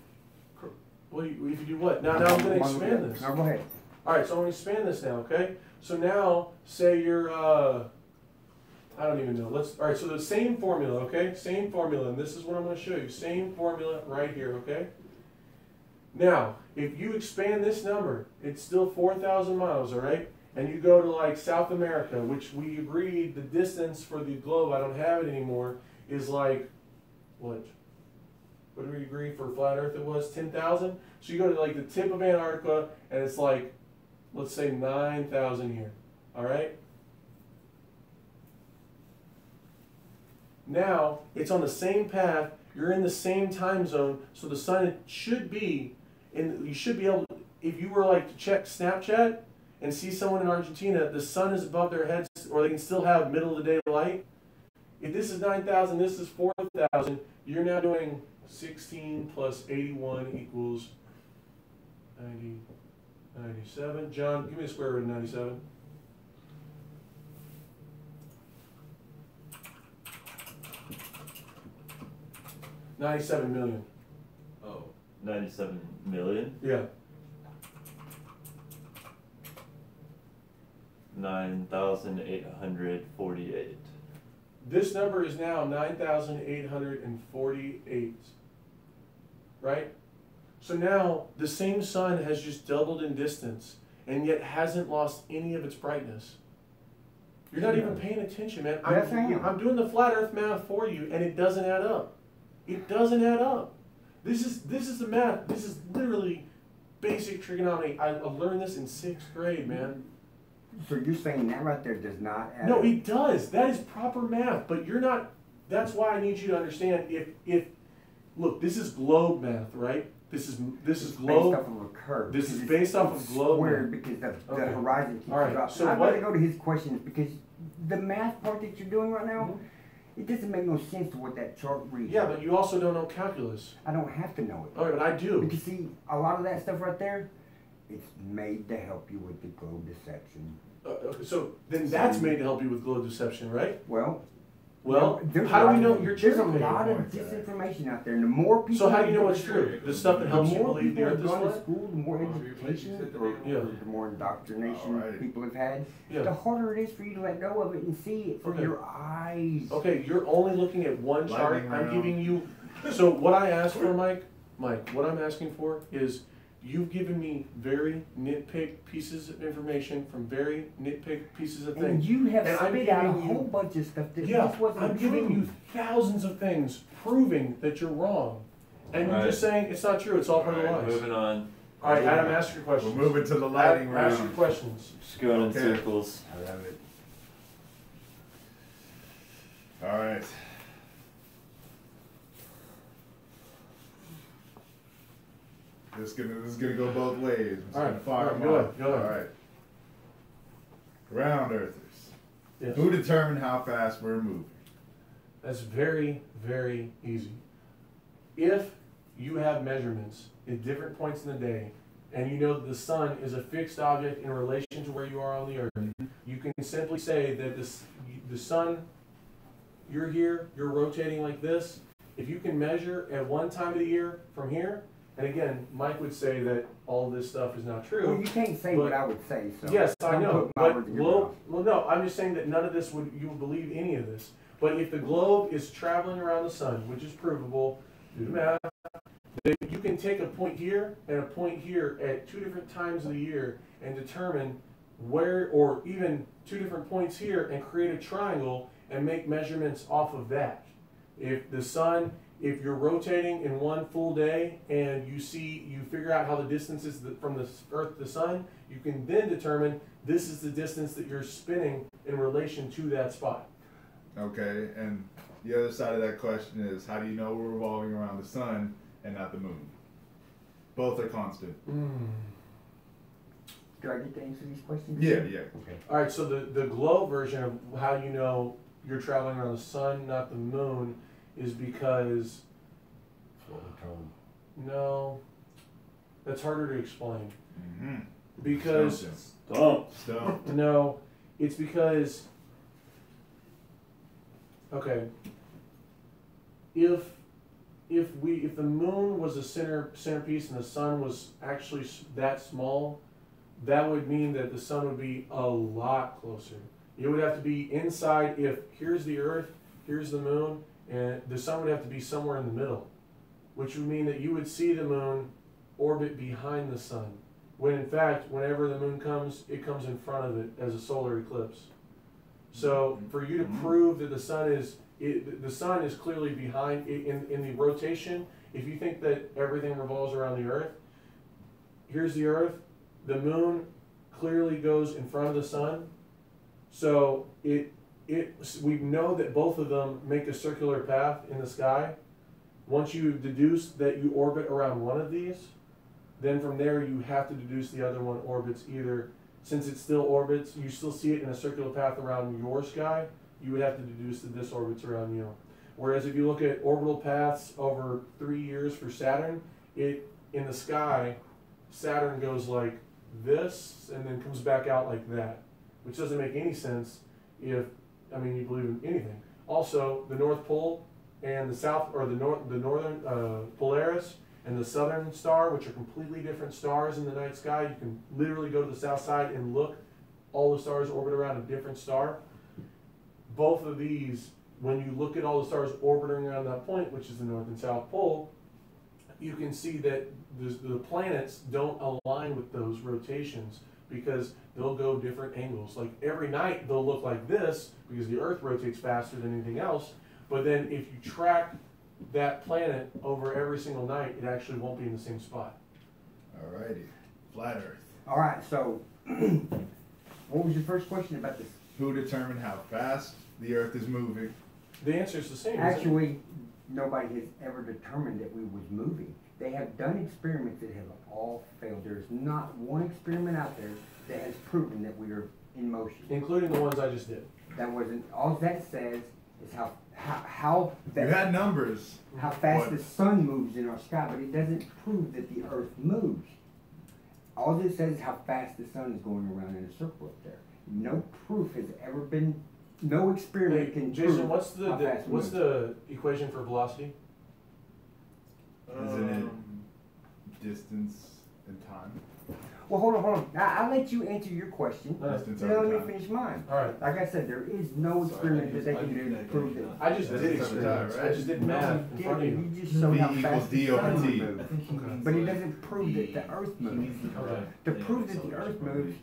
B: Well, if you do what? Now I'm going to expand this.
A: No, go ahead.
B: All right, so I'm going to expand this now. Okay, so now say you're I don't even know. All right, so the same formula. Okay, same formula, and this is what I'm going to show you. Same formula right here. Okay. Now, if you expand this number, it's still 4,000 miles. All right. And you go to like South America, which we agreed the distance for the globe, I don't have it anymore, is like, what? What did we agree for flat Earth it was? 10,000? So you go to like the tip of Antarctica and it's like, let's say 9,000 here. All right? Now, it's on the same path, you're in the same time zone, so the sun should be, you should be able, if you were like to check Snapchat, and see someone in Argentina, the sun is above their heads, or they can still have middle of the day light. If this is 9,000, this is 4,000, you're now doing 16 plus 81 equals 90, 97. John, give me the square root of 97. $97 million.
H: Oh.
E: 97 million?
B: Yeah.
E: 9,848.
B: This number is now 9,848, right? So now the same sun has just doubled in distance and yet hasn't lost any of its brightness. You're not even paying attention, man.
A: Yes, I am.
B: I'm doing the flat earth math for you and it doesn't add up. It doesn't add up. This is the math. This is literally basic trigonometry. I learned this in 6th grade, man.
A: So you're saying that right there does not add
B: No,
A: up?
B: it does. That is proper math, but you're not. That's why I need you to understand. If look, this is globe math, right? This is globe.
A: Based off of a curve.
B: This is
A: Because
B: based off
A: it's
B: of globe
A: squared
B: math.
A: because the
B: Okay.
A: horizon keeps
B: All right,
A: it up.
B: so
A: I'm
B: what-
A: going to go to his questions because the math part that you're doing right now, it doesn't make no sense to what that chart reads.
B: Yeah, but you also don't know calculus.
A: I don't have to know it.
B: All right, but I do.
A: Because see, a lot of that stuff right there, it's made to help you with the globe deception.
B: Okay, so then that's made to help you with globe deception, right?
A: Well,
B: Well,
A: There's
B: how do we
A: a
B: know
A: lot
B: you're
A: of- There's a
B: choosing
A: lot of
D: points,
A: disinformation out there, and the more people.
B: So how do you know what's true? The stuff that
A: The
B: helps you
A: more
B: believe the
A: people
B: earth
A: have
B: is
A: gone to
B: flat?
A: school, the more education, or the more indoctrination
D: Alright.
A: people have had,
B: Yeah.
A: the harder it is for you to let go of it and see it through
B: Okay.
A: your eyes.
B: Okay, you're only looking at one chart.
D: Lightning
B: I'm
D: round.
B: giving you. So what I asked for, Mike, what I'm asking for is you've given me very nitpick pieces of information from very nitpick pieces of
A: And
B: things.
A: you have
B: And I'm
A: spit out a
B: giving you-
A: whole bunch of stuff that
B: Yeah,
A: just wasn't
B: I'm giving
A: true.
B: you thousands of things proving that you're wrong. And you're just saying it's not true, it's all part of the
E: Alright,
B: lies.
E: moving on.
B: Alright, Adam, ask your questions.
D: We're moving to the lightning
B: Ask your
D: round.
B: questions.
E: Just going in
D: Okay.
E: circles.
D: I love it. All right. This is gonna go both ways. I'm just
B: All
D: gonna
B: right,
D: fire
B: all right,
D: them
B: go
D: off.
B: ahead, go ahead.
D: All right. Round earthers.
B: Yes.
D: Who determined how fast we're moving?
B: That's very, very easy. If you have measurements at different points in the day, and you know that the sun is a fixed object in relation to where you are on the earth, you can simply say that the sun, you're here, you're rotating like this. If you can measure at one time of the year from here, and again, Mike would say that all this stuff is not true.
A: Well, you can't say
B: but-
A: what I would say, so.
B: Yes, I
A: don't
B: know,
A: put my
B: but
A: words in your
B: globe,
A: mouth.
B: well, no, I'm just saying that none of this you would believe any of this. But if the globe is traveling around the sun, which is provable, do the math, then you can take a point here and a point here at two different times of the year and determine where, or even two different points here and create a triangle and make measurements off of that. If the sun, if you're rotating in one full day and you figure out how the distance is from the earth to the sun, you can then determine this is the distance that you're spinning in relation to that spot.
D: Okay, and the other side of that question is, how do you know we're revolving around the sun and not the moon? Both are constant.
A: Do I get to answer these questions?
D: Yeah.
A: Okay.
B: All right, so the globe version of how you know you're traveling around the sun, not the moon, is because, no, that's harder to explain.
D: Mm-hmm.
B: Because,
D: Stone.
B: no, it's because, okay, if the moon was a centerpiece and the sun was actually that small, that would mean that the sun would be a lot closer. It would have to be inside. If here's the earth, here's the moon, and the sun would have to be somewhere in the middle, which would mean that you would see the moon orbit behind the sun, when in fact, whenever the moon comes, it comes in front of it as a solar eclipse. So for you to prove that the sun is clearly behind in the rotation. If you think that everything revolves around the earth, here's the earth, the moon clearly goes in front of the sun. So we know that both of them make a circular path in the sky. Once you deduce that you orbit around one of these, then from there you have to deduce the other one orbits either, since it still orbits, you still see it in a circular path around your sky, you would have to deduce that this orbits around you. Whereas if you look at orbital paths over 3 years for Saturn, in the sky, Saturn goes like this and then comes back out like that, which doesn't make any sense if, I mean, you believe in anything. Also, the North Pole and the South, or the northern Polaris and the Southern Star, which are completely different stars in the night sky. You can literally go to the south side and look. All the stars orbit around a different star. Both of these, when you look at all the stars orbiting around that point, which is the North and South Pole, you can see that the planets don't align with those rotations because they'll go different angles. Like every night they'll look like this because the Earth rotates faster than anything else. But then if you track that planet over every single night, it actually won't be in the same spot.
D: Alrighty. Flat Earth.
A: All right, so what was your first question about this?
D: Who determined how fast the Earth is moving?
B: The answer is the same. isn't it?
A: Actually, nobody has ever determined that we was moving. They have done experiments that have all failed. There's not one experiment out there that has proven that we are in motion.
B: Including the ones I just did.
A: That wasn't, all that says is how
D: You had numbers.
A: how fast
D: What?
A: the sun moves in our sky, but it doesn't prove that the earth moves. All it says is how fast the sun is going around in a circle up there. No proof has ever been No experiment can
B: Jason,
A: prove
B: what's the
A: how fast it
B: what's
A: moves.
B: the equation for velocity?
D: Isn't it distance and time?
A: Well, hold on. I'll let you answer your question.
D: Distance
A: Then
D: over
A: let me
D: time.
A: finish mine.
B: All right.
A: Like I said, there is no experiment that they can do to prove that.
B: I just did
D: Distance over time,
B: experiments.
D: right?
B: I just did math in front of you.
A: You just showed how
D: V
A: fast
D: equals D
A: the
D: over
A: sun would
D: T.
A: move. But it doesn't prove that the Earth moves.
B: Okay.
A: To prove that the Earth moves,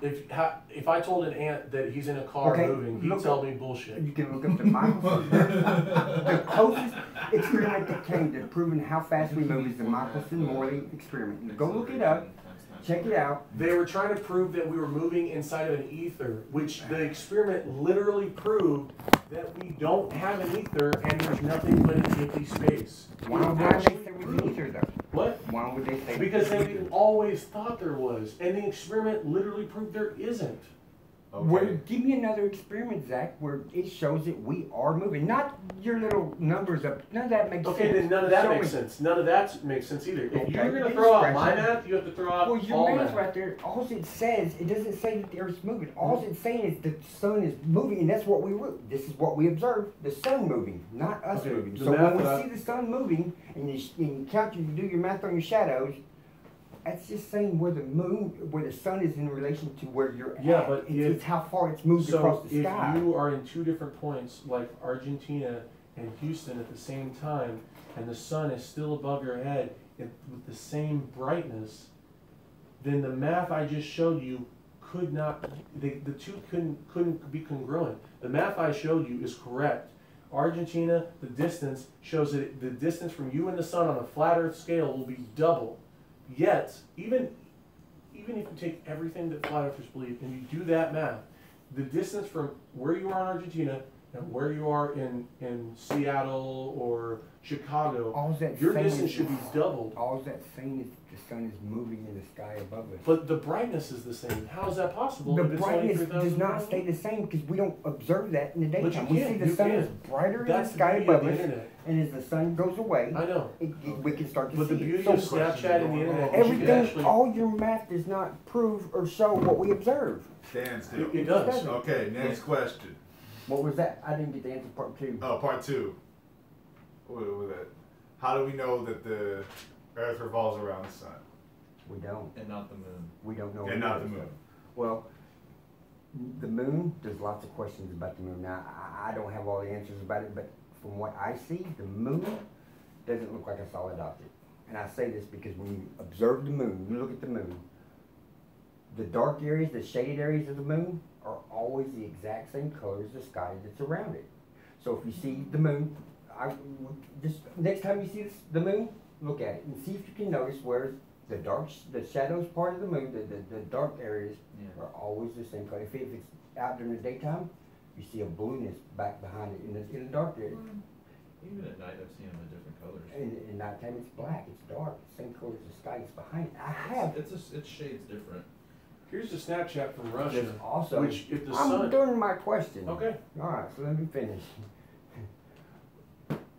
B: If I told an ant that he's in a car
A: Okay,
B: moving, he'd
A: look
B: tell
A: up-
B: me bullshit.
A: you can look up the Michelson. The closest experiment that came to proving how fast we move is the Michelson-Morley experiment. Go look it up, check it out.
B: They were trying to prove that we were moving inside of an ether, which the experiment literally proved that we don't have an ether and there's nothing but an empty space.
A: Why would they say there was an ether though?
B: What?
A: Why would they say?
B: Because they always thought there was, and the experiment literally proved there isn't.
A: Where, give me another experiment, Zach, where it shows that we are moving. Not your little numbers up. None of that makes sense.
B: Okay, then none of that
A: Show
B: makes
A: me.
B: sense. None of that makes sense either. If
A: Okay,
B: you're going to
A: then
B: throw out
A: scratch
B: my
A: it.
B: math, you have to throw out
A: Well, your
B: all
A: math
B: math.
A: right there, all it says, it doesn't say that the Earth's moving. All it's saying is the sun is moving, and that's what we this is what we observe, the sun moving, not us
B: Okay,
A: moving.
B: the
A: So
B: math
A: when
B: that
A: we see the sun moving, and you count, you do your math on your shadows, that's just saying where the sun is in relation to where you're
B: Yeah,
A: at.
B: but
A: It's how far it's moved across
B: So
A: the
B: if
A: sky.
B: you are in two different points, like Argentina and Houston at the same time, and the sun is still above your head with the same brightness, then the math I just showed you could not, the two couldn't be congruent. The math I showed you is correct. Argentina, the distance shows that the distance from you and the sun on a flat Earth scale will be double. Yet, even if you take everything that flat earthers believe and you do that math, the distance from where you are in Argentina and where you are in Seattle or Chicago,
A: All that
B: your
A: saying
B: distance
A: is-
B: should be doubled.
A: All that saying is the sun is moving in the sky above us.
B: But the brightness is the same. How is that possible?
A: The
B: if it's only
A: brightness
B: 3,000
A: does not
B: miles
A: stay
B: away?
A: the same because we don't observe that in the
B: But you
A: daytime. We see
B: can,
A: the
B: you
A: sun
B: can.
A: is brighter in the
B: That's the
A: sky
B: beauty of
A: above
B: the
A: us,
B: internet.
A: and as the sun goes away,
B: I know.
A: we can start to
B: But the
A: see
B: beauty
A: it.
B: of
A: So
B: Snapchat and the internet is you can
A: everything,
B: actually.
A: all your math does not prove or show what we observe.
D: Stand still.
B: It does.
A: doesn't.
D: Okay, next question.
A: What was that? I didn't get the answer part two.
D: Oh, part two. What was that? How do we know that the Earth revolves around the sun
A: We don't.
F: And not the moon.
A: We don't know.
D: and not the moon?
A: Well, the moon, there's lots of questions about the moon. Now, I don't have all the answers about it, but from what I see, the moon doesn't look like a solid object. And I say this because when you observe the moon, you look at the moon, the dark areas, the shaded areas of the moon are always the exact same color as the sky that's around it. So if you see the moon, just next time you see the moon, look at it and see if you can notice where the shadows part of the moon, the dark areas are always the same color. If it's out during the daytime, you see a blueness back behind it in the dark area.
F: Even at night, I've seen them in different colors.
A: In nighttime, it's black, it's dark, same color as the sky is behind it.
F: It's shades different.
B: Here's a Snapchat from Russia.
A: There's also,
B: which, if the
A: I'm
B: sun.
A: doing my question.
B: Okay.
A: All right, so let me finish.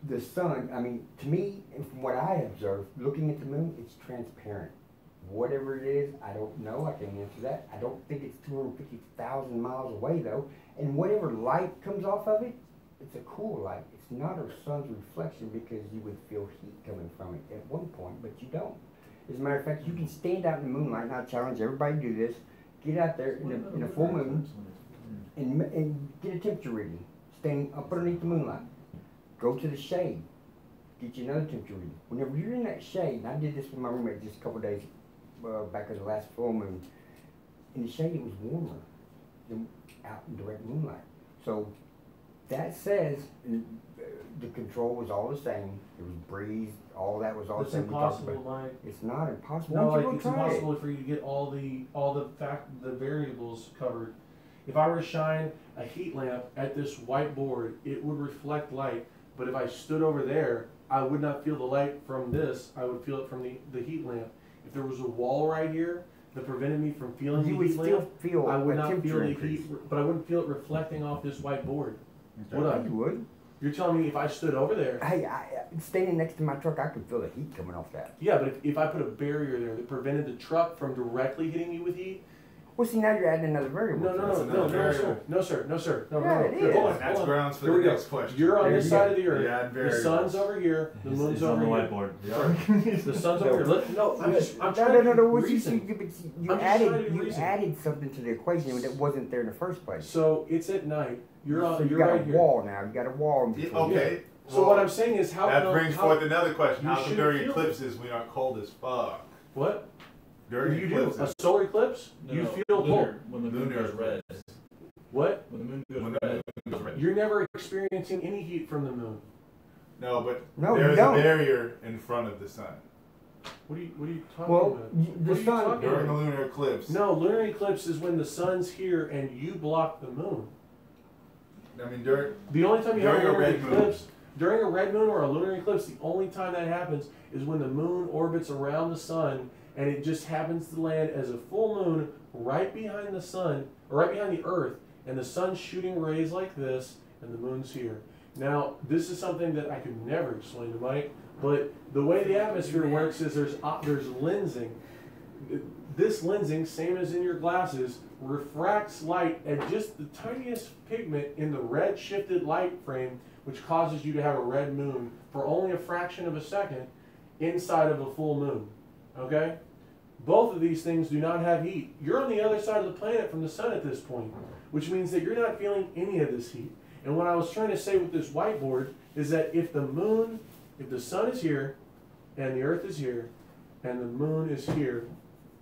A: The sun, I mean, to me, and from what I observed, looking at the moon, it's transparent. Whatever it is, I don't know. I can't answer that. I don't think it's 250,000 miles away, though. And whatever light comes off of it, it's a cool light. It's not our sun's reflection because you would feel heat coming from it at one point, but you don't. As a matter of fact, you can stand out in the moonlight, and I challenge everybody to do this. Get out there in a full moon and get a temperature reading. Stand up underneath the moonlight. Go to the shade. Get you another temperature reading. Whenever you're in that shade, and I did this with my roommate just a couple days back in the last full moon, in the shade it was warmer than out in direct moonlight. So that says the control was all the same. It was breeze, all that was all the
B: It's
A: same.
B: impossible, Mike.
A: It's not impossible.
B: No,
A: Why don't you
B: like
A: go
B: it's
A: try it?
B: impossible for you to get all the variables covered. If I were to shine a heat lamp at this white board, it would reflect light. But if I stood over there, I would not feel the light from this. I would feel it from the heat lamp. If there was a wall right here that prevented me from feeling
A: You
B: the
A: would
B: heat
A: still
B: lamp,
A: feel
B: I would
A: a
B: not feel
A: temperature
B: the
A: increase.
B: heat, but I wouldn't feel it reflecting off this white board. Would I?
A: You would.
B: You're telling me if I stood over there?
A: Hey, standing next to my truck, I could feel the heat coming off that.
B: Yeah, but if I put a barrier there that prevented the truck from directly hitting you with heat,
A: Well, see, now you're adding another variable.
B: No, sir.
A: Yeah, it is.
B: Hold on,
D: That's
B: hold on.
D: grounds for
B: Here
D: the
B: we go.
D: next question.
B: You're on this side of the
D: Yeah,
B: earth.
D: very
B: The sun's over here. The moon's over
E: on the
B: here.
E: whiteboard.
B: The sun's over here. No, I'm trying
A: No.
B: to
A: What
B: reason.
A: you
B: I'm just trying to
A: added
B: reason.
A: something to the equation that wasn't there in the first place.
B: So it's at night. You're
A: So
B: on.
A: you
B: You're
A: got
B: right
A: a
B: here.
A: wall now. You got a wall. In between.
D: Okay.
B: So
D: well,
B: what I'm saying is how
D: that brings forth another question.
B: You
D: How come
B: should
D: during
B: feel-
D: eclipses we aren't cold as fuck?
B: What?
D: During
B: You do
D: eclipses.
B: a solar eclipse? You feel cold.
F: When the moon goes red.
B: What?
F: When the moon goes
D: When the
F: red.
D: moon goes red.
B: You're never experiencing any heat from the moon.
D: No, but
A: No,
D: there's
A: you don't.
D: a barrier in front of the sun.
B: What are you talking
A: Well,
B: about?
A: the
B: What are you
A: sun-
B: talking
D: During
B: about?
D: the lunar eclipse.
B: No, lunar eclipse is when the sun's here and you block the moon.
D: I mean, during
B: The only time you have a
D: During a
B: lunar
D: red moon.
B: eclipse, during a red moon or a lunar eclipse, the only time that happens is when the moon orbits around the sun and it just happens to land as a full moon right behind the sun, or right behind the earth, and the sun's shooting rays like this, and the moon's here. Now, this is something that I could never explain to Mike, but the way the atmosphere works is there's lensing. This lensing, same as in your glasses, refracts light at just the tiniest pigment in the red shifted light frame, which causes you to have a red moon for only a fraction of a second inside of a full moon. Okay? Both of these things do not have heat. You're on the other side of the planet from the sun at this point, which means that you're not feeling any of this heat. And what I was trying to say with this whiteboard is that if the sun is here, and the earth is here, and the moon is here,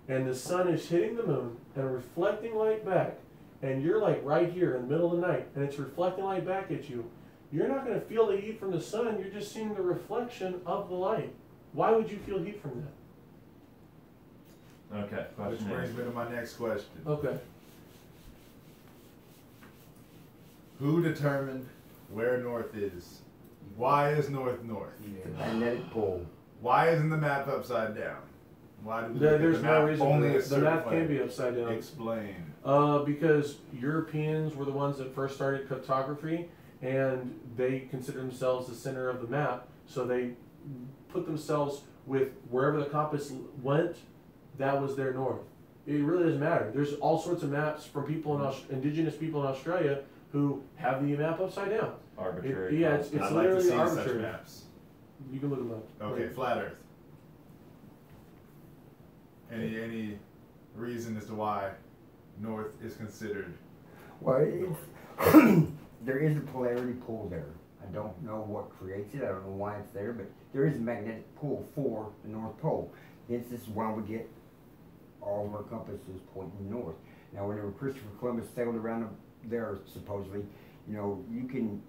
B: and the sun is hitting the moon and reflecting light back, and you're like right here in the middle of the night, and it's reflecting light back at you, you're not going to feel the heat from the sun, you're just seeing the reflection of the light. Why would you feel heat from that?
E: Okay,
D: which
E: question
D: brings
E: is.
D: me to my next question.
B: Okay.
D: Who determined where north is? Why is north north?
A: Magnetic pull.
D: Why isn't the map upside down? Why do we look at
B: There's
D: the
B: no
D: map
B: reason
D: only
B: for
D: a
B: that. The
D: certain
B: math
D: way?
B: can be upside down.
D: Explain.
B: Because Europeans were the ones that first started cartography, and they consider themselves the center of the map, so they put themselves with wherever the compass went, that was their north. It really doesn't matter. There's all sorts of maps from people indigenous people in Australia who have the map upside down.
E: Arbitrary.
B: Yeah, it's
D: I'd like to
B: literally
D: see such
B: arbitrary.
D: maps.
B: You can look them up.
D: Okay, flat Earth. Any reason as to why north is considered?
A: Well, there is a polarity pull there. I don't know what creates it. I don't know why it's there, but there is a magnetic pull for the North Pole. Hence, this is why we get all of our compasses pointing north. Now, whenever Christopher Columbus sailed around there, supposedly, you can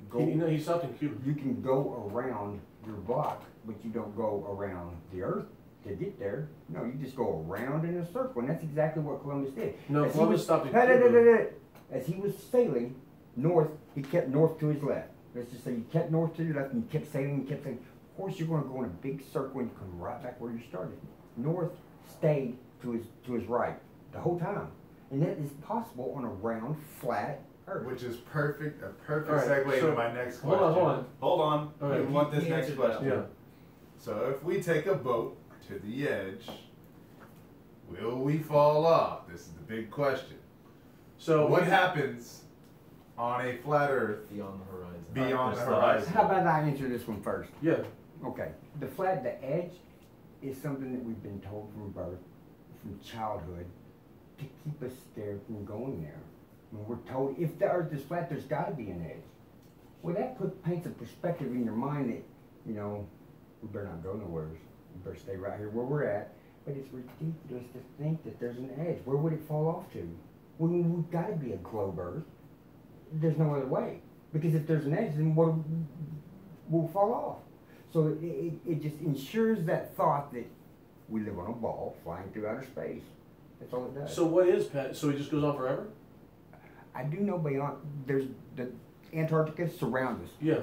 A: go.
B: He stopped in Cuba.
A: You can go around your block, but you don't go around the Earth to get there. No, you just go around in a circle, and that's exactly what Columbus did.
B: No,
A: As
B: Columbus stopped in Cuba.
A: As he was sailing north, he kept north to his left. Let's just say you kept north to your left, and you kept sailing, Of course, you're going to go in a big circle and come right back where you started. North stayed to his right the whole time, and that is possible on a round, flat Earth.
D: Which is a perfect
B: All right,
D: segue
B: so
D: to my next question.
B: hold on.
D: All
B: Okay.
D: We want this
F: He
D: next
F: answered
D: question.
B: Yeah.
D: So if we take a boat to the edge, will we fall off? This is the big question.
B: So
D: What happens on a flat Earth
F: Beyond the horizon.
D: beyond the
E: There's the
D: horizon?
A: How about I answer this one first?
B: Yeah.
A: Okay. The edge is something that we've been told from birth, from childhood, to keep us scared from going there. When we're told if the Earth is flat, there's got to be an edge. Well, that paints a perspective in your mind that, we better not go nowhere. We better stay right here where we're at. But it's ridiculous to think that there's an edge. Where would it fall off to? Well, we've got to be a globe Earth. There's no other way. Because if there's an edge, then we'll fall off. So it just ensures that thought that we live on a ball flying through outer space. That's all it does.
B: So what is Pat? So he just goes on forever?
A: I do know beyond, there's the Antarctica surrounds us.
B: Yeah.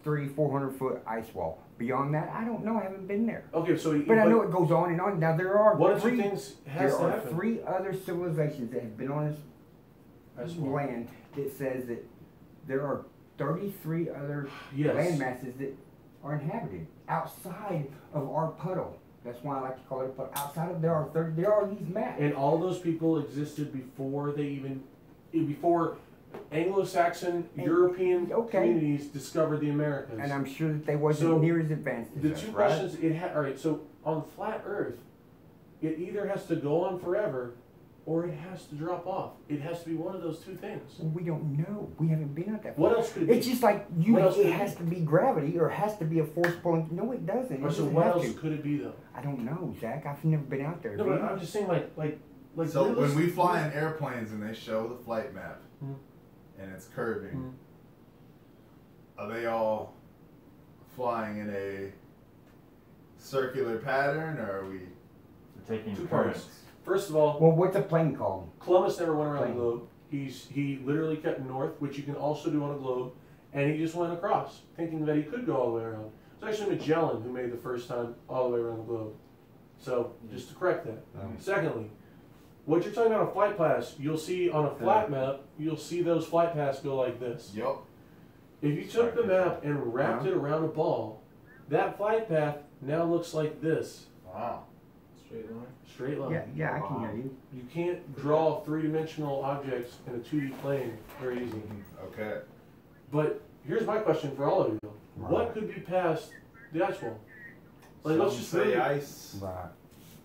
A: 300-400 foot ice wall. Beyond that, I don't know. I haven't been there.
B: Okay, so
A: But I know it goes on and on. Now there are
B: one of two
A: three.
B: things has
A: There
B: to
A: are
B: happen.
A: 3 other civilizations that have been on this land that says that there are 33 other
B: Yes.
A: land masses that are inhabited outside of our puddle, That's why I like to call it. But outside of there are these maps.
B: And all those people existed before before Anglo-Saxon European communities discovered the Americas.
A: And I'm sure that they wasn't near as advanced as
B: the
A: us,
B: two
A: right?
B: questions all right, so on flat Earth, it either has to go on forever or it has to drop off. It has to be one of those two things.
A: Well, we don't know. We haven't been out that far.
B: What else could it be?
A: It's just like it has to be gravity or it has to be a force pulling. No, it doesn't.
B: So what else could it be though?
A: I don't know, Zach. I've never been out there.
B: No, but I'm just saying like
D: so when we fly in airplanes and they show the flight map and it's curving, are they all flying in a circular pattern or are we
E: taking
B: two
E: currents?
B: parts? First of all,
A: well, what's a plane called?
B: Columbus never went around the globe. He literally kept north, which you can also do on a globe, and he just went across, thinking that he could go all the way around. It was actually Magellan who made the first time all the way around the globe. So just to correct that. Secondly, what you're talking about a flight path, you'll see on a flat map, you'll see those flight paths go like this.
D: Yep.
B: If you took the map and wrapped it around a ball, that flight path now looks like this.
D: Wow.
F: Straight line.
B: Straight line.
A: Yeah, I can hear you.
B: You can't draw three-dimensional objects in a 2D plane very easily.
D: Okay.
B: But here's my question for all of you. What could be past the ice wall? Like, let's just
D: say ice.
A: Right.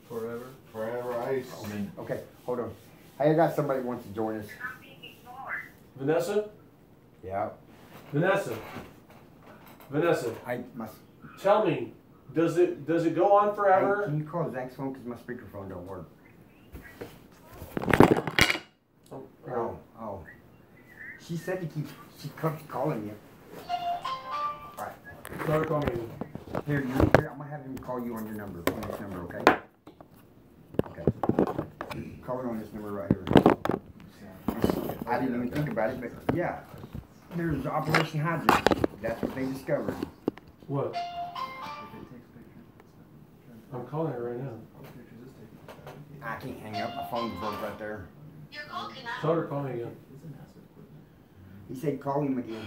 F: Forever.
D: Forever ice.
A: Okay, hold on. Hey, I got somebody who wants to join us.
B: Vanessa?
A: Yeah.
B: Vanessa?
A: I must.
B: Tell me, does it go on
A: Hey,
B: forever?
A: can you call Zach's phone because my speakerphone don't work? Oh. She said to keep. She kept calling you. All right.
B: Start calling me.
A: Here, I'm gonna have him call you on your number, on this number, okay? Okay. Call it on this number right here. I didn't even think about it, but yeah, there's Operation Hydrant. That's what they discovered.
B: What? I'm calling her right now.
A: I can't hang up. My phone's broke right there.
B: Tell her to call me again.
A: He said call him again.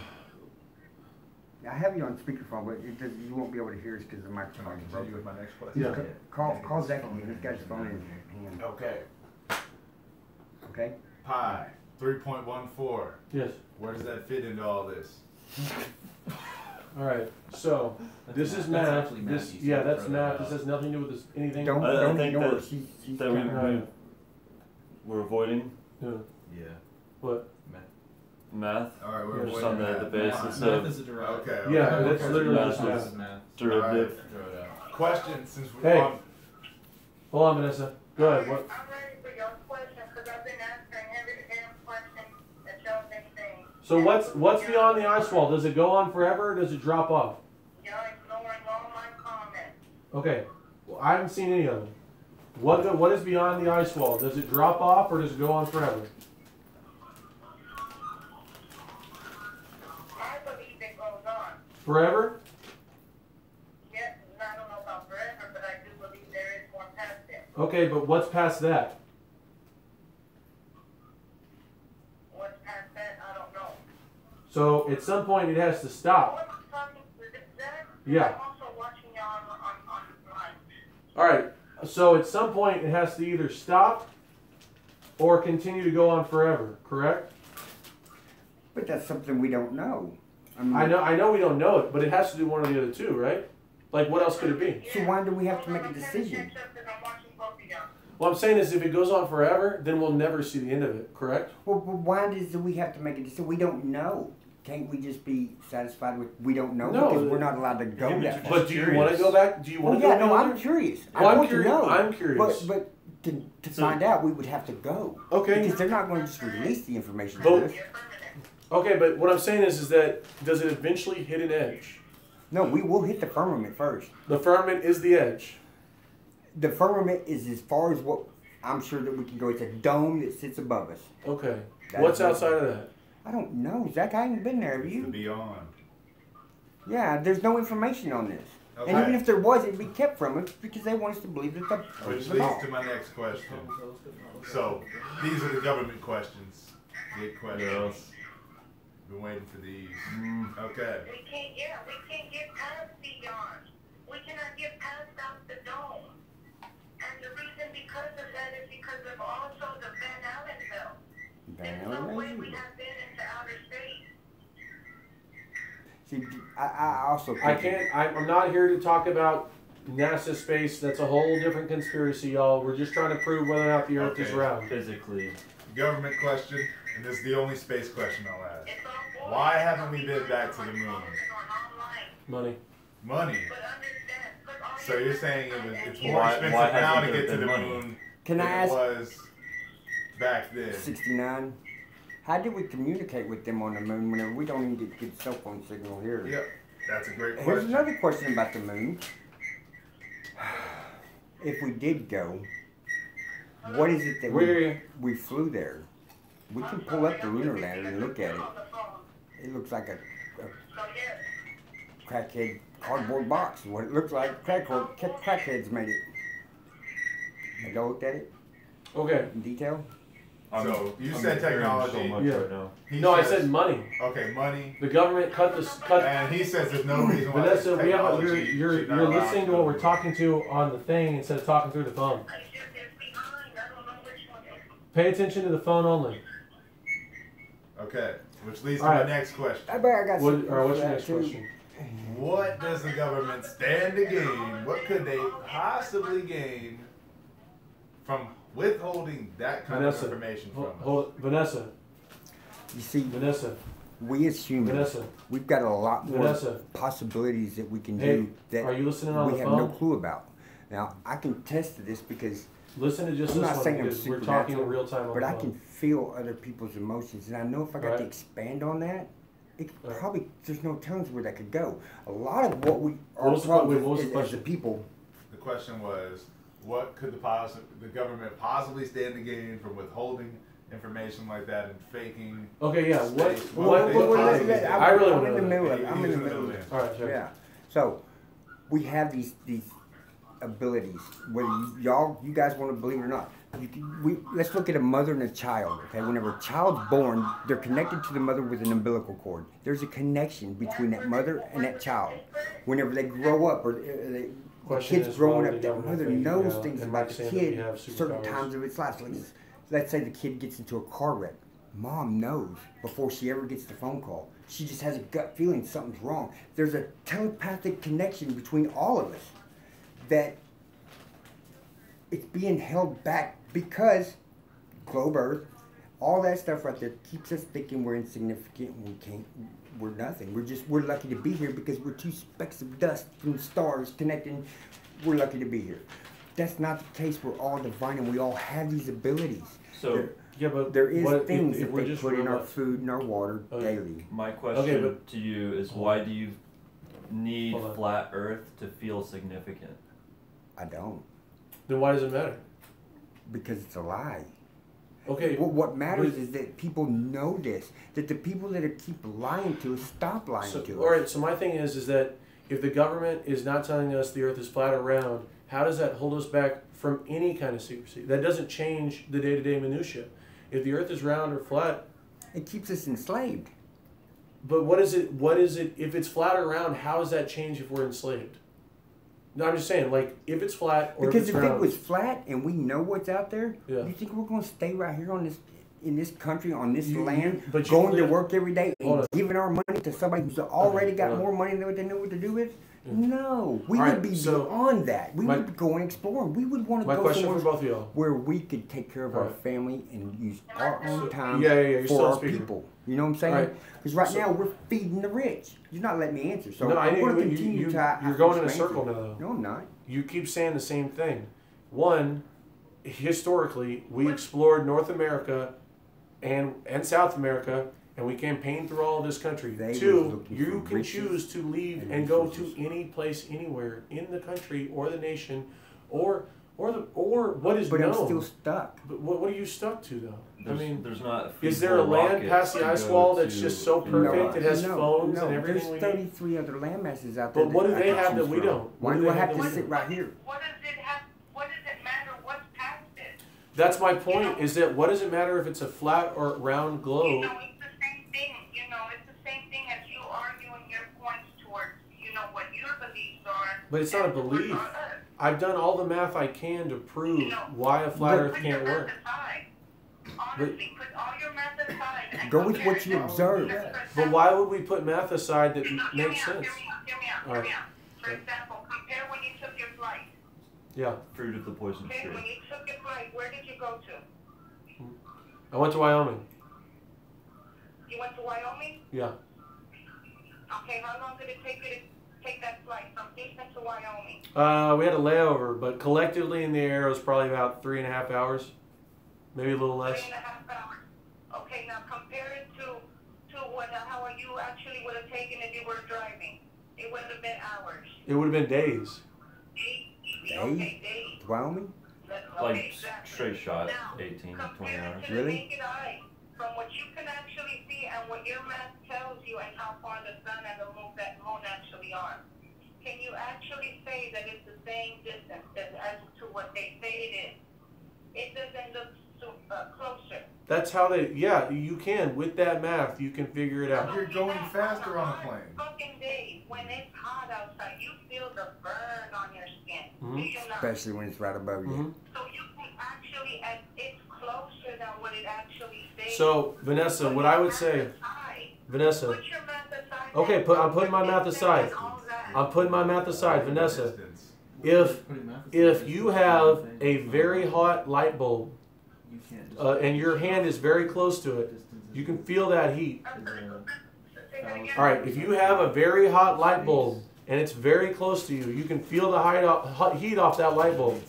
A: I have you on speakerphone, but you won't be able to hear us because the microphone's broke.
D: With my next question.
B: Yeah.
A: Call Zach again. He's got his phone in his hand.
D: Okay.
A: Okay?
D: Pi 3.14.
B: Yes.
D: Where does that fit into all this?
B: All right. So this is math. That's math. This has nothing to do with this anything.
A: Don't
E: think
A: ignore
E: that-
A: it. She's
E: that we're avoiding
B: Yeah.
F: Yeah.
B: What?
E: math,
D: All right, we're
E: just
D: avoiding
E: on the
D: math.
E: basis
F: Math
E: of
F: is a derivative.
D: Okay.
B: Yeah,
D: okay,
B: that's
D: okay.
B: literally
E: Math
B: just
E: is-
F: This
B: math.
F: is math.
E: derivative.
F: Throw it out.
D: Question since we're
B: Hey.
D: on.
B: Hold on, Vanessa. Go ahead. What?
I: I'm ready for your question because I've been answering every damn question that y'all been saying.
B: So what's beyond the ice wall? Does it go on forever or does it drop off?
I: Y'all ignoring all my comments.
B: Okay. Well, I haven't seen any of them. What is beyond the ice wall? Does it drop off or does it go on forever?
I: I believe it goes on.
B: Forever?
I: Yes, and I don't know about forever, but I do believe there is more past it.
B: Okay, but what's past that?
I: What's past that, I don't know.
B: So at some point it has to stop.
I: Who am I talking to? Is it Zach?
B: Yeah.
I: I'm also watching you online.
B: All right. So at some point it has to either stop or continue to go on forever. Correct?
A: But that's something we don't know.
B: I know we don't know it, but it has to do one or the other two, right? Like what else could it be?
A: So why do we have to make a decision?
I: I'm watching both of y'all.
B: What I'm saying is if it goes on forever, then we'll never see the end of it. Correct?
A: Well, why do we have to make a decision? We don't know. Can't we just be satisfied with we don't know?
B: No,
A: because we're not allowed to go that far.
B: But do you want to go back? Do you want
A: Well,
B: to go?
A: yeah, no, I'm curious.
B: Well,
A: I
B: I'm
A: want
B: curious.
A: to know.
B: I'm curious.
A: But to find out, we would have to go.
B: Okay.
A: Because they're not going to just release the information
B: But-
A: to us.
B: Okay, but what I'm saying is that does it eventually hit an edge?
A: No, we will hit the firmament first.
B: The firmament is the edge.
A: The firmament is as far as what I'm sure that we can go. It's a dome that sits above us.
B: Okay.
A: That's
B: What's
A: what-
B: outside of that?
A: I don't know, Zach. I haven't been there. Have
D: The
A: you?
D: beyond.
A: Yeah, there's no information on this.
D: Okay.
A: And even if there was, it'd be kept from us because they want us to believe that the
D: Which
A: the
D: leads
A: ball.
D: to my next question. So, these are the government questions. Big questions. Been waiting for these. Okay.
I: We can't get past beyond. We cannot get past out the dome. And the reason because of that is because of also the Van Allen belt.
A: Van
I: There's no
A: Allen
I: way
A: belt.
I: we have been into outer space.
A: See, I also think
B: I can't. I'm not here to talk about NASA space. That's a whole different conspiracy, y'all. We're just trying to prove whether or not the Earth is round.
E: Physically.
D: Government question, and this is the only space question I'll ask.
I: It's all
D: Why haven't we been back to the moon?
B: Money.
D: Money.
I: But understand, put all
D: So
I: your
D: you're saying it's more
E: Why
D: expensive
E: hasn't
D: now to
E: there
D: get to
E: been
D: the
E: money?
D: moon
A: Can
D: than
A: I ask?
D: it was back then?
A: 69. How did we communicate with them on the moon whenever we don't even get good cell phone signal here?
D: Yep, that's a great
A: Here's
D: question.
A: another question about the moon. If we did go, what is it that we flew there? We can pull up the lunar lander and look at it. It looks like a crackhead cardboard box. What it looks like, crackheads made it. Have y'all looked at it
B: Okay.
A: in detail?
D: So you
E: I'm
D: said
E: hearing
D: technology.
E: so much
B: Yeah.
E: right now.
D: He
B: No, I
D: says-
B: said money.
D: Okay, money.
B: The government cut this.
D: And he says there's no reason why
B: Vanessa, we have.
D: technology
B: You're
D: should not allow
B: listening to what we're talking to on the thing instead of talking through the phone.
I: I just it's behind. I don't know which one it is.
B: Pay attention to the phone only.
D: Okay, which leads to
B: All
D: my
B: right.
D: next question.
A: I bet I got
B: What,
A: something
B: or what's
A: for
B: your
A: that,
B: next
A: too.
B: question?
D: What does the government stand to gain? What could they possibly gain from withholding that kind
B: Vanessa,
D: of information from us?
B: hold, Vanessa,
A: You see,
B: Vanessa,
A: we as humans,
B: Vanessa,
A: we've got a lot more
B: Vanessa.
A: possibilities that we can
B: Hey,
A: do that
B: are you listening on
A: we
B: the
A: have
B: phone?
A: no clue about. Now, I can test to this because
B: Listen to just
A: I'm
B: this
A: not
B: one
A: saying I'm
B: because we're talking in
A: supernatural,
B: real time on
A: but
B: the
A: I
B: phone.
A: can feel other people's emotions, and I know if I got to
B: Right.
A: expand on that, it could
B: Right.
A: probably there's no telling where that could go. A lot of what we
B: What
A: are
B: was the
A: problems
B: what was the
A: as a
B: question?
A: people.
D: The question was, what could the government possibly stand to gain from withholding information like that and faking?
B: Okay, yeah. What?
D: space?
B: What?
D: they
A: Well,
D: possibly
A: let-
D: do?
B: I really
A: I'm
B: wanna
A: in the
B: know
A: middle
D: that.
A: of it. I'm in the middle of it.
B: All right, sure.
A: Yeah. So we have these abilities. Whether you guys want to believe it or not. Let's look at a mother and a child. Okay, whenever a child's born, they're connected to the mother with an umbilical cord. There's a connection between that mother and that child. Whenever they grow up, or the
B: Question
A: kid's
B: is,
A: growing
B: why
A: up,
B: would
A: that
B: the government
A: mother
B: think,
A: knows
B: yeah,
A: things
B: and
A: about
B: Mike's
A: the
B: saying that we
A: kid
B: have
A: certain
B: superpowers.
A: times of its life. Let's say the kid gets into a car wreck. Mom knows before she ever gets the phone call. She just has a gut feeling something's wrong. There's a telepathic connection between all of us that it's being held back because globe Earth, all that stuff right there keeps us thinking we're insignificant and we're nothing. We're lucky to be here because we're two specks of dust from the stars connecting. We're lucky to be here. That's not the case. We're all divine and we all have these abilities.
E: So
B: Yeah, but
A: There is
B: what,
A: things
B: if
A: that
B: we're
A: they
B: just
A: put in our
B: robots-
A: food and our water
B: Okay.
A: daily.
E: my question
B: but-
E: to you is, why do you need
B: Hold on.
E: flat Earth to feel significant?
A: I don't,
B: Then why does it matter?
A: because it's a lie.
B: Okay.
A: What matters
B: but-
A: is that people know this. That the people that keep lying to us stop lying
B: So,
A: to
B: all
A: us.
B: right. So my thing is that if the government is not telling us the Earth is flat or round, how does that hold us back from any kind of secrecy? That doesn't change the day-to-day minutia. If the Earth is round or flat,
A: It keeps us enslaved.
B: but what is it? What is it? If it's flat or round, how does that change if we're enslaved? No, I'm just saying, like, if it's flat or
A: Because
B: if
A: if
B: it's round.
A: it was flat and we know what's out there,
B: Yeah.
A: you think we're going to stay right here in this country, on this
B: You-
A: land,
B: but you
A: going to
B: live-
A: work every day
B: Hold
A: and
B: on.
A: giving our money to somebody who's already got
B: hold on.
A: more money than what they know what to do with?
B: Yeah.
A: No, we
B: All right,
A: would be
B: so
A: beyond that. We
B: my-
A: would go and explore. We would want to
B: My
A: go
B: question
A: somewhere
B: for both of y'all.
A: where we could take care of our
B: Right.
A: family and use our own time
B: Yeah, you're still
A: for
B: on
A: our
B: speaker.
A: people. You know what I'm saying?
B: Right.
A: Because right
B: So-
A: now we're feeding the rich. You're not letting me answer. So
B: No, I
A: I'm
B: know
A: going to
B: you-
A: continue
B: you-
A: to.
B: you're going in a circle now, though.
A: No, I'm not.
B: You keep saying the same thing. One, historically, we explored North America and South America, and we campaigned through all of this country.
A: They was
B: Two,
A: looking
B: you
A: for
B: can
A: riches
B: choose to leave
A: and
B: and go
A: resources.
B: to any place, anywhere in the country or the nation, or what is
A: But
B: known.
A: I'm still stuck.
B: But what are you stuck to, though?
E: There's,
B: I mean,
E: there's not.
B: is there a
E: feasible
B: land
E: rockets
B: past the
E: to
B: ice
E: go
B: wall that's
E: to
B: just so
E: any
B: perfect?
E: rock.
B: It has phones and everything
A: There's
B: we need?
A: 33 other land masses out there.
B: But what do
A: that I
B: they
A: can
B: have that
A: choose
B: we
A: from.
B: don't?
A: Why
B: What
A: do
B: do
A: I
B: they
A: have
B: have
A: to
B: that we
A: sit right here?
I: What does it matter what's past it?
B: That's my point. Is that what does it matter if it's a flat or round globe?
I: It's the same thing. It's the same thing as you arguing your points towards, what your beliefs are.
B: But it's not a
I: and towards
B: belief.
I: us.
B: I've done all the math I can to prove why a flat Earth can't work.
I: Honestly, put all your math aside. And
A: go with what you observe.
B: But why would we put math aside that makes sense?
I: Hear me out. For example, compare when you took your flight.
B: Yeah.
E: Fruit of the poison
I: Okay,
E: tree.
I: when you took your flight, where did you go to?
B: I went to Wyoming.
I: You went to Wyoming?
B: Yeah.
I: Okay, how long did it take you to take that flight from Houston to Wyoming?
B: We had a layover, but collectively in the air it was probably about 3.5 hours, maybe a little less.
I: 3.5 hours. Okay, now compare it to how you actually would have taken if you were driving. It would have been hours.
B: It would have been days.
I: Days? Okay, days.
A: Wyoming?
E: Like straight shot, 18, 20 hours.
I: To the naked eye, from what you can actually see and what your math tells you and how far the sun and the moon actually are. Can you actually say that it's the same distance as to what they say it is? It doesn't look closer.
B: That's how they, yeah, you can. With that math, you can figure it out.
D: You're going faster on a plane.
I: Fucking days, when it's hot outside, you feel the burn on your skin. Do you not?
A: Especially when it's right above you.
I: So you can actually, it's closer than what it actually says.
B: So, Vanessa, what I would say, Vanessa,
I: Put your math aside.
B: okay, I'm putting my math aside. I'm putting my math aside, Vanessa. If you have a very hot light bulb, and your hand is very close to it, you can feel that heat. All right, if you have a very hot light bulb and it's very close to you, you can feel the heat off that light bulb.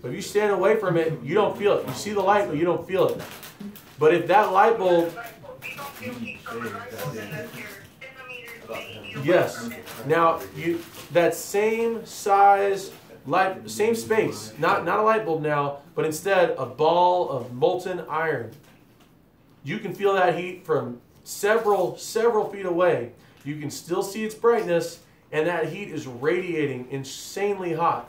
B: But if you stand away from it, you don't feel it. You see the light, but you don't feel it. But if that light bulb, yes. Now that same size light, same space, not a light bulb now, but instead a ball of molten iron. You can feel that heat from several feet away. You can still see its brightness, and that heat is radiating insanely hot.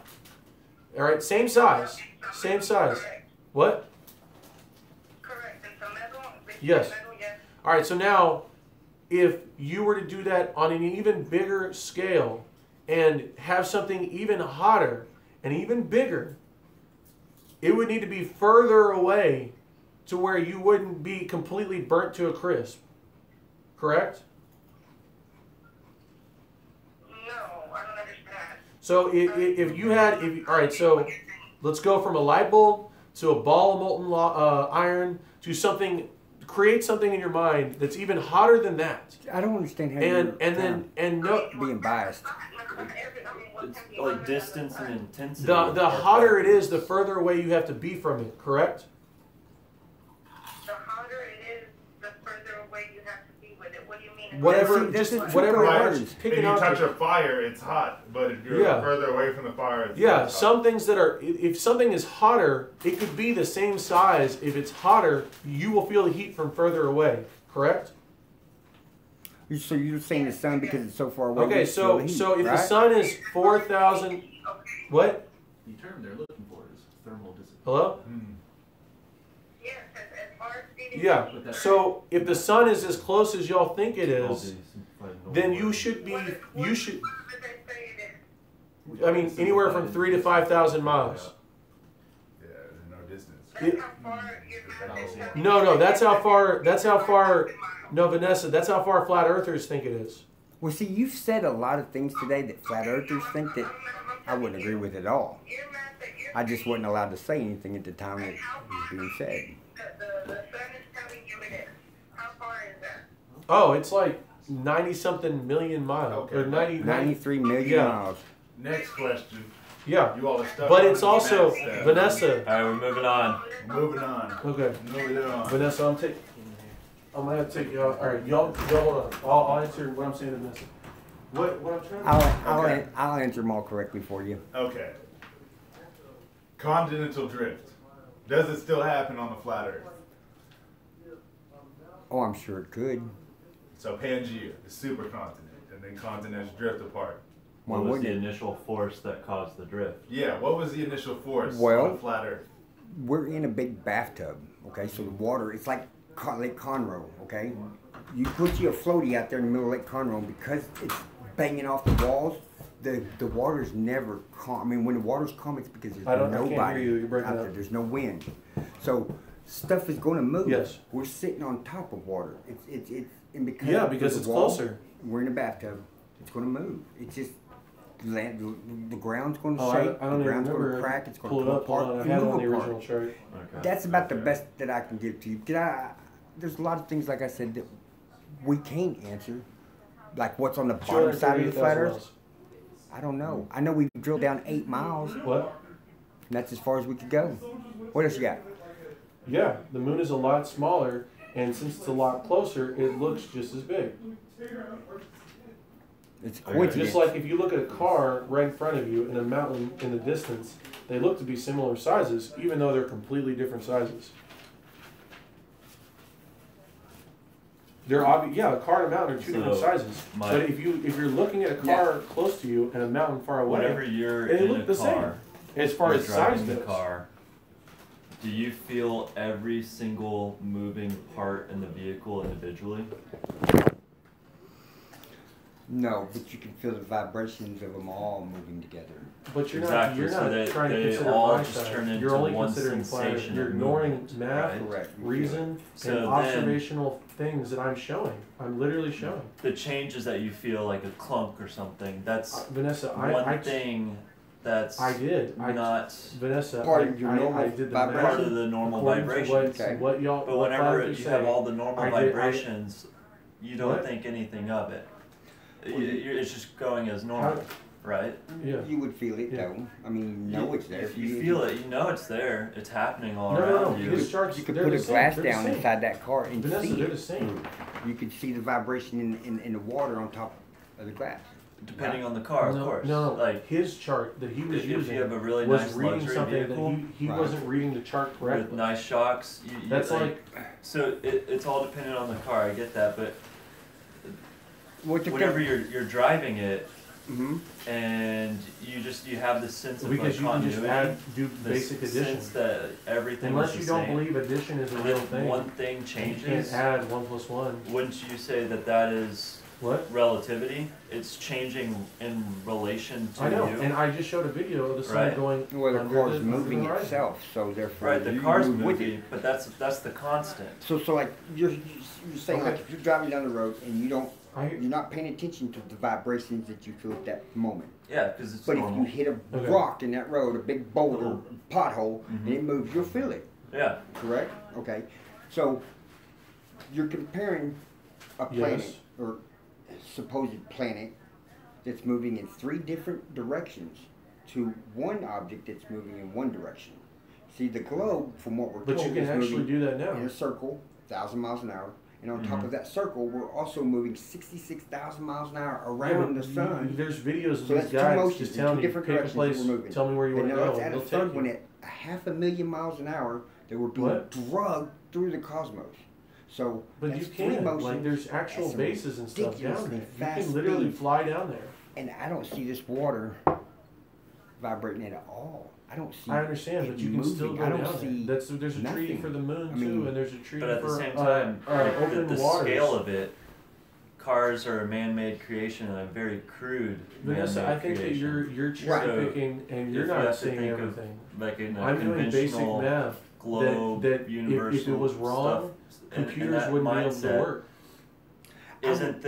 B: All right, same size, same size. What?
I: Correct.
B: Yes. All right, so now, if you were to do that on an even bigger scale and have something even hotter and even bigger, it would need to be further away to where you wouldn't be completely burnt to a crisp. Correct?
I: No, I don't understand.
B: So if you had, all right, so let's go from a light bulb to a ball of molten iron to something, create something in your mind that's even hotter than that.
A: I don't understand how
B: you're
A: being biased.
E: It's like distance and intensity.
B: The hotter it is, the further away you have to be from it, correct?
I: The hotter it is, the further away you have to be with it. What do you mean?
B: Whatever, just whatever it is.
D: If you touch a fire, it's hot, but if you're further away from the fire, it's
B: yeah,
D: hot.
B: some things that are, if something is hotter, it could be the same size. If it's hotter, you will feel the heat from further away, correct?
A: So you're saying the sun because it's so far away?
B: Okay, so if the sun is 4,000, what?
G: The term they're looking for is thermal dissipation.
B: Hello?
I: Yes, as far as
B: yeah. So if the sun is as close as y'all think it is, then you should be, I mean, anywhere from 3,000 to 5,000 miles.
D: Yeah, there's no distance.
I: that's how far you're
B: No, that's how far, no, Vanessa, that's how far flat earthers think it is.
A: Well, see, you've said a lot of things today that flat earthers think that I wouldn't agree with at all. I just wasn't allowed to say anything at the time it was being said.
I: The sun is telling you it is. How far is that?
B: Oh, it's like 90-something million miles.
D: Okay.
B: Or
A: 93 million miles.
D: Next question.
B: Yeah.
D: You all are stuck.
B: But it's also, Vanessa.
E: All right, we're moving on.
D: Moving on.
B: Okay.
D: Moving on.
B: Vanessa, I'm gonna have to take y'all. All right, y'all hold on. I'll answer what I'm saying to Vanessa. What I'm trying to.
A: I'll answer them all correctly for you.
D: Okay. Continental drift. Does it still happen on the flat Earth?
A: Oh, I'm sure it could.
D: So Pangea, the supercontinent, and then continents drift apart.
E: What was the initial force that caused the drift?
D: Yeah, what was the initial force
A: on
D: flat Earth?
A: We're in a big bathtub, okay? So the water, it's like Lake Conroe, okay? You put you a floaty out there in the middle of Lake Conroe, because it's banging off the walls, the water's never calm. I mean, when the water's calm, it's because there's
B: I can't
A: nobody
B: hear you. You're breaking
A: out
B: up.
A: there. There's no wind, so stuff is going to move.
B: Yes.
A: We're sitting on top of water. It's and because
B: Yeah, because it's closer.
A: We're in a bathtub. It's going to move. It's just the ground's going to
B: Oh,
A: shake.
B: I don't
A: the
B: even
A: ground's going
B: remember.
A: to crack. It's going
B: Pull
A: to
B: it
A: come
B: up. Hold
A: apart.
B: on. I
A: and
B: had it
A: move
B: on the
A: apart.
B: original chart.
E: Okay.
A: That's about the best that I can give to you. There's a lot of things, like I said, that we can't answer. Like what's on the bottom side of the flat Earth. I don't know. I know we drilled down 8 miles.
B: What?
A: And that's as far as we could go. What else you got?
B: Yeah, the moon is a lot smaller, and since it's a lot closer, it looks just as big.
A: It's a coincidence.
B: Just like if you look at a car right in front of you and a mountain in the distance, they look to be similar sizes, even though they're completely different sizes. They're obvious. Yeah, a car and a mountain are two different sizes. But if you're looking at a car close to you and a mountain far away,
E: whenever you're
B: they
E: in
B: look
E: a
B: the
E: car,
B: same. As far as size
E: driving the
B: goes.
E: car, do you feel every single moving part in the vehicle individually?
A: No, but you can feel the vibrations of them all moving together.
B: But you're
E: Exactly,
B: not,
E: so
B: you're
E: they-
B: not trying to
E: they
B: consider
E: all
B: my
E: just
B: side.
E: turn into
B: You're only
E: one
B: considering
E: sensation
B: You're
E: of
B: ignoring
E: movement,
B: math,
E: right?
A: Correct.
B: reason,
E: So
B: and
E: then-
B: observational things that I'm showing. I'm literally showing.
E: The changes that you feel like a clunk or something, that's
B: Vanessa,
E: one
B: I
E: thing that's
B: I did.
E: not
B: Vanessa,
A: Part of your
B: I
A: normal
B: did the
A: vibration?
E: part
B: math
E: of the normal
B: according to
E: vibrations.
A: Okay.
B: what y'all,
E: But
B: what
E: whenever
B: classes
E: you
B: say.
E: have all the normal
B: I did-
E: vibrations, you don't
B: What?
E: think anything of it. It's just going as normal, right?
B: Yeah.
A: You would feel it
B: Yeah.
A: though. I mean, you know it's there.
E: If you feel it, you know it's there. It's happening all
B: No,
E: around
B: no,
E: you.
B: his charts,
A: You could
B: they're
A: put
B: the
A: a
B: same.
A: glass
B: They're the
A: down
B: same.
A: inside that car and
B: Vanessa,
A: see
B: they're
A: it.
B: the same.
A: You could see the vibration in the water on top of the glass.
E: Depending on the car,
B: no,
E: of course.
B: No,
E: Like
B: his chart that he was
E: if
B: using
E: you have a really
B: was
E: nice
B: reading
E: luxury
B: something
E: vehicle
B: that he
A: Right.
B: wasn't reading the chart correctly.
E: with nice shocks,
B: That's like
E: so it's all dependent on the car. I get that, but
A: What the
E: whenever you're driving it
A: hmm
E: and you have this sense of
B: because you can just
E: continuity,
B: do
E: this
B: basic addition.
E: sense that everything
B: Unless
E: is
B: you
E: the
B: don't
E: same.
B: believe addition is a
E: And
B: real
E: if
B: thing,
E: one thing
B: you can't
E: changes,
B: add 1 + 1.
E: wouldn't you say that that is
B: What?
E: relativity? It's changing in relation to
B: I know,
E: you.
B: and I just showed a video of the sun
E: Right.
B: going
A: Well, the
B: under
A: car's
B: under
A: moving
B: the horizon.
A: itself, so therefore
E: Right, the
A: you
E: car's
A: move with it.
E: moving, but that's the constant.
A: So like you're saying like
B: Okay.
A: if you're driving down the road and you're
B: I,
A: not paying attention to the vibrations that you feel at that moment.
E: Yeah, because it's
A: But
E: normal.
A: if you hit a
B: Okay.
A: rock in that road, a big boulder,
E: Oh.
A: pothole, and
E: Mhm.
A: it moves, you'll feel it.
E: Yeah,
A: Correct? Okay. So you're comparing a planet
B: Yes.
A: or supposed planet that's moving in 3 different directions to one object that's moving in one direction. See, the globe, from what we're
B: but
A: told,
B: you can
A: is
B: actually
A: moving
B: do that
A: in
B: now.
A: a circle, 1,000 miles an hour. And on top
E: Mhm.
A: of that circle, we're also moving 66,000 miles an hour
B: Yeah,
A: around
B: but
A: the sun.
B: There's videos of
A: So
B: these
A: that's two
B: guys
A: motions
B: just
A: in
B: telling
A: two
B: you,
A: different
B: pick a
A: directions that
B: place,
A: we're moving.
B: tell me where you want
A: And
B: to
A: now
B: go,
A: let's
B: and
A: add a
B: they'll
A: third
B: take
A: one
B: you.
A: at 500,000 miles an hour that were being
B: What?
A: drugged through the cosmos. So
B: But
A: that's
B: you
A: 3
B: can,
A: motions.
B: like there's actual
A: some
B: bases and stuff down
A: ridiculously
B: there. You
A: fast
B: can literally
A: speed.
B: fly down there.
A: And I don't see this water vibrating at all. I don't see.
B: I understand,
A: it
B: but you can still
A: moving.
B: go
A: I don't
B: down
A: see
B: there. There's a tree
A: nothing.
B: for the moon
A: I mean,
B: too, and there's a tree
E: but at
B: for
E: the same time,
B: open
E: the
B: waters.
E: scale of it, cars are a man-made creation and a very crude
B: Vanessa,
E: man-made
B: I think that
E: creation.
B: you're cherry
E: So,
B: picking and
E: if
B: you're
E: you
B: not
E: have to
B: seeing
E: think of,
B: everything.
E: like in a
B: I'm doing basic
E: conventional
B: math
E: globe,
B: that
E: universal
B: if it was wrong,
E: stuff, and
B: computers
E: that
B: wouldn't be able to
E: mindset,
B: work.
E: Isn't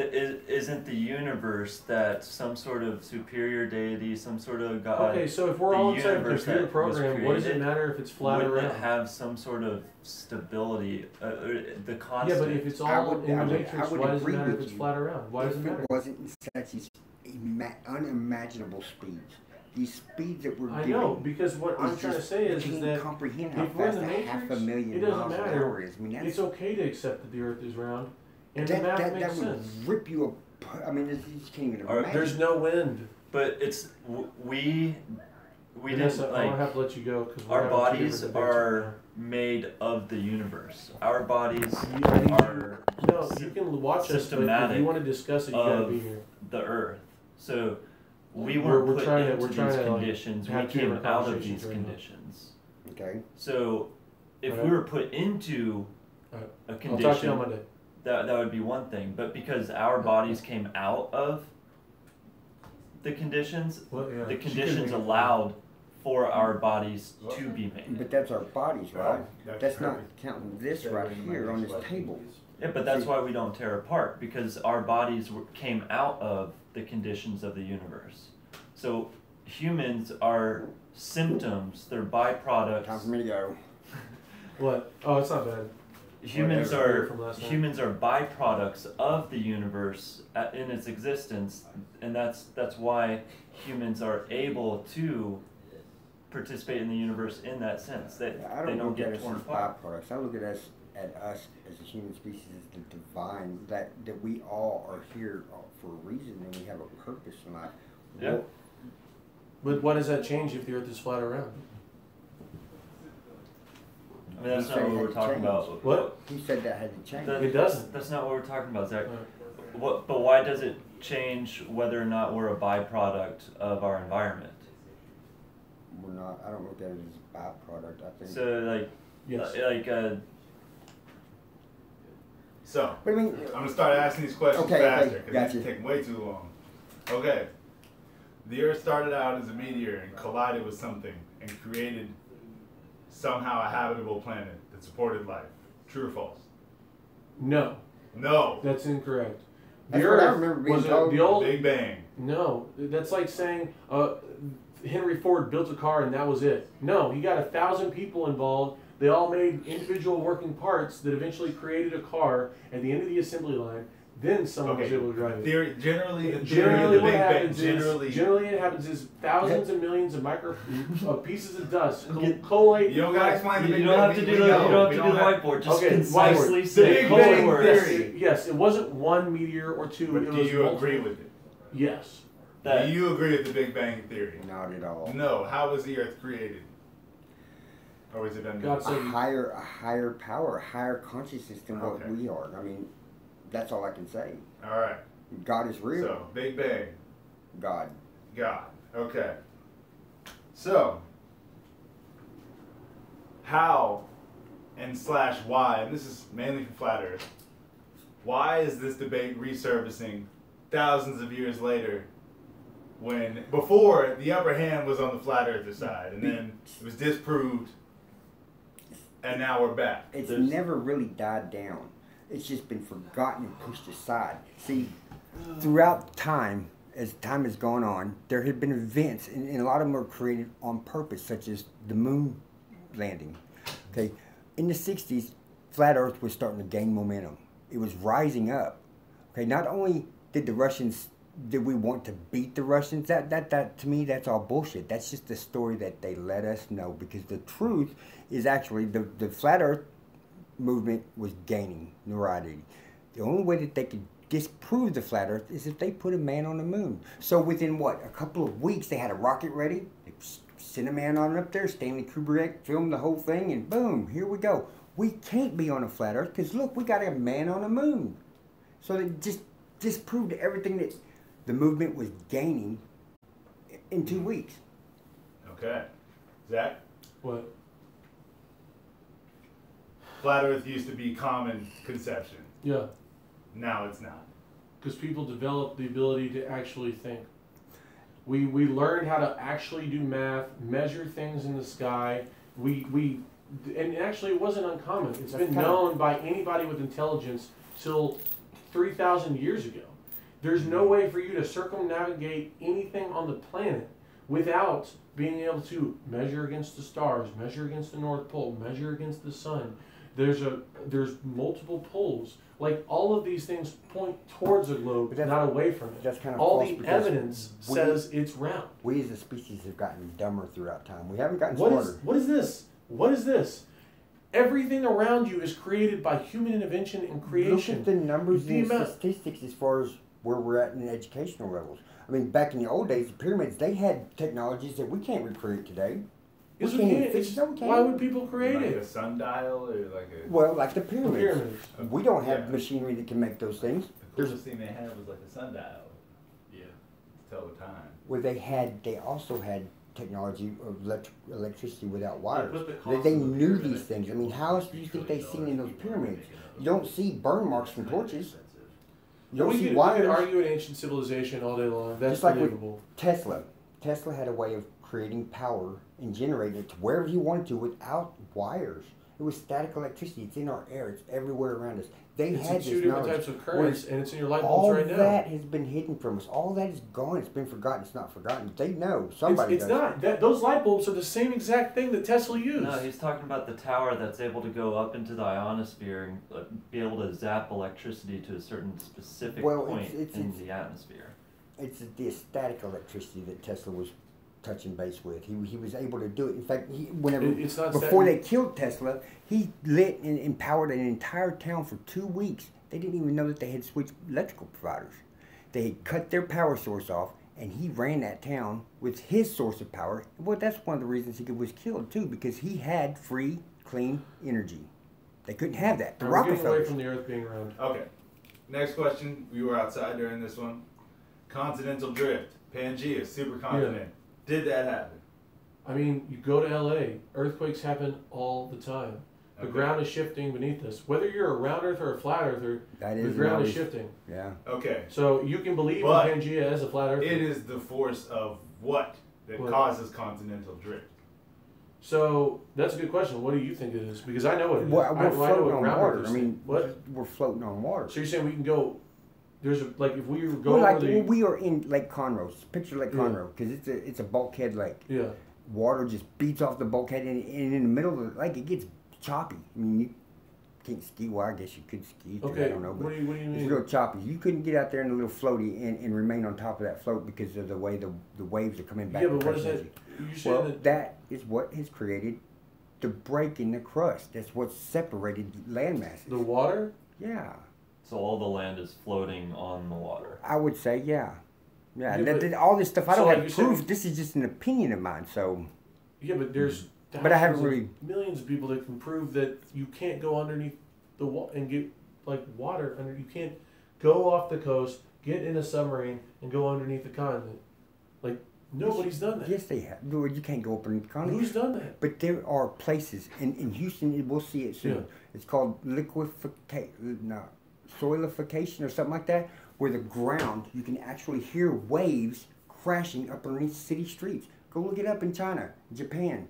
E: the universe that some sort of superior deity, some sort of god?
B: Okay, so if we're
E: the
B: all inside a
E: universe
B: computer
E: that was
B: program, what does it
E: created,
B: matter if it's flat or
E: wouldn't it
B: round?
E: have some sort of stability? The
B: Yeah,
E: constant.
B: but if it's
A: I
B: all
A: would-
B: in
A: I
B: the
A: would-
B: matrix,
A: I would
B: why does it
A: agree
B: matter if
A: with
B: it's
A: you.
B: flat or round? Why does it
A: If
B: matter?
A: it wasn't in such unimaginable speeds, these speeds that we're
B: I
A: giving.
B: know, because what I'm
A: is
B: trying to
A: just-
B: say
A: you
B: is
A: can't
B: that
A: comprehend how
B: if we're in
A: fast
B: the
A: a
B: matrix,
A: 500,000
B: it doesn't
A: miles an
B: matter.
A: hour is. I mean, that's
B: It's okay to accept that the Earth is round, and the
A: that
B: math
A: that,
B: makes
A: that would
B: sense.
A: rip you apart. I mean, you just can't even imagine.
B: There's no wind.
E: But it's we
B: Vanessa,
E: didn't
B: I'm gonna
E: like
B: have to let you go because
E: our bodies are made of the universe. Our bodies are
B: No, you can watch us, but if
E: systematic
B: you want to discuss it, you gotta
E: of
B: be here.
E: the earth. So we
B: We're
E: weren't put
B: trying to-
E: into
B: we're trying
E: these
B: to, like,
E: conditions. We
B: have two
E: came
B: different
E: out of
B: conversations
E: these
B: right now.
E: conditions.
A: Okay.
E: So if
B: Whatever.
E: we were put into
B: Alright.
E: a
B: I'll talk to you on
E: condition,
B: Monday.
E: that would be one thing. But because our bodies came out of the conditions.
B: Well, yeah.
E: The conditions allowed for our bodies to be made.
A: But that's our bodies, right?
D: That's
A: That's not
D: perfect.
A: counting this right here on this table.
E: Yeah, but that's why we don't tear apart, because our bodies came out of the conditions of the universe. So humans are symptoms, they're byproducts.
A: Time for me to go.
B: What? Oh, it's not bad.
E: Humans
B: Whatever,
E: are
B: from last night.
E: humans are byproducts of the universe in its existence, and that's why humans are able to participate in the universe in that sense. That
A: I
E: they
A: don't
E: don't
A: look at
E: get
A: us
E: torn
A: as
E: apart.
A: byproducts. I look at us as a human species as the divine, that we all are here for a reason and we have a purpose in life.
E: Yeah.
A: Well,
B: But why does that change if the Earth is flat around?
E: I mean, that's
A: He
E: not
A: said
E: what
A: it
E: we're
A: had
E: talking
A: changed.
E: about.
B: What?
A: he said that had to change.
B: It doesn't.
E: That's not what we're talking about, Zach.
B: Right.
E: But why does it change whether or not we're a byproduct of our environment?
A: We're not. I don't look at it as a byproduct. I think.
E: So like,
B: Yes.
D: So,
A: But I mean,
D: I'm gonna start asking these questions
A: Okay,
D: faster
A: okay,
D: because
A: gotcha.
D: it's taking way too long. Okay. The Earth started out as a meteor and collided with something and created somehow a habitable planet that supported life. True or false?
B: No,
D: No.
B: that's incorrect. The
A: That's what I
B: Earth
A: remember being
B: was
A: told.
B: the old.
D: Big Bang.
B: No, that's like saying Henry Ford built a car and that was it. No, he got 1,000 people involved. They all made individual working parts that eventually created a car at the end of the assembly line. Then someone was able to drive it.
D: Theory, generally, the theory of
B: Generally,
D: the
B: what
D: Big Bang.
B: happens is generally it happens is thousands and millions of pieces of dust collate.
D: You don't gotta explain the Big
E: You
D: Bang.
E: don't have to do the whiteboard. Just
B: Okay,
E: concisely
B: whiteboard.
E: say
D: Big
E: code
D: Bang
E: words.
D: theory.
B: Yes, it wasn't one meteor or two.
D: But
B: it
D: do
B: was
D: you
B: multiple.
D: agree with it?
B: Yes.
E: That
D: Do you agree with the Big Bang theory?
A: not at all.
D: No. How was the Earth created? Or was it
B: God
D: unknown?
B: said-
A: A higher power, a higher consciousness than what
D: Okay.
A: we are. I mean, that's all I can say.
D: All right.
A: God is real.
D: So, Big Bang.
A: God.
D: God. Okay. So, how and slash why, and this is mainly for Flat Earth, why is this debate resurfacing thousands of years later when before the upper hand was on the Flat Earther side and then it was disproved and now we're back?
A: It's never really died down. It's just been forgotten and pushed aside. See, throughout time, as time has gone on, there have been events, and a lot of them are created on purpose, such as the moon landing. Okay, in the 60s, flat Earth was starting to gain momentum. It was rising up. Okay, not only did we want to beat the Russians? That to me, that's all bullshit. That's just the story that they let us know, because the truth is actually the flat Earth movement was gaining notoriety. The only way that they could disprove the flat Earth is if they put a man on the moon. So within a couple of weeks, they had a rocket ready. They sent a man on up there. Stanley Kubrick filmed the whole thing, and boom, here we go. We can't be on a flat Earth because look, we got a man on the moon. So they just disproved everything that the movement was gaining in 2 weeks.
D: Okay. Zach?
B: What?
D: Flat Earth used to be common conception.
B: Yeah.
D: Now it's not.
B: Because people developed the ability to actually think. We learned how to actually do math, measure things in the sky. And actually it wasn't uncommon. It's been known by anybody with intelligence till 3,000 years ago. There's no way for you to circumnavigate anything on the planet without being able to measure against the stars, measure against the North Pole, measure against the sun. There's multiple poles. Like, all of these things point towards the globe, not away from it.
A: That's kind of
B: all
A: false,
B: the
A: because
B: evidence says it's round.
A: We as a species have gotten dumber throughout time. We haven't gotten
B: What
A: smarter.
B: is this? What is this? Everything around you is created by human intervention and creation.
A: Look at the numbers
B: The
A: and
B: amount-
A: statistics as far as where we're at in educational levels. I mean, back in the old days, the pyramids, they had technologies that we can't recreate today.
B: Yes, we
A: can't
B: can't.
A: even fix
B: It's-
A: it. No, we can't.
B: Why would people create
D: Like
B: it?
D: a sundial or like a...
A: Well, like the pyramids.
B: Pyramids.
A: We don't have
D: Yeah.
A: machinery that can make those things.
D: The coolest thing they had was like a sundial. Yeah. To tell the time.
A: Well, they also had technology of electricity without wires.
F: what's the
A: They
F: cost of a
A: knew
F: pyramid?
A: these things. I mean, how else do you think they seen in those pyramids? You don't see burn marks from torches. You don't see
B: we
A: wires.
B: can argue an ancient civilization all day long. That's
A: Just like
B: believable.
A: with Tesla. Tesla had a way of creating power and generating it to wherever he wanted to without wires. It was static electricity. It's in our air. It's everywhere around us.
B: It's in two different types of currents, and it's in your light bulbs right now.
A: All that has been hidden from us. All that is gone. It's been forgotten. It's not forgotten. They know. Somebody
B: It's not. Those light bulbs are the same exact thing that Tesla used.
E: No, he's talking about the tower that's able to go up into the ionosphere and be able to zap electricity to a certain specific point in the atmosphere.
A: It's the static electricity that Tesla was touching base with. He was able to do it. In fact, before they killed Tesla, he lit and powered an entire town for 2 weeks. They didn't even know that they had switched electrical providers. They had cut their power source off, and he ran that town with his source of power. Well, that's one of the reasons he was killed too, because he had free, clean energy. They couldn't have that. The
B: We're getting away
A: Rockefellers.
B: from the Earth being round.
D: Okay. Next question. We were outside during this one. Continental drift. Pangea, supercontinent.
B: Yeah.
D: Did that happen?
B: I mean, you go to LA, earthquakes happen all the time. The
D: Okay.
B: ground is shifting beneath us. Whether you're a round earth or a flat earther, the ground is shifting.
A: Yeah.
D: Okay.
B: So you can believe in
D: But
B: Pangea as a flat earther.
D: it is the force of what that causes continental drift?
B: So that's a good question. What do you think it is? Because I know what it is.
A: Well, we're
B: I know
A: floating
B: what
A: on
B: ground
A: water.
B: earthers
A: I mean,
B: think. What?
A: we're floating on water.
B: So you're saying we can go? There's a, like if we were
A: Well,
B: going
A: like
B: over the
A: we are in Lake Conroe. Picture Lake Conroe, because it's a bulkhead lake.
B: yeah.
A: Water just beats off the bulkhead, and in the middle of the lake, it gets choppy. I mean, you can't ski. Well, I guess you could ski.
B: Okay.
A: I don't know. But
B: What do you mean?
A: it's real choppy. You couldn't get out there in a little floaty and remain on top of that float because of the way the waves are coming back.
B: Yeah,
A: and
B: but what is
A: pressing
B: that? You
A: you.
B: saying
A: Well,
B: that?
A: that is what has created the break in the crust. That's what separated land masses.
B: The water?
A: Yeah,
E: So all the land is floating on the water.
A: I would say yeah. Yeah,
B: Yeah, but-
A: all this stuff I
B: so
A: don't
B: like
A: have
B: you said-
A: proof. This is just an opinion of mine. So,
B: Yeah, but there's
A: But I haven't
B: thousands of
A: really-
B: millions of people that can prove that you can't go underneath the and get like water under. You can't go off the coast, get in a submarine, and go underneath the continent. Like nobody's done that.
A: yes, they have. No, you can't go up in the continent.
B: Who's done that?
A: But there are places in Houston. We'll see it soon.
B: Yeah.
A: It's called soilification or something like that, where the ground you can actually hear waves crashing up underneath city streets. Go look it up in China, Japan,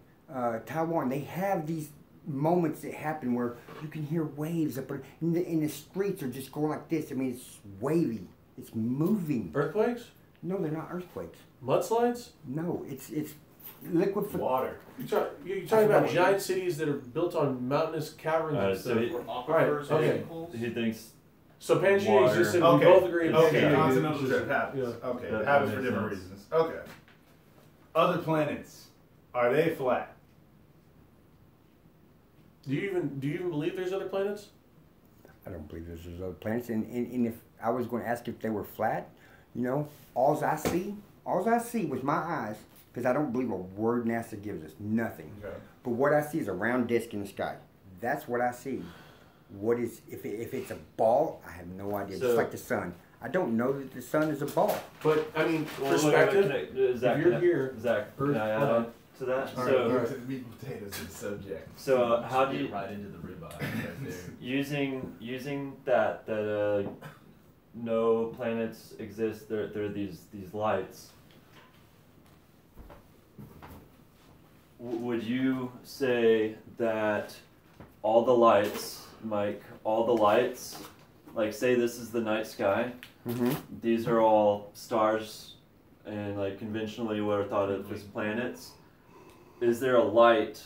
A: Taiwan. They have these moments that happen where you can hear waves up, and the streets are just going like this. I mean, it's wavy. It's moving.
B: Earthquakes?
A: No, they're not earthquakes.
B: Mudslides?
A: No, it's liquid
D: Water.
B: You're talking about giant cities that are built on mountainous caverns and
E: so
B: stuff.
E: he-
B: Right, okay.
E: He thinks
B: So Pangea existed. We
D: Okay.
B: both agree.
D: Okay.
B: Pangea
D: Continental
B: existed.
D: drift happens.
B: Yeah.
D: Okay.
E: That
D: It happens for
E: makes
D: different
E: sense.
D: reasons. Okay. Other planets, are they flat?
B: Do you even believe there's other planets?
A: I don't believe there's other planets. And if I was going to ask if they were flat, all I see with my eyes, because I don't believe a word NASA gives us, nothing.
D: Okay.
A: But what I see is a round disc in the sky. That's what I see. What is, if it's a ball, I have no idea.
E: So-
A: Just like the sun. I don't know that the sun is a ball.
B: But I mean,
E: Well,
B: perspective.
E: Zach,
B: if you're here,
E: Zach, can
B: Earth-
E: I add
B: hold
E: on to that?
D: All
E: So,
D: right, go to the meat and potatoes of the subject.
E: so how do you
H: right into the ribeye right there?
E: using that no planets exist? There are these lights. Would you say that all the lights, Mike, like say this is the night sky,
A: Mm-hmm.
E: these are all stars and like conventionally what are thought of as planets. Is there a light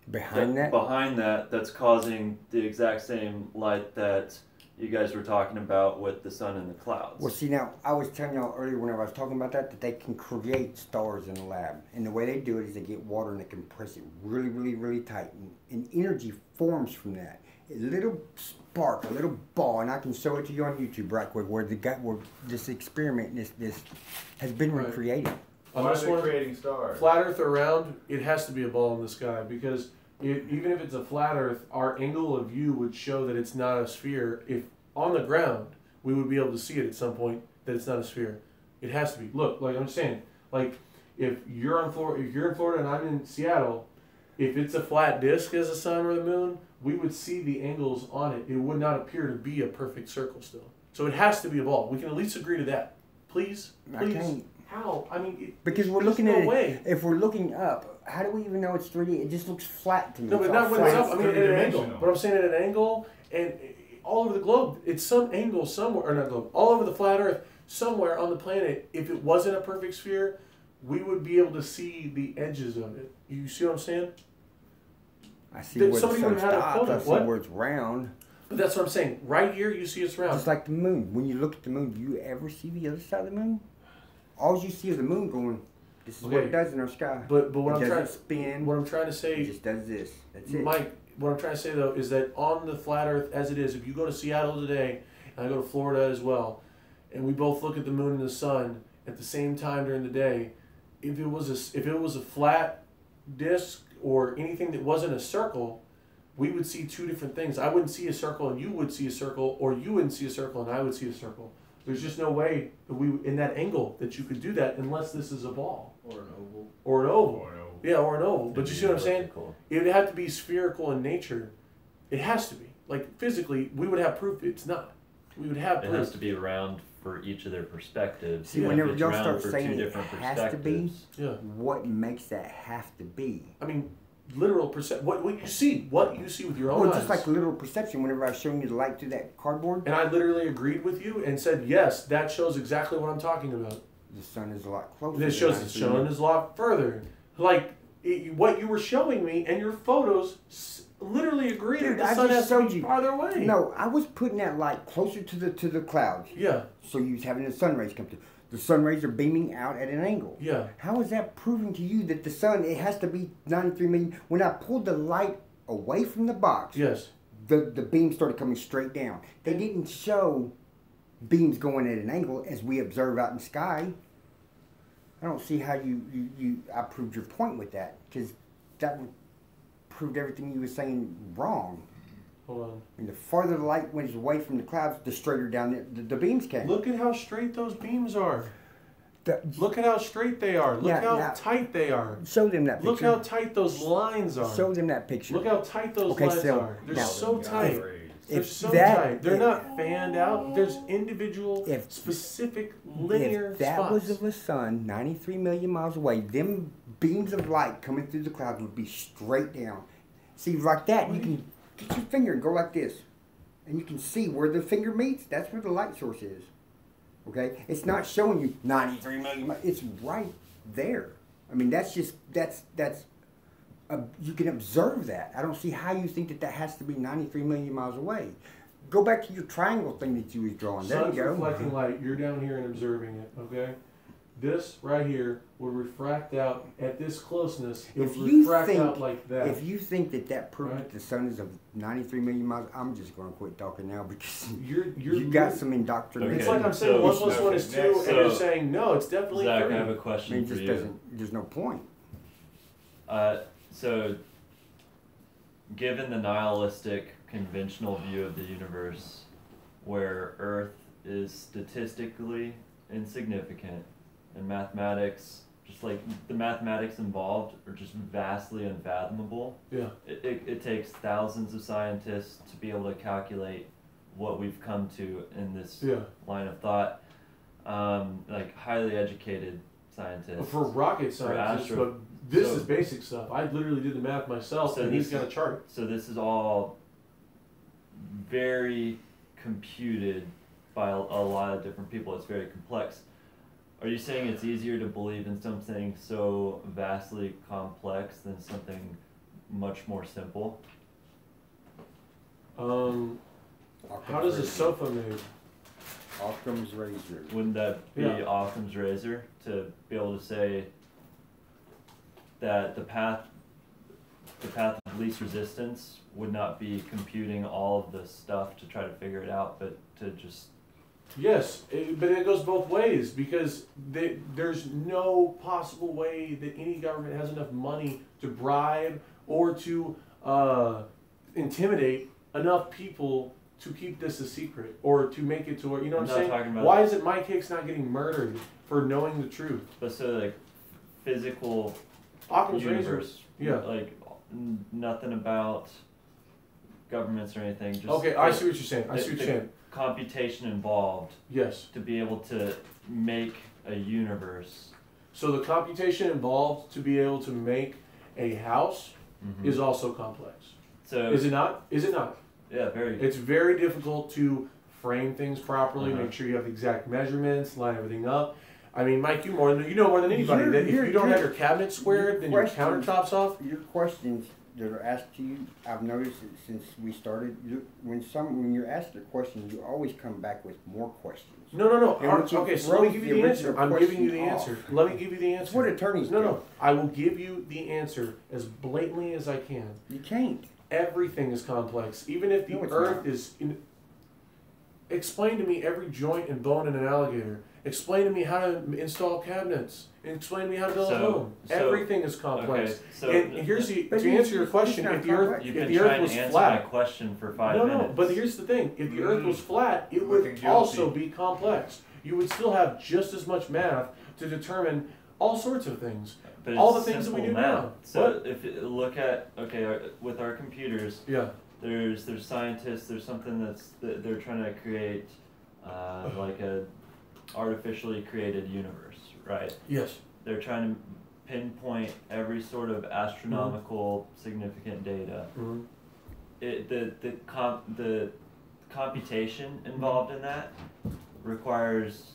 A: Behind that?
E: behind that's causing the exact same light that you guys were talking about with the sun and the clouds?
A: Well, see, now, I was telling y'all earlier whenever I was talking about that they can create stars in the lab. And the way they do it is they get water and they compress it really, really, really tight. And energy forms from that. A little spark, a little ball, and I can show it to you on YouTube right quick, where this experiment, this has been
B: Right.
A: recreated.
B: On
D: Why are
B: this
D: they
B: one,
D: creating stars?
B: flat Earth or round, it has to be a ball in the sky because even if it's a flat Earth, our angle of view would show that it's not a sphere. If on the ground, we would be able to see it at some point that it's not a sphere. It has to be. Look, like I'm saying, like if you're in Florida and I'm in Seattle, if it's a flat disk as the sun or the moon, we would see the angles on it. It would not appear to be a perfect circle still. So it has to be a ball. We can at least agree to that. Please? Please? How? I mean,
A: because we're looking at it. If we're looking up, how do we even know it's 3D? It just looks flat to me.
B: No, but not when it's up. I mean, at an angle. But I'm saying at an angle, and all over the globe, it's some angle somewhere, or not globe, all over the flat Earth, somewhere on the planet. If it wasn't a perfect sphere, we would be able to see the edges of it. You see what I'm saying?
A: I see where the sun stops. I see where it's round.
B: But that's what I'm saying. Right here, you see it's round.
A: Just like the moon. When you look at the moon, do you ever see the other side of the moon? All you see is the moon going, this is what it does in our sky.
B: But what I'm trying to
A: spin.
B: What I'm trying to say,
A: it just does this. That's it.
B: Mike, what I'm trying to say though is that on the flat Earth as it is, if you go to Seattle today, and I go to Florida as well, and we both look at the moon and the sun at the same time during the day, if it was a flat disc or anything that wasn't a circle, we would see two different things. I wouldn't see a circle and you would see a circle, or you wouldn't see a circle and I would see a circle. There's just no way that in that angle that you could do that unless this is a ball.
F: Or an oval.
B: Or an oval. Yeah, or an oval. But you see what I'm saying? It would have to be spherical in nature. It has to be. Like physically, we would have proof it's not. We would have proof.
E: It has to be round for each of their perspectives.
A: See, whenever y'all start saying it has to be, what makes that have to be?
B: I mean, literal perception. What you see with your own eyes.
A: Just like literal perception. Whenever I was showing you the light through that cardboard,
B: and I literally agreed with you and said, yes, that shows exactly what I'm talking about.
A: The sun is a lot closer.
B: This shows the sun is a lot further. Like what you were showing me, and your photos literally agree that the sun has to be farther away.
A: No, I was putting that light closer to the clouds.
B: Yeah.
A: So you was having the sun rays come through. The sun rays are beaming out at an angle.
B: Yeah.
A: How is that proving to you that the sun, it has to be 93 million? When I pulled the light away from the box,
B: yes,
A: the beam started coming straight down. They didn't show beams going at an angle as we observe out in the sky. I don't see how I proved your point with that, because that would prove everything you were saying wrong.
B: Hold on.
A: And the farther the light went away from the clouds, the straighter down the beams came.
B: Look at how straight those beams are. Look at how straight they are. Look how tight they are.
A: Show them that picture.
B: Look how tight those lines are.
A: Show them that picture.
B: Look how tight those lines are. They're so tight. They're so tight. They're not fanned out. There's individual, specific linear spots.
A: If that was of a sun 93 million miles away, them beams of light coming through the clouds would be straight down. See, like that, you can get your finger and go like this. And you can see where the finger meets. That's where the light source is. Okay? It's not showing you 93 million miles. It's right there. I mean, that's just, you can observe that. I don't see how you think that has to be 93 million miles away. Go back to your triangle thing that you was drawing. There you go.
B: Sun's reflecting light. You're down here and observing it, okay? This right here will refract out at this closeness. It will refract out like that.
A: If you think that proves that the sun is of 93 million miles, I'm just going to quit talking now, because you got some indoctrination.
B: Okay. It's like I'm saying 1 + 1 is 2, and you're saying no, it's definitely 3.
E: Zach, I have a question for you.
A: There's no point.
E: So, given the nihilistic conventional view of the universe, where Earth is statistically insignificant, and mathematics, just like the mathematics involved, are just vastly unfathomable.
B: Yeah.
E: It takes thousands of scientists to be able to calculate what we've come to in this line of thought. Like highly educated scientists.
B: For rocket scientists, but this is basic stuff. I literally did the math myself, and he's got a chart.
E: So this is all very computed by a lot of different people. It's very complex. Are you saying it's easier to believe in something so vastly complex than something much more simple?
B: How does a sofa move?
A: Occam's razor.
E: Wouldn't that be Occam's razor, to be able to say that the path of least resistance would not be computing all of the stuff to try to figure it out, but to just...
B: Yes, but it goes both ways, because there's no possible way that any government has enough money to bribe or to intimidate enough people to keep this a secret, or to make it to where, you know what I'm saying? Why is it Mike Hicks not getting murdered for knowing the truth?
E: But so like physical
B: Occam's
E: universe,
B: razor.
E: like nothing about governments or anything. Just
B: okay, I see what you're saying. I see what you're saying.
E: Computation involved.
B: Yes.
E: To be able to make a universe.
B: So the computation involved to be able to make a house is also complex. So is it not? Is it not?
E: Yeah, very.
B: It's very difficult to frame things properly, make sure you have the exact measurements, line everything up. I mean, Mike, you know more than anybody that if you don't have your cabinet squared, then your countertops off.
A: Your questions that are asked to you, I've noticed it since we started. When you're asked a question, you always come back with more questions.
B: No. Okay, so let me give you the answer. I'm giving you the answer. Let me give you the answer.
A: That's what attorneys do.
B: No. I will give you the answer as blatantly as I can.
A: You can't.
B: Everything is complex. Even if the earth is... Explain to me every joint and bone in an alligator. Explain to me how to install cabinets. Explain to me how to build a home. Everything is complex. Okay, so and here's the... To answer your question, if the earth was flat...
E: my question for 5 minutes.
B: No, but here's the thing. If the earth was flat, it would also be complex. You would still have just as much math to determine all sorts of things.
E: But
B: all the things that we do now.
E: So if you look at, with our computers,
B: yeah,
E: there's scientists, there's something they're trying to create like a artificially created universe, right?
B: Yes.
E: They're trying to pinpoint every sort of astronomical significant data. The computation involved in that requires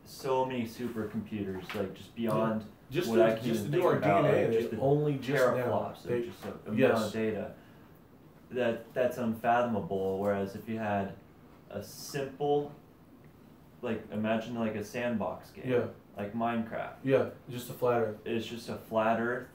E: so many supercomputers, like just beyond what I can even think about.
B: DNA,
E: just the
B: only just
E: teraflops of just a amount of data. That's unfathomable. Whereas if you had a simple, like imagine like a sandbox game, like Minecraft.
B: Yeah, just a flat Earth.
E: It's just a flat Earth.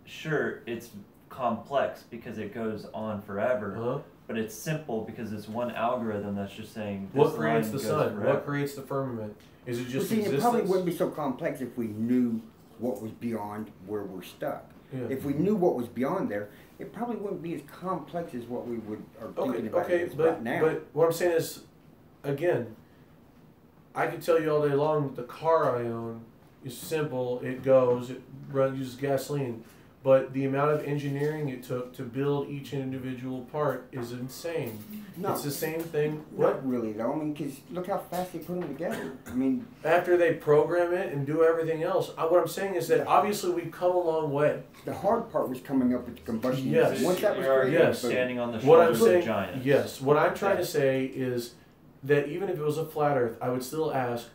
E: Sure, it's complex because it goes on forever. But it's simple because it's one algorithm that's just saying this
B: what creates the sun?
E: Forever.
B: What creates the firmament? Is it just existence?
A: It probably wouldn't be so complex if we knew what was beyond where we're stuck. Yeah. If we knew what was beyond there, it probably wouldn't be as complex as what we are thinking about right now.
B: But what I'm saying is, again, I could tell you all day long that the car I own is simple. It goes. It uses gasoline. But the amount of engineering it took to build each individual part is insane. No, it's the same thing.
A: Not really, though. I mean, because look how fast they put them together. I mean,
B: after they program it and do everything else, what I'm saying is that obviously we've come a long way.
A: The hard part was coming up with the combustion.
B: Yes.
A: Once that was created,
E: standing on the shoulders of giants.
B: Yes. What I'm trying to say is that even if it was a flat Earth, I would still ask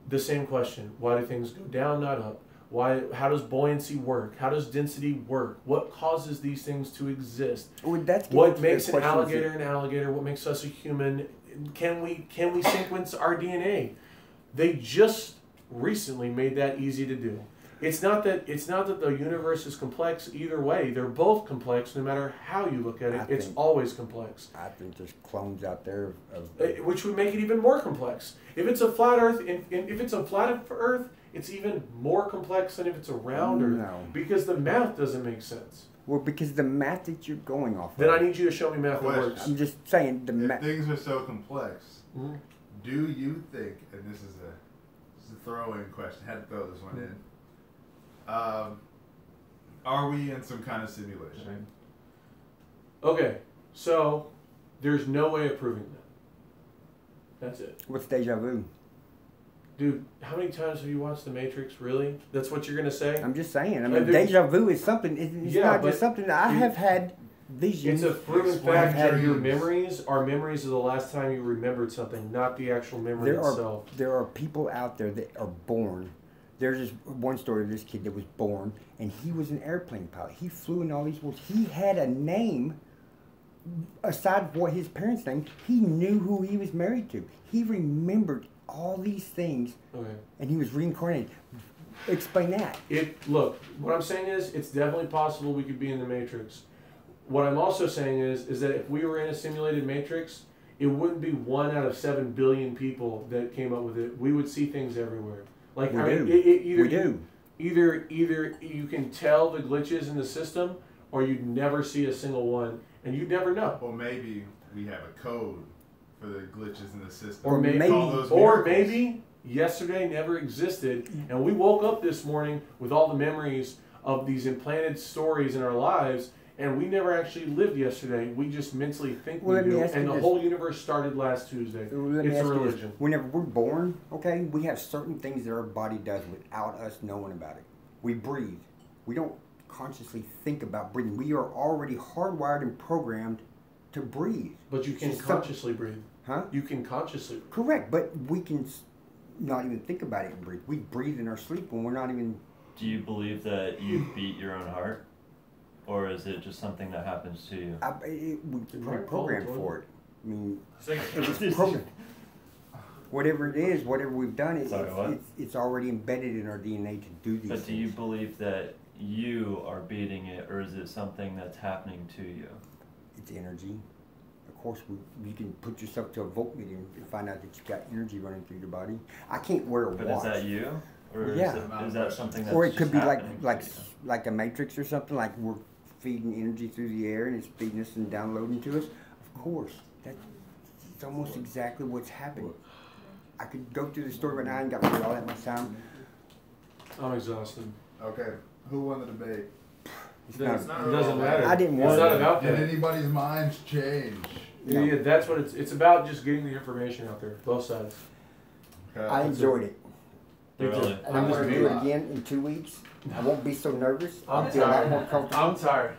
B: the same question: why do things go down, not up? Why? How does buoyancy work? How does density work? What causes these things to exist? What makes an alligator an alligator? What makes us a human? Can we sequence our DNA? They just recently made that easy to do. It's not that the universe is complex either way. They're both complex no matter how you look at it. It's always complex.
A: I think there's clones out there
B: which would make it even more complex. If it's a flat Earth, if it's a flat Earth, it's even more complex than if it's a round Earth, because the math doesn't make sense.
A: Well, because the math that you're going off
B: then I need you to show me math that works.
A: I'm just saying
D: if things are so complex, do you think, and this is a throw-in question, I had to throw this one in, are we in some kind of simulation?
B: Okay, so there's no way of proving that. That's it.
A: What's deja vu?
B: Dude, how many times have you watched The Matrix? Really? That's what you're going to say?
A: I'm just saying. I mean, deja vu is something. It's not just something that I have had visions.
B: It's a proven fact that your memories are memories of the last time you remembered something, not the actual memory itself.
A: There are people out there that are born. There's this one story of this kid that was born, and he was an airplane pilot. He flew in all these worlds. He had a name, aside from what his parents' name. He knew who he was married to. He remembered all these things, and he was reincarnated. Explain that.
B: Look, what I'm saying is, it's definitely possible we could be in the Matrix. What I'm also saying is that if we were in a simulated Matrix, it wouldn't be 1 out of 7 billion people that came up with it. We would see things everywhere. Like
A: we do.
B: Either you can tell the glitches in the system, or you'd never see a single one, and you'd never know.
D: Or maybe we have a code for the glitches in the system.
B: Or maybe yesterday never existed, and we woke up this morning with all the memories of these implanted stories in our lives, and we never actually lived yesterday. We just mentally think we do, and the whole universe started last Tuesday. It's a religion.
A: Whenever we're born, okay, we have certain things that our body does without us knowing about it. We breathe. We don't consciously think about breathing. We are already hardwired and programmed to breathe.
B: But you can consciously breathe.
A: Huh?
B: You can consciously breathe.
A: Correct, but we can not even think about it and breathe. We breathe in our sleep when we're not even...
E: Do you believe that you beat your own heart? Or is it just something that happens to you?
A: We're programmed for it. I mean, it's programmed. Whatever it is, whatever we've done, it's already embedded in our DNA to do these things.
E: But do you believe that you are beating it, or is it something that's happening to you?
A: It's energy. Of course, you can put yourself to a voltmeter and find out that you've got energy running through your body. I can't wear a watch.
E: But is that you? Or is that something that's
A: or it could be
E: happening
A: like a matrix or something, like we're feeding energy through the air and it's feeding us and downloading to us. Of course, it's almost exactly what's happening. I could go through the story right now and got through all that much time.
B: I'm exhausted.
D: Okay, who won the debate?
B: It doesn't matter.
A: I didn't want
B: It's not about that.
D: Did anybody's minds change?
B: No. Yeah, that's what it's about. Just getting the information out there, both sides.
D: Okay.
A: I enjoyed it.
E: Really?
A: And I'm going to do it again in 2 weeks. I won't be so nervous. I'll be a lot more comfortable.
B: I'm tired.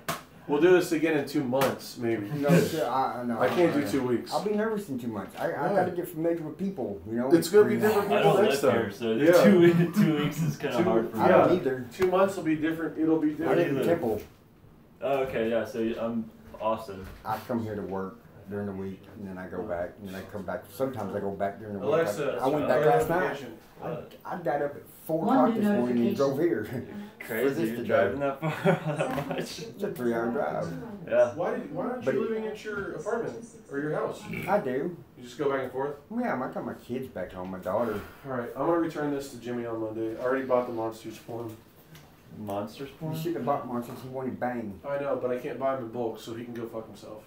B: We'll do this again in 2 months, maybe.
A: No, sir, I
B: can't do 2 weeks.
A: I'll be nervous in 2 months. I got to get familiar with people, you know.
B: It's going to be different people next time.
E: Here, so 2 weeks is kind of hard for me.
A: I don't either.
B: 2 months will be different. It'll be different.
A: I live in Temple.
E: Oh, okay, yeah, so I'm Austin.
A: I come here to work during the week, and then I go back, and then I come back. Sometimes I go back during the week.
B: Alexa,
A: I went back last night. I got up at 4 o'clock this morning and drove here.
E: Crazy, you're driving that far that much.
A: It's a 3-hour drive.
E: Yeah.
B: Why aren't you living at your apartment or your house?
A: I do.
B: You just go back and forth?
A: Yeah, I got my kids back home, my daughter.
B: Alright, I'm going to return this to Jimmy on Monday. I already bought the monsters for him.
E: Monsters for
A: You
E: him?
A: shouldn't have bought monsters, he wanted bang.
B: I know, but I can't buy them in bulk, so he can go fuck himself.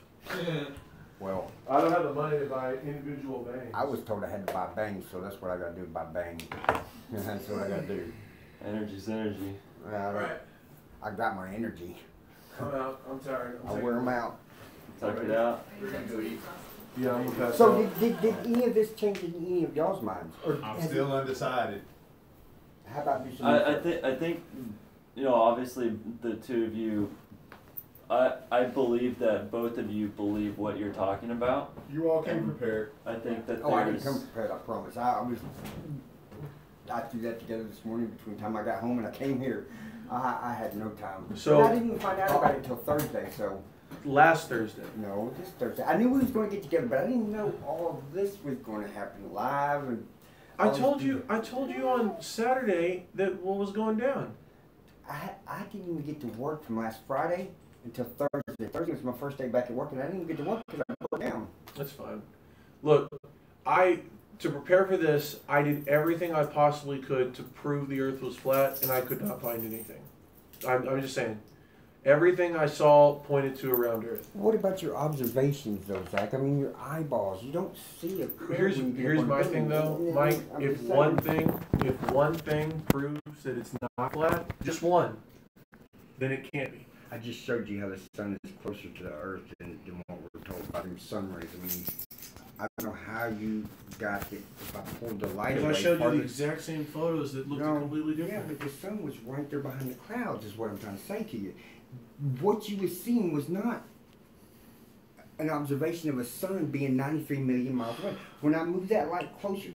A: Well,
B: I don't have the money to buy individual bangs.
A: I was told I had to buy bangs, so that's what I got to do, buy bang. That's what I got to do.
E: Energy's energy.
A: I got my energy.
B: I'm out. I'm tired.
A: I wear them out.
E: Tuck it out.
B: Yeah, I'm gonna pass
A: So
B: out.
A: did any of this change in any of y'all's minds? Or
D: I'm still undecided.
A: how about you?
E: I think, you know, obviously the two of you, I believe that both of you believe what you're talking about.
D: You all came prepared.
E: I think that
A: I didn't come prepared, I promise. I threw that together this morning between the time I got home and I came here. I had no time.
B: So
A: but I didn't even find out about it until Thursday, so.
B: Last Thursday.
A: No, this Thursday. I knew we was going to get together, but I didn't know all of this was going to happen live. And
B: I told you on Saturday that what was going down.
A: I didn't even get to work from last Friday until Thursday. Thursday was my first day back at work, and I didn't even get to work because I broke down.
B: That's fine. Look, to prepare for this, I did everything I possibly could to prove the Earth was flat, and I could not find anything. I'm just saying. Everything I saw pointed to a round Earth.
A: What about your observations, though, Zach? I mean, your eyeballs. You don't see a curve.
B: Here's my thing, though, Mike. If one thing proves that it's not flat, just one, then it can't be.
A: I just showed you how the sun is closer to the Earth than what we're told about them sun rays. I mean, I don't know how you got it. If I pulled the light away,
B: I showed you the exact same photos that looked completely different.
A: Yeah, but the sun was right there behind the clouds, is what I'm trying to say to you. What you were seeing was not an observation of a sun being 93 million miles away. When I moved that light closer